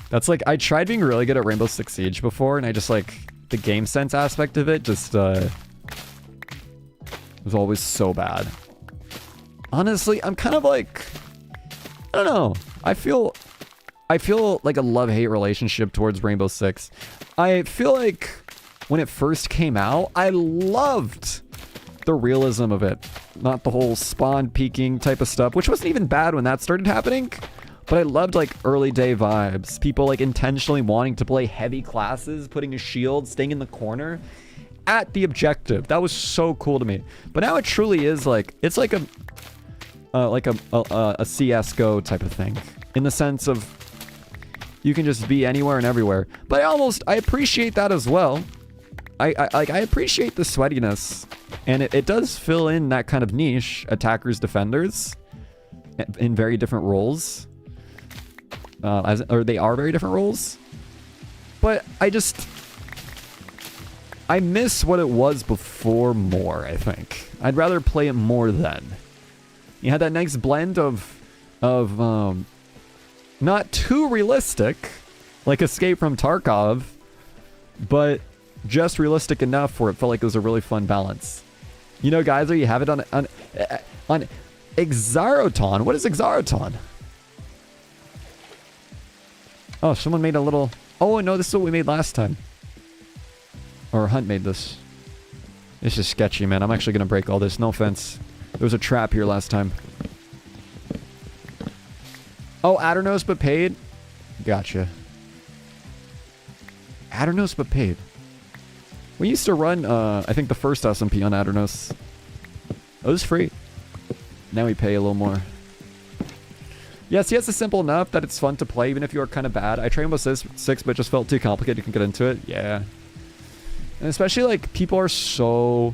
That's like, I tried being really good at Rainbow Six Siege before, and I just, like, the game sense aspect of it just, was always so bad. Honestly, I'm kind of like, I don't know. I feel like a love-hate relationship towards Rainbow Six. I feel like when it first came out, I loved the realism of it. Not the whole spawn peeking type of stuff, which wasn't even bad when that started happening. But I loved like early day vibes. People like intentionally wanting to play heavy classes, putting a shield, staying in the corner at the objective. That was so cool to me. But now it truly is like, it's like a CSGO type of thing. In the sense of, you can just be anywhere and everywhere. But I appreciate that as well. I appreciate the sweatiness. And it does fill in that kind of niche, attackers, defenders, in very different roles. Or they are very different roles. But I miss what it was before more, I think. I'd rather play it more then. You had that nice blend of not too realistic, like Escape from Tarkov, but just realistic enough where it felt like it was a really fun balance. You know, guys, you have it on Exaroton. What is Exaroton? Oh, someone made a little... Oh, no, this is what we made last time. Or Hunt made this. This is sketchy, man. I'm actually going to break all this. No offense. There was a trap here last time. Oh, Addernos but paid? Gotcha. Addernos but paid. We used to run, I think the first SMP on Addernos. It was free. Now we pay a little more. Yes, yes, it's simple enough that it's fun to play even if you are kind of bad. I tried Rainbow Six, but it just felt too complicated to get into it. Yeah. And especially, like, people are so...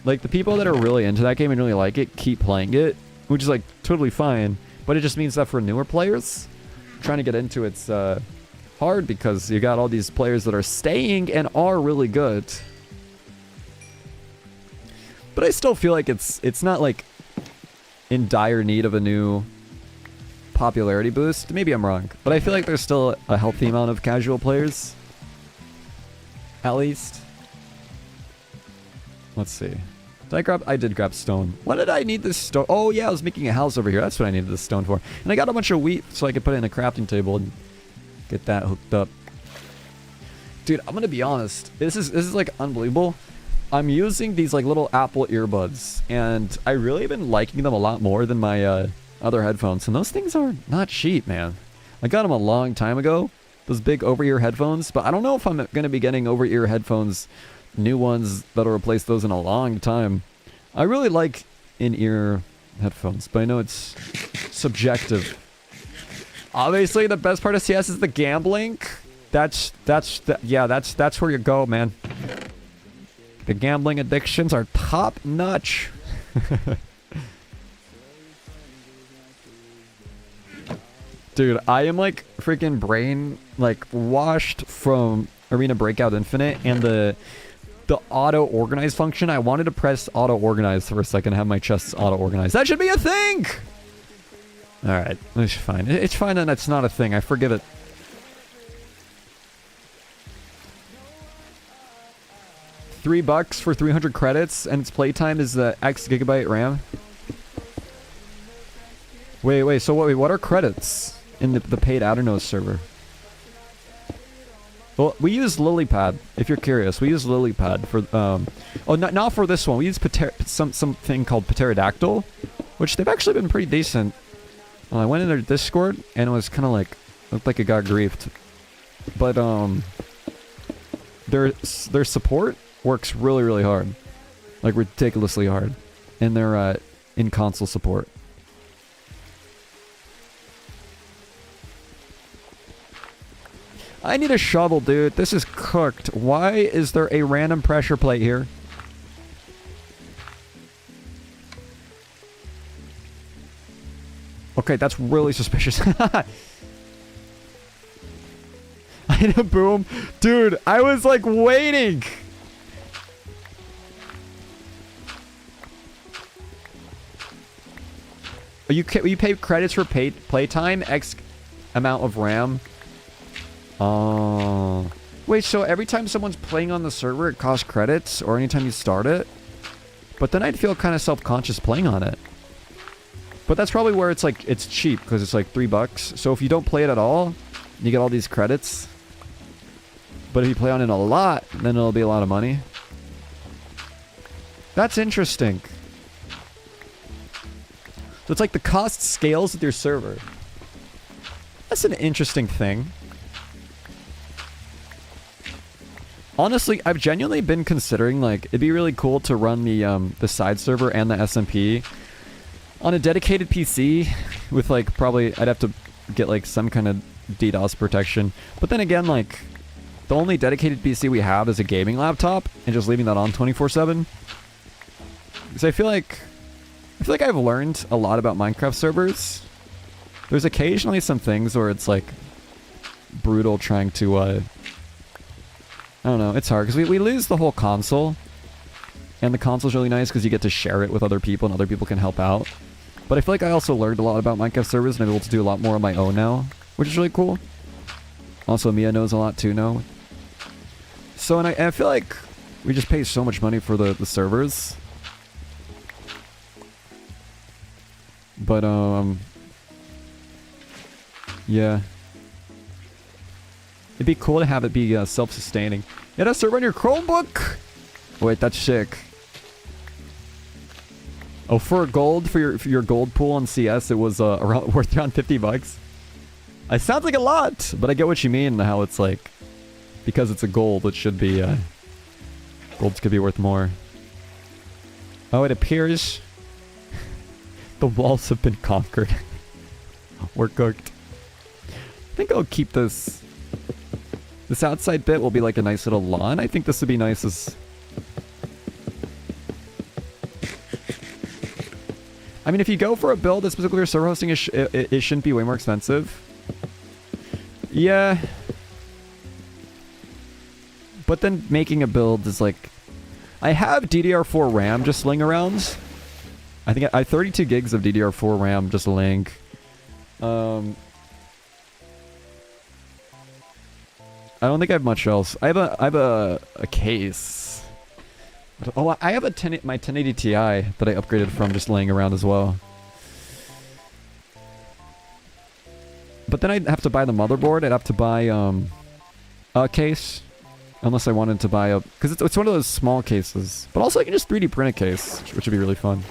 Like, the people that are really into that game and really like it keep playing it, which is, like, totally fine. But it just means that for newer players, trying to get into it's hard because you got all these players that are staying and are really good. But I still feel like it's not like in dire need of a new popularity boost. Maybe I'm wrong, but I feel like there's still a healthy amount of casual players. At least. Let's see. Did I grab? I did grab stone. What did I need this stone? Oh yeah, I was making a house over here. That's what I needed this stone for. And I got a bunch of wheat so I could put it in a crafting table and get that hooked up. Dude, I'm gonna be honest. This is like unbelievable. I'm using these like little Apple earbuds, and I really been liking them a lot more than my other headphones. And those things are not cheap, man. I got them a long time ago. Those big over-ear headphones, but I don't know if I'm gonna be getting over-ear headphones, new ones that'll replace those in a long time. I really like in-ear headphones, but I know it's subjective. Obviously, the best part of CS is the gambling. That's where you go, man. The gambling addictions are top notch. Dude, I am like freaking brain like washed from Arena Breakout Infinite and the auto organize function. I wanted to press auto organize for a second, have my chests auto organize. That should be a thing. All right, it's fine. It's fine that that's not a thing. I forgive it. $3 for 300 credits, and its playtime is the X gigabyte RAM. Wait. So what are credits in the paid Outernos server? Well, we use Lilypad. If you're curious, we use Lilypad for oh, not for this one. We use something called Pterodactyl, which they've actually been pretty decent. I went in their Discord and it was kind of like looked like it got griefed, but their support works really hard, like ridiculously hard, and they're in console support. I need a shovel, dude. This is cooked. Why is there a random pressure plate here? Okay, that's really suspicious. I hit a boom. Dude, I was like waiting. You pay credits for playtime, X amount of RAM. Oh. Wait, so every time someone's playing on the server, it costs credits, or anytime you start it? But then I'd feel kind of self-conscious playing on it. But that's probably where it's like, it's cheap, because it's like $3. So if you don't play it at all, you get all these credits. But if you play on it a lot, then it'll be a lot of money. That's interesting. So it's like the cost scales with your server. That's an interesting thing. Honestly, I've genuinely been considering, like, it'd be really cool to run the side server and the SMP on a dedicated PC with, like, probably, I'd have to get, like, some kind of DDoS protection. But then again, like, the only dedicated PC we have is a gaming laptop, and just leaving that on 24/7. Because I feel like I've learned a lot about Minecraft servers. There's occasionally some things where it's, like, brutal trying to, I don't know, it's hard, because we lose the whole console. And the console's really nice because you get to share it with other people and other people can help out. But I feel like I also learned a lot about Minecraft servers and I'm able to do a lot more on my own now, which is really cool. Also, Mia knows a lot too now. So, and I feel like we just pay so much money for the servers. But, yeah. It'd be cool to have it be self-sustaining. Yeah, that's server on your Chromebook! Wait, that's sick. Oh, for gold, for your gold pool on CS, it was worth around $50. It sounds like a lot, but I get what you mean, how it's like, because it's a gold, it should be, golds could be worth more. Oh, it appears the walls have been conquered. We're cooked. I think I'll keep this. This outside bit will be like a nice little lawn. I think this would be nice as... I mean, if you go for a build that's specifically for server hosting, it shouldn't be way more expensive. Yeah. But then making a build is like... I have DDR4 RAM just laying around. I think I have 32 gigs of DDR4 RAM just laying. I don't think I have much else. I have a case. Oh, I have my 1080 Ti that I upgraded from just laying around as well. But then I'd have to buy the motherboard. I'd have to buy a case. Unless I wanted to buy a... Because it's one of those small cases. But also I can just 3D print a case, which would be really fun.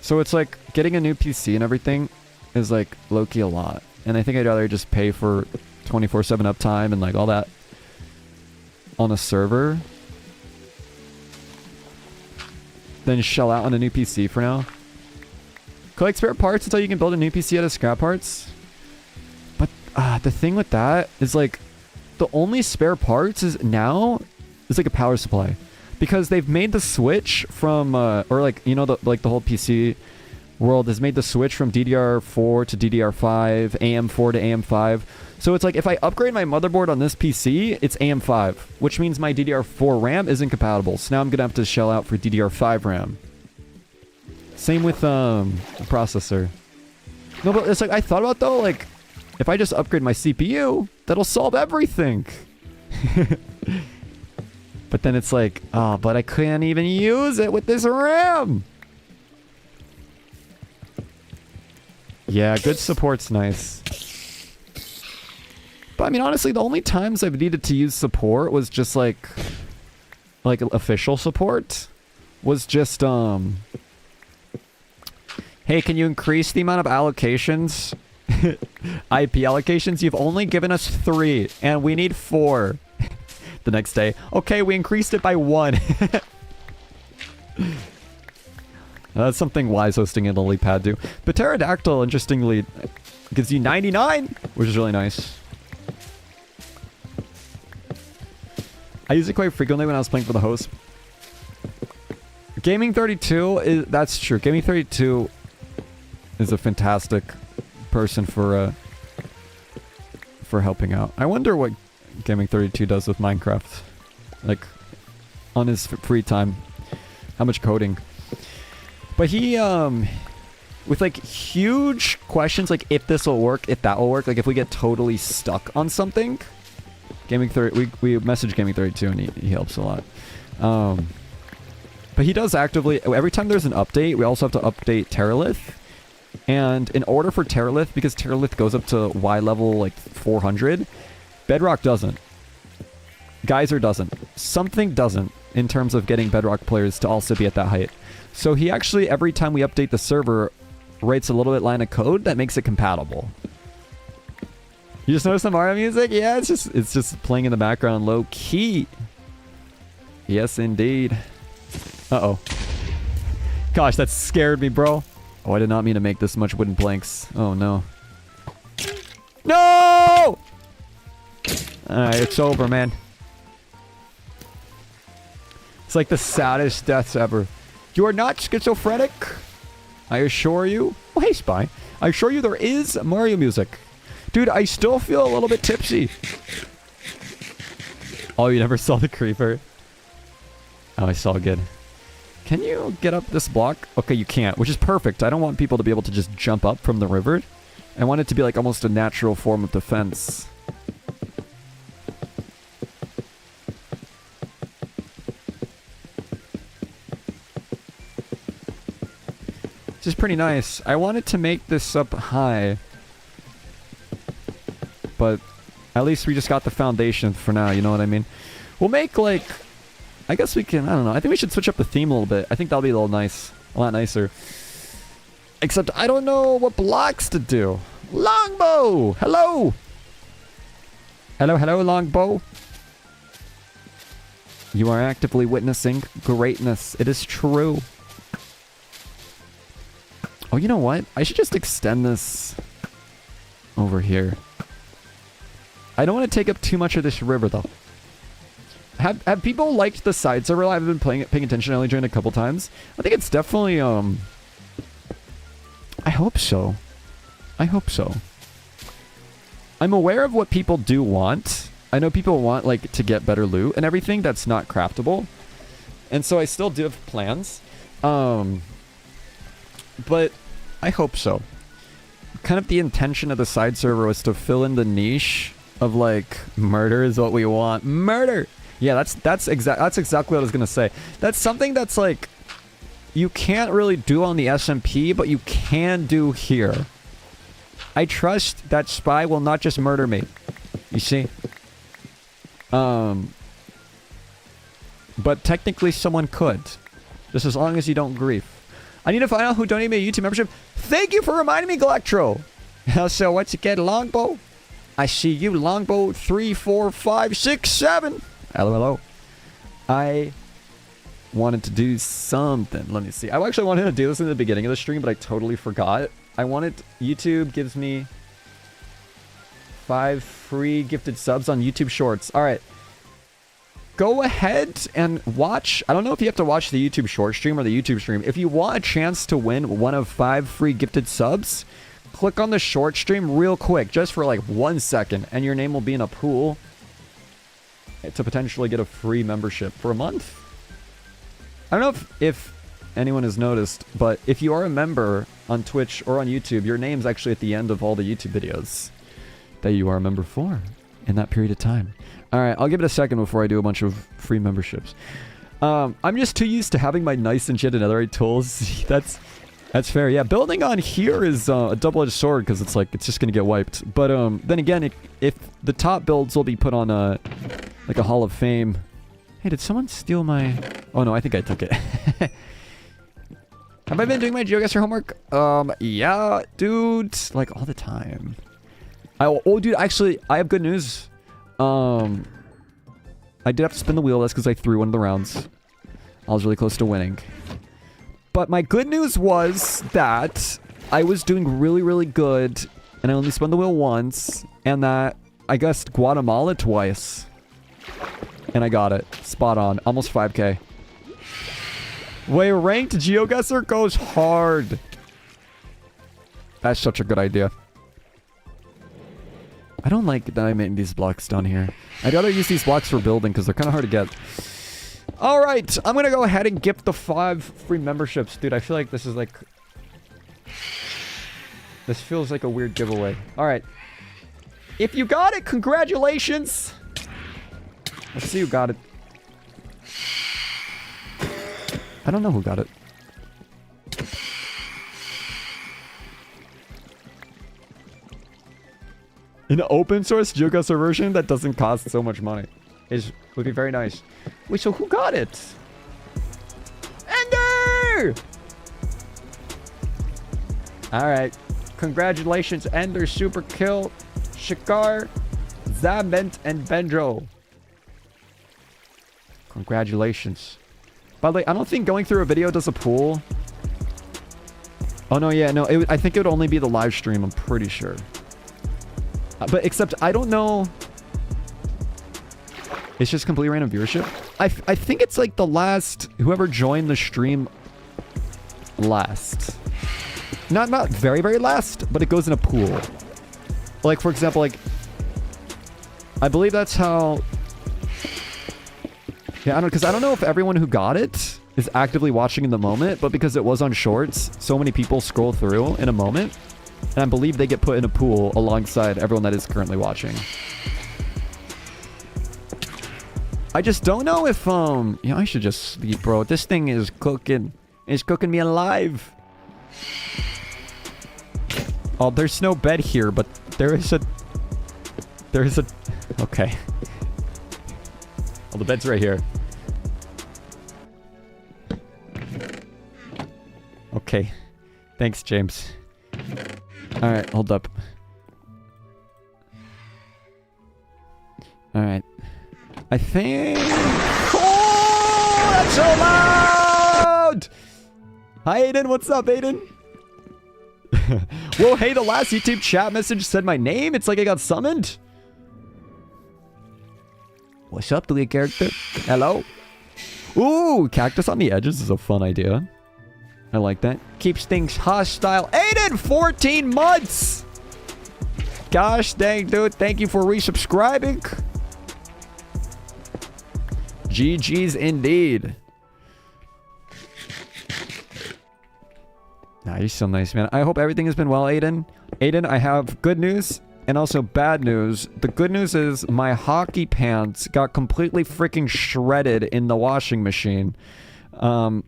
So it's like getting a new PC and everything is like low-key a lot. And I think I'd rather just pay for 24/7 uptime and like all that on a server than shell out on a new PC for now. Collect spare parts until you can build a new PC out of scrap parts. But the thing with that is like the only spare parts is like a power supply. Because they've made the switch from, or like, you know, the whole PC world has made the switch from DDR4 to DDR5, AM4 to AM5. So it's like if I upgrade my motherboard on this PC, it's AM5, which means my DDR4 RAM isn't compatible. So now I'm going to have to shell out for DDR5 RAM. Same with the processor. No, but it's like I thought about though, like if I just upgrade my CPU, that'll solve everything. But then it's like, oh, but I can't even use it with this RAM. Yeah, good support's nice. But I mean, honestly, the only times I've needed to use support was just like official support was just, hey, can you increase the amount of allocations? IP allocations? You've only given us 3 and we need 4. The next day. Okay, we increased it by 1. That's something Wise hosting in the Lily Pad do. But Pterodactyl, interestingly, gives you 99, which is really nice. I use it quite frequently when I was playing for the host. Gaming 32 that's true. Gaming 32 is a fantastic person for helping out. I wonder what Gaming 32 does with Minecraft, like on his free time, how much coding. But he with like huge questions like if this will work, if that will work, like if we get totally stuck on something, Gaming 30 we message Gaming 32 and he helps a lot. But he does actively, every time there's an update, we also have to update Terralith. And in order for Terralith, because Terralith goes up to Y level like 400, Bedrock doesn't. Geyser doesn't. Something doesn't in terms of getting Bedrock players to also be at that height. So he actually, every time we update the server, writes a little bit line of code that makes it compatible. You just notice the Mario music? Yeah, it's just playing in the background low key. Yes, indeed. Uh-oh. Gosh, that scared me, bro. Oh, I did not mean to make this much wooden planks. Oh, no. No! Alright, it's over, man. It's like the saddest deaths ever. You are not schizophrenic. I assure you. Oh, hey, Spy. I assure you there is Mario music. Dude, I still feel a little bit tipsy. Oh, you never saw the creeper? Oh, I saw it good. Can you get up this block? Okay, you can't, which is perfect. I don't want people to be able to just jump up from the river. I want it to be like almost a natural form of defense. Which is pretty nice. I wanted to make this up high. But at least we just got the foundation for now, you know what I mean? We'll make like... I guess we can, I don't know. I think we should switch up the theme a little bit. I think that'll be a little nice. A lot nicer. Except I don't know what blocks to do. Longbow! Hello! Hello, hello, Longbow. You are actively witnessing greatness. It is true. Oh, you know what? I should just extend this over here. I don't want to take up too much of this river, though. Have people liked the side server? I've been paying attention. I only joined a couple times. I think it's definitely, I hope so. I hope so. I'm aware of what people do want. I know people want, like, to get better loot and everything that's not craftable. And so I still do have plans. But I hope so. Kind of the intention of the side server was to fill in the niche of like murder is what we want. Murder. Yeah, that's exactly what I was gonna say. That's something that's like you can't really do on the SMP, but you can do here. I trust that Spy will not just murder me. You see? But technically someone could. Just as long as you don't grief. I need to find out who donated me a YouTube membership. Thank you for reminding me, Galactro. So what's it get, Longbow? I see you, Longbow 3, 4, 5, 6, 7. Hello. I wanted to do something. Let me see. I actually wanted to do this in the beginning of the stream, but I totally forgot. I wanted... YouTube gives me 5 free gifted subs on YouTube Shorts. Alright. Go ahead and watch. I don't know if you have to watch the YouTube short stream or the YouTube stream. If you want a chance to win one of 5 free gifted subs, click on the short stream real quick, just for like 1 second, and your name will be in a pool to potentially get a free membership for a month. I don't know if anyone has noticed, but if you are a member on Twitch or on YouTube, your name's actually at the end of all the YouTube videos that you are a member for in that period of time. Alright, I'll give it a second before I do a bunch of free memberships. I'm just too used to having my nice and shit and netherite tools. That's fair. Yeah, building on here is a double-edged sword because it's like, it's just going to get wiped. But then again, if the top builds will be put on like a Hall of Fame. Hey, did someone steal my... Oh no, I think I took it. Have I been doing my GeoGuessr homework? Yeah, dude. Like, all the time. Oh, dude, actually, I have good news. I did have to spin the wheel. That's because I threw one of the rounds. I was really close to winning. But my good news was that I was doing really, really good. And I only spun the wheel once. And that I guessed Guatemala twice. And I got it. Spot on. Almost 5K. Wait, ranked GeoGuessr goes hard. That's such a good idea. I don't like that I made these blocks down here. I'd rather use these blocks for building because they're kind of hard to get. Alright, I'm going to go ahead and gift the 5 free memberships. Dude, I feel like this is like... This feels like a weird giveaway. Alright. If you got it, congratulations! Let's see who got it. I don't know who got it. An open source GeoGuessr version that doesn't cost so much money would be very nice. Wait, so who got it? Ender! Alright. Congratulations, Ender, Super Kill, Shikar, Zament, and Benjo. Congratulations. By the way, I don't think going through a video does a pool. Oh, no, yeah, no. I think it would only be the live stream, I'm pretty sure. But except, I don't know. It's just completely random viewership. I think it's like the last... Whoever joined the stream last. Not very, very last, but it goes in a pool. Like, for example, like... I believe that's how... Yeah, I don't know, because I don't know if everyone who got it is actively watching in the moment, but because it was on shorts, so many people scroll through in a moment, and I believe they get put in a pool alongside everyone that is currently watching. I just don't know if, yeah, I should just sleep, bro. This thing is cooking. It's cooking me alive. Oh, there's no bed here, but there is a... Okay. Oh, the bed's right here. Okay. Thanks, James. Alright, hold up. Alright. I think... Oh, that's so loud! Hi, Aiden. What's up, Aiden? Whoa, hey, the last YouTube chat message said my name? It's like I got summoned? What's up, delete character? Hello? Ooh, cactus on the edges is a fun idea. I like that. Keeps things hostile. Aiden, 14 months! Gosh dang, dude. Thank you for resubscribing. GG's indeed. Nah, you're so nice, man. I hope everything has been well, Aiden. Aiden, I have good news. And also bad news. The good news is my hockey pants got completely freaking shredded in the washing machine. Like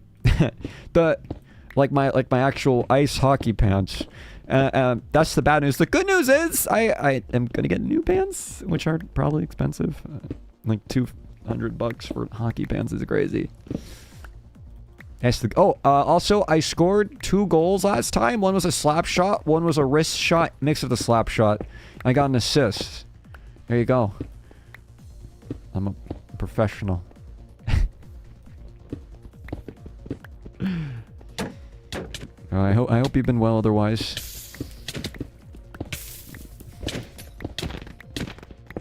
my actual ice hockey pants. That's the bad news. The good news is I am gonna get new pants, which are probably expensive. Like $200 for hockey pants is crazy. Also I scored 2 goals last time. One was a slap shot, one was a wrist shot mixed with a slap shot. I got an assist. There you go. I'm a professional. I hope you've been well otherwise.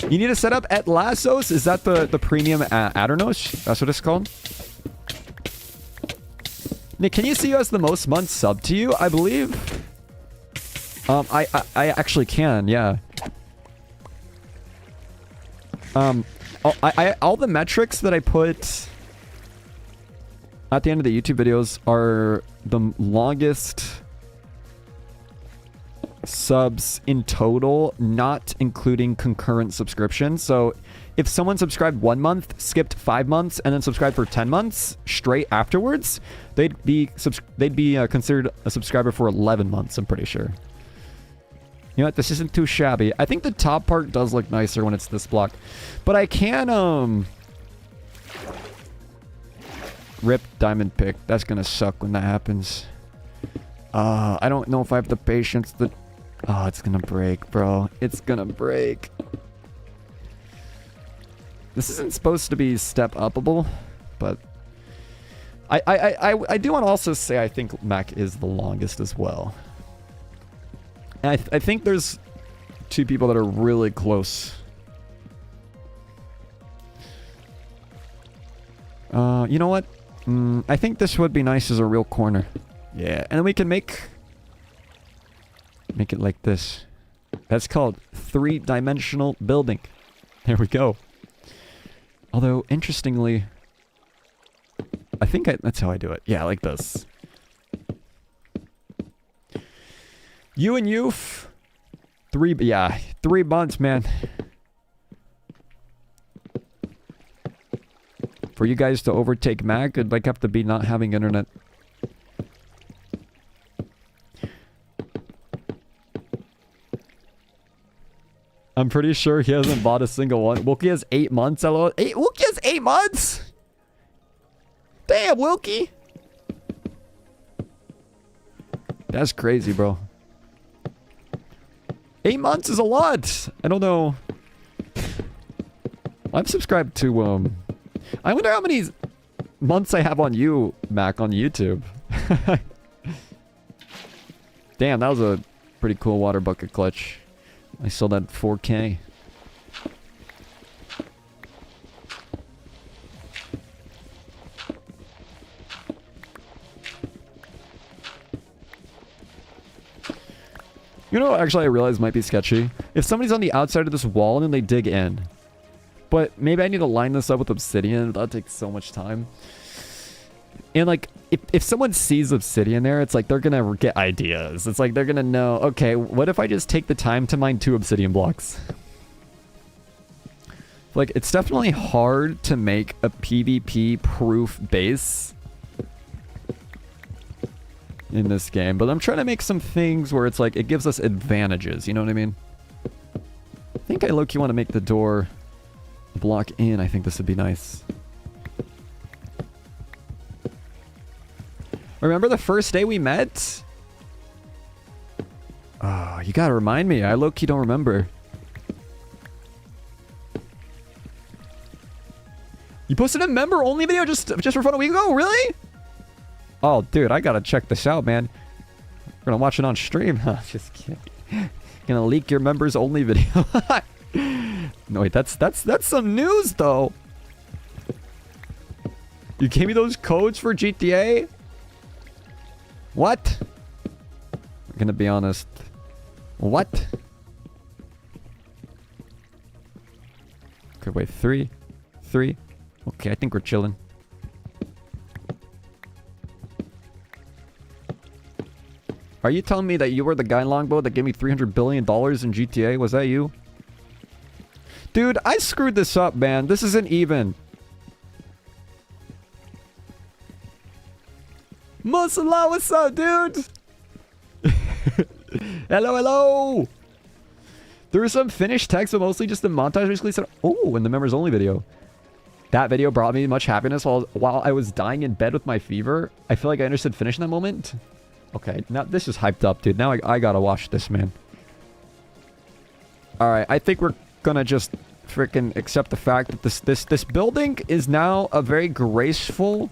You need to set up at Lassos? Is that the premium Aternos? That's what it's called? Nick, can you see who has the most months sub to you? I believe. I actually can, yeah. All the metrics that I put at the end of the YouTube videos are the longest subs in total, not including concurrent subscriptions. So if someone subscribed 1 month, skipped 5 months, and then subscribed for 10 months straight afterwards, they'd be considered a subscriber for 11 months, I'm pretty sure. You know what? This isn't too shabby. I think the top part does look nicer when it's this block. But I can, rip diamond pick. That's gonna suck when that happens. I don't know if I have the patience to... Oh, it's gonna break, bro. It's gonna break. This isn't supposed to be step-upable, but... I do want to also say I think Mac is the longest as well. And I think there's 2 people that are really close. You know what? I think this would be nice as a real corner. Yeah, and then we can make it like this. That's called 3-dimensional building. There we go. Although, interestingly, I think that's how I do it. Yeah, like this. You and Youth. 3 months, man. For you guys to overtake Mac, it'd like have to be not having internet. I'm pretty sure he hasn't bought a single one. Wilkie has 8 months. Wilkie has 8 months? Damn, Wilkie. That's crazy, bro. 8 months is a lot. I don't know. I'm subscribed to, I wonder how many months I have on you, Mac, on YouTube. Damn, that was a pretty cool water bucket clutch. I sold that 4K. You know what actually I realized might be sketchy? If somebody's on the outside of this wall and then they dig in. But maybe I need to line this up with obsidian. That'll take so much time. And like, if someone sees obsidian there, it's like they're gonna get ideas. It's like they're gonna know, okay, what if I just take the time to mine 2 obsidian blocks? Like, it's definitely hard to make a PvP-proof base in this game. But I'm trying to make some things where it's like, it gives us advantages. You know what I mean? I think I low-key want to make the door block in. I think this would be nice. Remember the first day we met? Oh, you gotta remind me. I low-key don't remember. You posted a member-only video just for fun a week ago? Really? Oh, dude, I gotta check this out, man. We're gonna watch it on stream. Just kidding. Gonna leak your members-only video. No, wait, that's some news, though. You gave me those codes for GTA? What? I'm gonna be honest. What? Okay, wait, 3. Okay, I think we're chilling. Are you telling me that you were the guy in Longbow that gave me $300 billion in GTA? Was that you? Dude, I screwed this up, man. This isn't even. Musala, what's up, dude? Hello, hello. There was some finished text, but mostly just the montage basically said, oh, in the members only video. That video brought me much happiness while I was dying in bed with my fever. I feel like I understood finish in that moment. Okay, now this is hyped up, dude. Now I gotta watch this, man. Alright, I think we're gonna just freaking accept the fact that this building is now a very graceful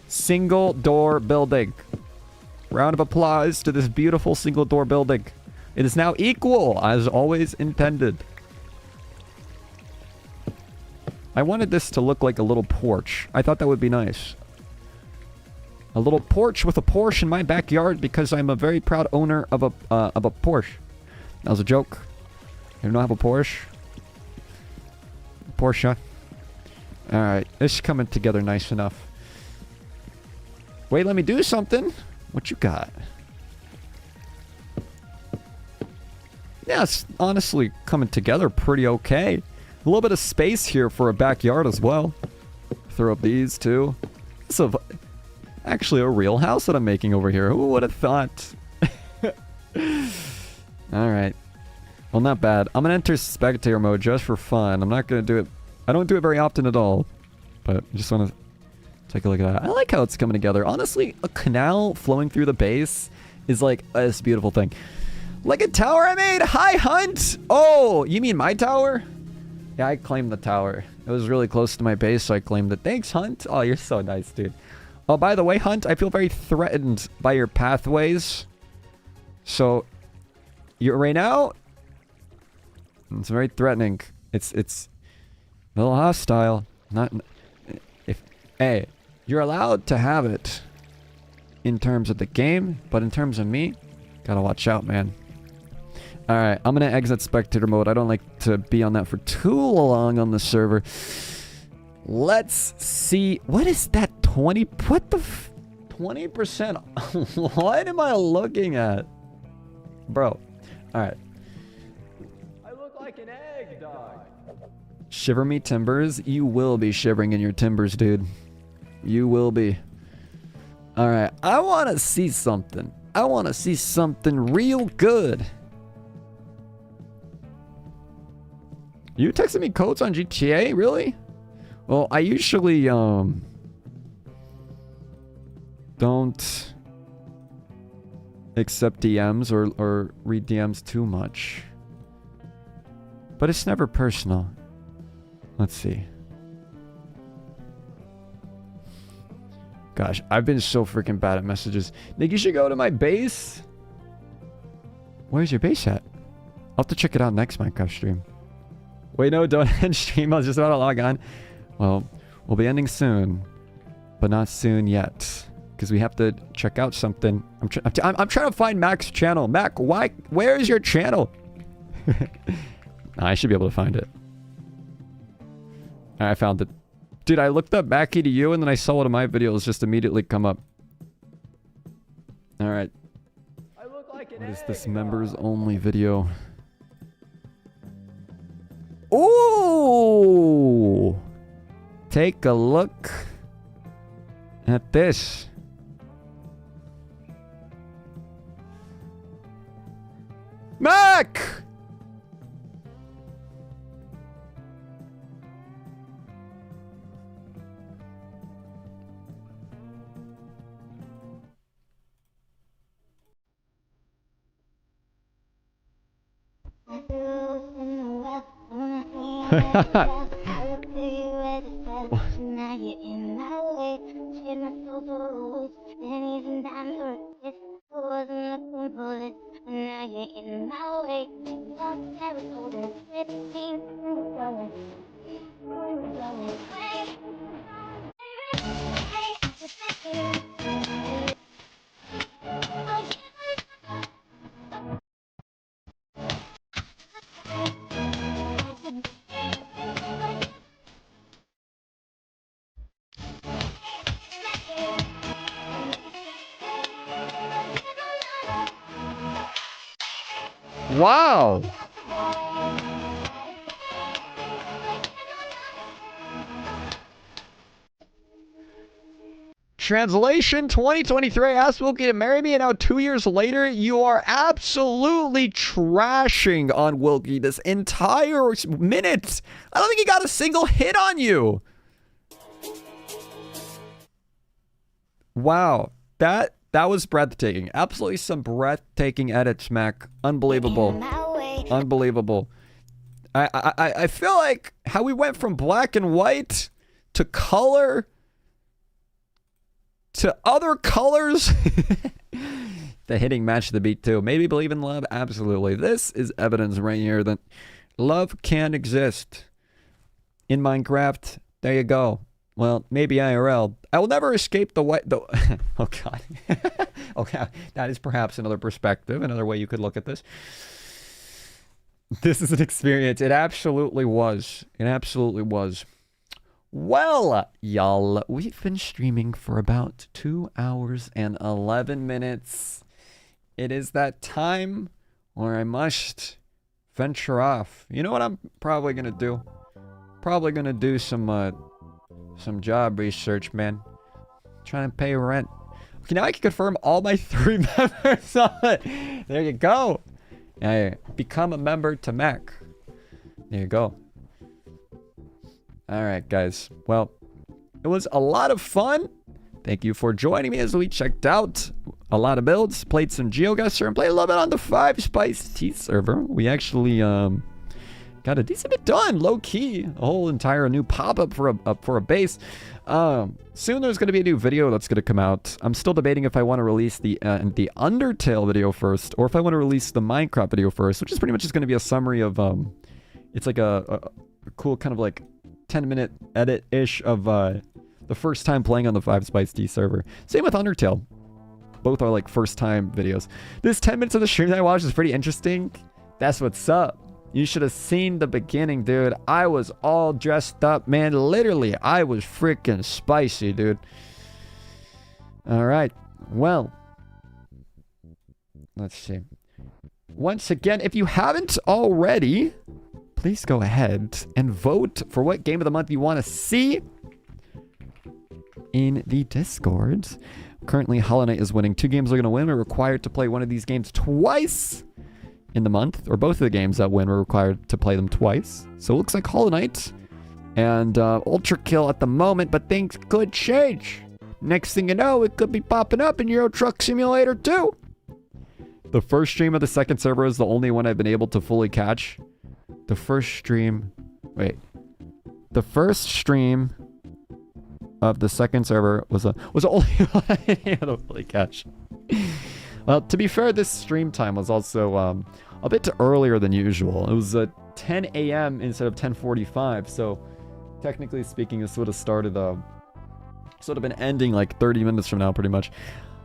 single door building. Round of applause to this beautiful single door building. It is now equal, as always intended. I wanted this to look like a little porch. I thought that would be nice. A little porch with a Porsche in my backyard because I'm a very proud owner of a Porsche. That was a joke. You don't have a Porsche? Porsche. Alright, this is coming together nice enough. Wait, let me do something. What you got? Yeah, it's honestly coming together pretty okay. A little bit of space here for a backyard as well. Throw up these too. So, actually a real house that I'm making over here. Who would have thought? Alright. Well, not bad. I'm gonna enter spectator mode just for fun. I'm not gonna do it. I don't do it very often at all. But I just want to take a look at that. I like how it's coming together. Honestly, a canal flowing through the base is like this beautiful thing. Like a tower I made! Hi, Hunt! Oh, you mean my tower? Yeah, I claimed the tower. It was really close to my base, so I claimed it. Thanks, Hunt. Oh, you're so nice, dude. Oh, by the way, Hunt, I feel very threatened by your pathways. So, you're right now. It's very threatening. It's a little hostile. Not if hey, you're allowed to have it in terms of the game, but in terms of me, gotta watch out, man. Alright, I'm gonna exit spectator mode. I don't like to be on that for too long on the server. Let's see. What is that? 20? What the 20%? What am I looking at? Bro. Alright. I look like an egg, dog. Shiver me timbers. You will be shivering in your timbers, dude. You will be. Alright, I want to see something. I want to see something real good. You texting me codes on GTA? Really? Well, I usually, don't accept DMs or read DMs too much. But it's never personal. Let's see. Gosh, I've been so freaking bad at messages. Nick, you should go to my base. Where's your base at? I'll have to check it out next Minecraft stream. Wait, no, don't end stream. I was just about to log on. Well, we'll be ending soon. But not soon yet. Because we have to check out something. I'm trying to find Mac's channel. Mac, where is your channel? I should be able to find it. I found it. Dude, I looked up Mackie to you and then I saw one of my videos just immediately come up. Alright. What is this members only video? Ooh! Take a look at this. Mac! Wow. Translation 2023 asked Wilkie to marry me, and now 2 years later, you are absolutely trashing on Wilkie this entire minute. I don't think he got a single hit on you. Wow. That was breathtaking. Absolutely some breathtaking edits, Mac. Unbelievable. Unbelievable. I feel like how we went from black and white to color to other colors. The hitting matched the beat too. Maybe believe in love? Absolutely. This is evidence right here that love can exist. In Minecraft, there you go. Well, maybe IRL. I will never escape the white... Oh, God. Okay, that is perhaps another perspective, another way you could look at this. This is an experience. It absolutely was. It absolutely was. Well, y'all, we've been streaming for about 2 hours and 11 minutes. It is that time where I must venture off. You know what I'm probably going to do? Probably going to do some job research, man. Trying to pay rent. Okay, now I can confirm all my 3 members on it. There you go. Hey, become a member to Mac. There you go. Alright, guys. Well, it was a lot of fun. Thank you for joining me as we checked out a lot of builds, played some GeoGuessr, and played a little bit on the 5 Spice Tea server. We actually got a decent bit done, low key. A whole entire new pop-up for a base. Soon there's going to be a new video that's going to come out. I'm still debating if I want to release the Undertale video first, or if I want to release the Minecraft video first, which is pretty much just going to be a summary of it's like a cool kind of like 10-minute edit-ish of the first time playing on the 5 Spice Tea server. Same with Undertale. Both are like first-time videos. This 10 minutes of the stream that I watched is pretty interesting. That's what's up. You should have seen the beginning, dude. I was all dressed up, man. Literally, I was freaking spicy, dude. All right. Well, let's see. Once again, if you haven't already, please go ahead and vote for what game of the month you want to see in the Discord. Currently, Hollow Knight is winning. 2 games are going to win. We're required to play one of these games twice in the month, or both of the games that win, we're required to play them twice. So it looks like Hollow Knight and Ultra Kill at the moment, but things could change. Next thing you know, it could be popping up in Euro Truck Simulator 2. The first stream of the second server is the only one I've been able to fully catch. The first stream of the second server was the only one I been able to fully catch. Well, to be fair, this stream time was also a bit earlier than usual. It was 10 a.m. instead of 10:45, so technically speaking, this would have started sort of been ending like 30 minutes from now, pretty much.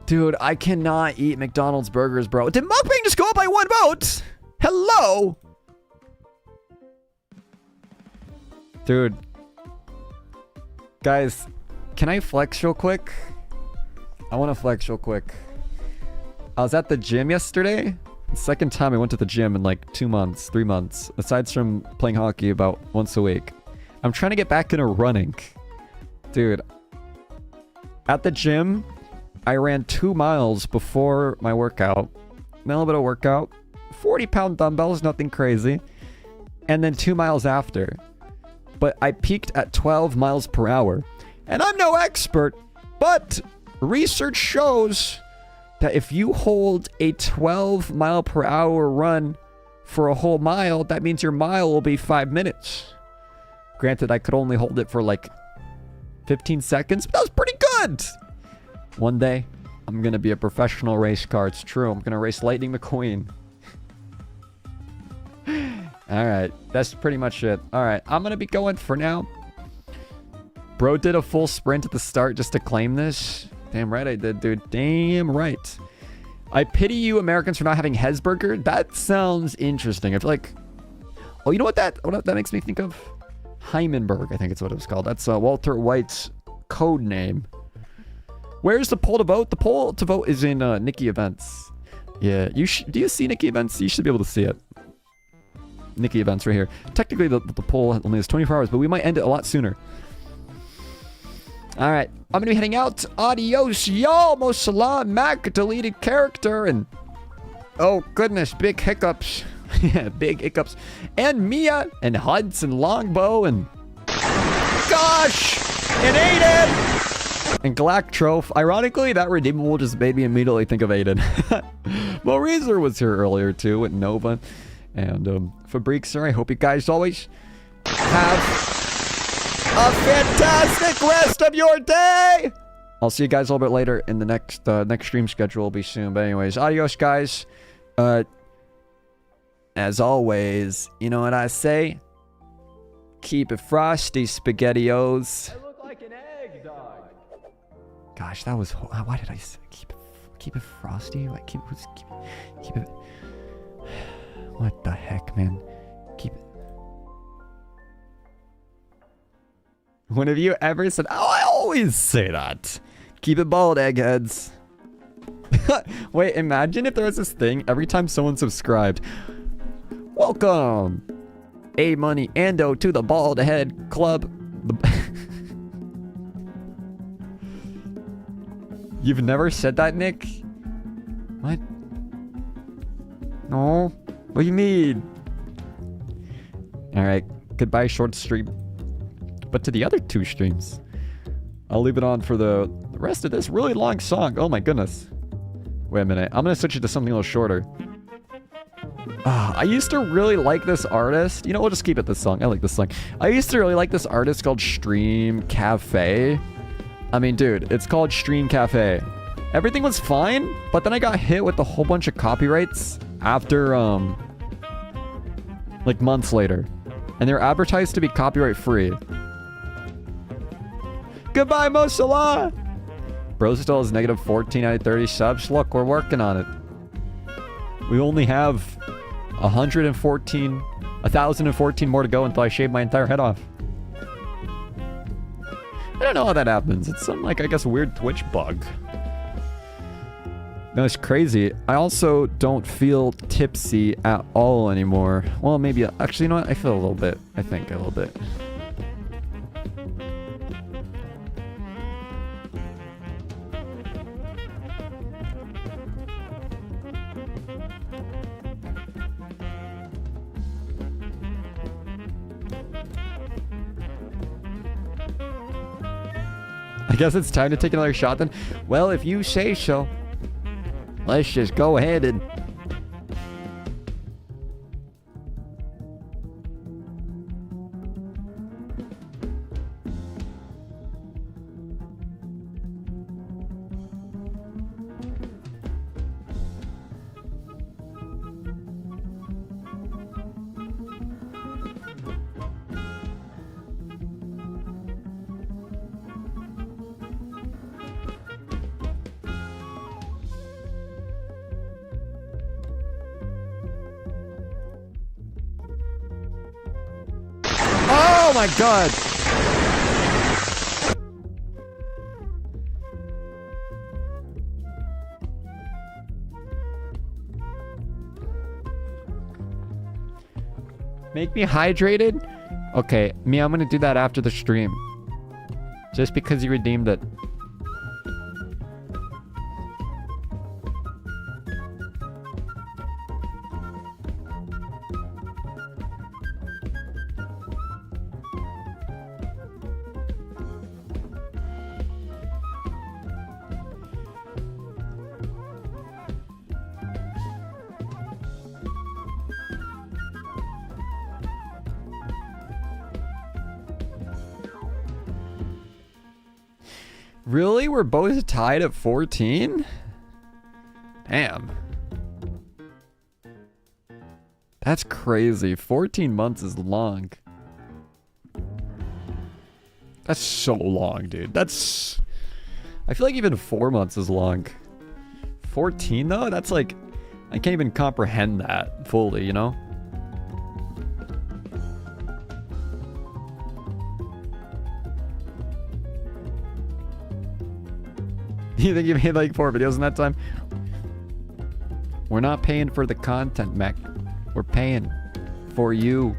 Dude, I cannot eat McDonald's burgers, bro. Did mukbang just go up by 1 vote? Hello? Dude. Guys, can I flex real quick? I want to flex real quick. I was at the gym yesterday. Second time I went to the gym in like 2 months, 3 months. Aside from playing hockey about once a week. I'm trying to get back into running. Dude. At the gym, I ran 2 miles before my workout. A little bit of workout. 40-pound dumbbells, nothing crazy. And then 2 miles after. But I peaked at 12 miles per hour. And I'm no expert, but research shows that if you hold a 12 mile per hour run for a whole mile, that means your mile will be 5 minutes. Granted, I could only hold it for like 15 seconds, but that was pretty good. One day, I'm going to be a professional race car. It's true. I'm going to race Lightning McQueen. All right. That's pretty much it. All right. I'm going to be going for now. Bro did a full sprint at the start just to claim this. Damn right I did, dude. Damn right. I pity you Americans for not having Hesburger. That sounds interesting. I feel like... Oh, you know what that makes me think of? Hymenberg, I think it's what it was called. That's Walter White's code name. Where's the poll to vote? The poll to vote is in Nicky events. Yeah, do you see Nicky events? You should be able to see it. Nicky events right here. Technically, the poll only has 24 hours, but we might end it a lot sooner. All right, I'm gonna be heading out. Adios, y'all. Mo Salah, Mac, deleted character, and oh goodness, big hiccups. Yeah, big hiccups. And Mia, and Hudson Longbow, and gosh, and Aiden, and Galactroph. Ironically, that redeemable just made me immediately think of Aiden. Moreezer was here earlier too, with Nova, and Fabriquer. I hope you guys always have a fantastic rest of your day. I'll see you guys a little bit later in the next stream schedule will be soon. But anyways, adios, guys. As always, you know what I say? Keep it frosty, SpaghettiOs. I look like an egg, dog. Gosh, that was. Why did I say keep it frosty? Like keep it. What the heck, man? Keep it. When have you ever said, oh, I always say that. Keep it bald, eggheads. Wait, imagine if there was this thing every time someone subscribed. Welcome, A Money Ando, to the Bald Head Club. You've never said that, Nick? What? No? What do you mean? Alright, goodbye, short stream. But to the other 2 streams, I'll leave it on for the rest of this really long song. Oh my goodness. Wait a minute. I'm going to switch it to something a little shorter. I used to really like this artist. You know, we'll just keep it this song. I like this song. I used to really like this artist called Stream Cafe. I mean, dude, it's called Stream Cafe. Everything was fine, but then I got hit with a whole bunch of copyrights after, like months later. And they're advertised to be copyright free. Goodbye, Mo Salah! Bro still has negative 14 out of 30 subs. Look, we're working on it. We only have 1,014 more to go until I shave my entire head off. I don't know how that happens. It's some, like, I guess, weird Twitch bug. No, it's crazy. I also don't feel tipsy at all anymore. Well, maybe, actually, you know what? I feel a little bit. I think a little bit. I guess it's time to take another shot then. Well, if you say so. Let's just go ahead and... Oh my god! Make me hydrated? Okay, me, I'm gonna do that after the stream. Just because you redeemed it. Really? We're both tied at 14? Damn. That's crazy. 14 months is long. That's so long, dude. That's... I feel like even 4 months is long. 14, though? That's like... I can't even comprehend that fully, you know? You think you made like 4 videos in that time? We're not paying for the content, Mech. We're paying for you.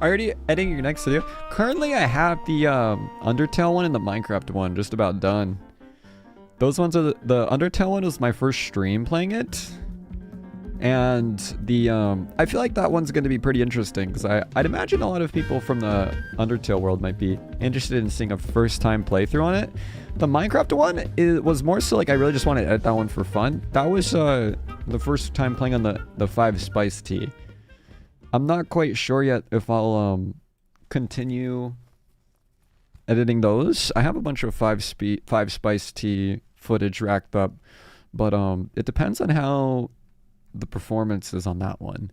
Already editing your next video? Currently, I have the Undertale one and the Minecraft one just about done. Those ones are the Undertale one was my first stream playing it. And the, I feel like that one's going to be pretty interesting because I'd imagine a lot of people from the Undertale world might be interested in seeing a first time playthrough on it. The Minecraft one was more so like I really just wanted to edit that one for fun. That was the first time playing on the 5 spice tea. I'm not quite sure yet if I'll continue editing those. I have a bunch of 5 spice tea footage racked up, but it depends on how the performance is on that one.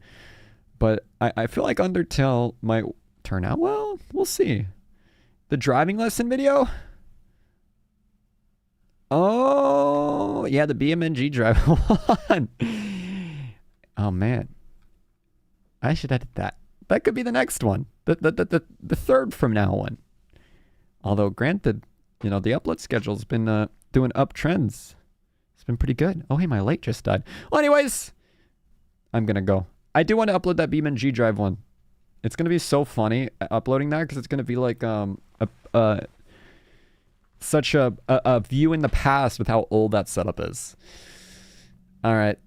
But I feel like Undertale might turn out well. We'll see. The driving lesson video? Oh, yeah, the BMNG drive one. Oh, man. I should edit that. That could be the next one. The third from now on. Although, granted, you know, the upload schedule's been doing uptrends. It's been pretty good. Oh, hey, my light just died. Well, anyways, I'm going to go. I do want to upload that BeamNG drive one. It's going to be so funny uploading that because it's going to be like such a view in the past with how old that setup is. All right.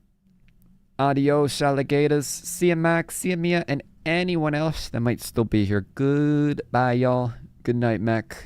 Adios, alligators. See ya, Max. See ya, Mia. And anyone else that might still be here. Goodbye, y'all. Good night, Mac.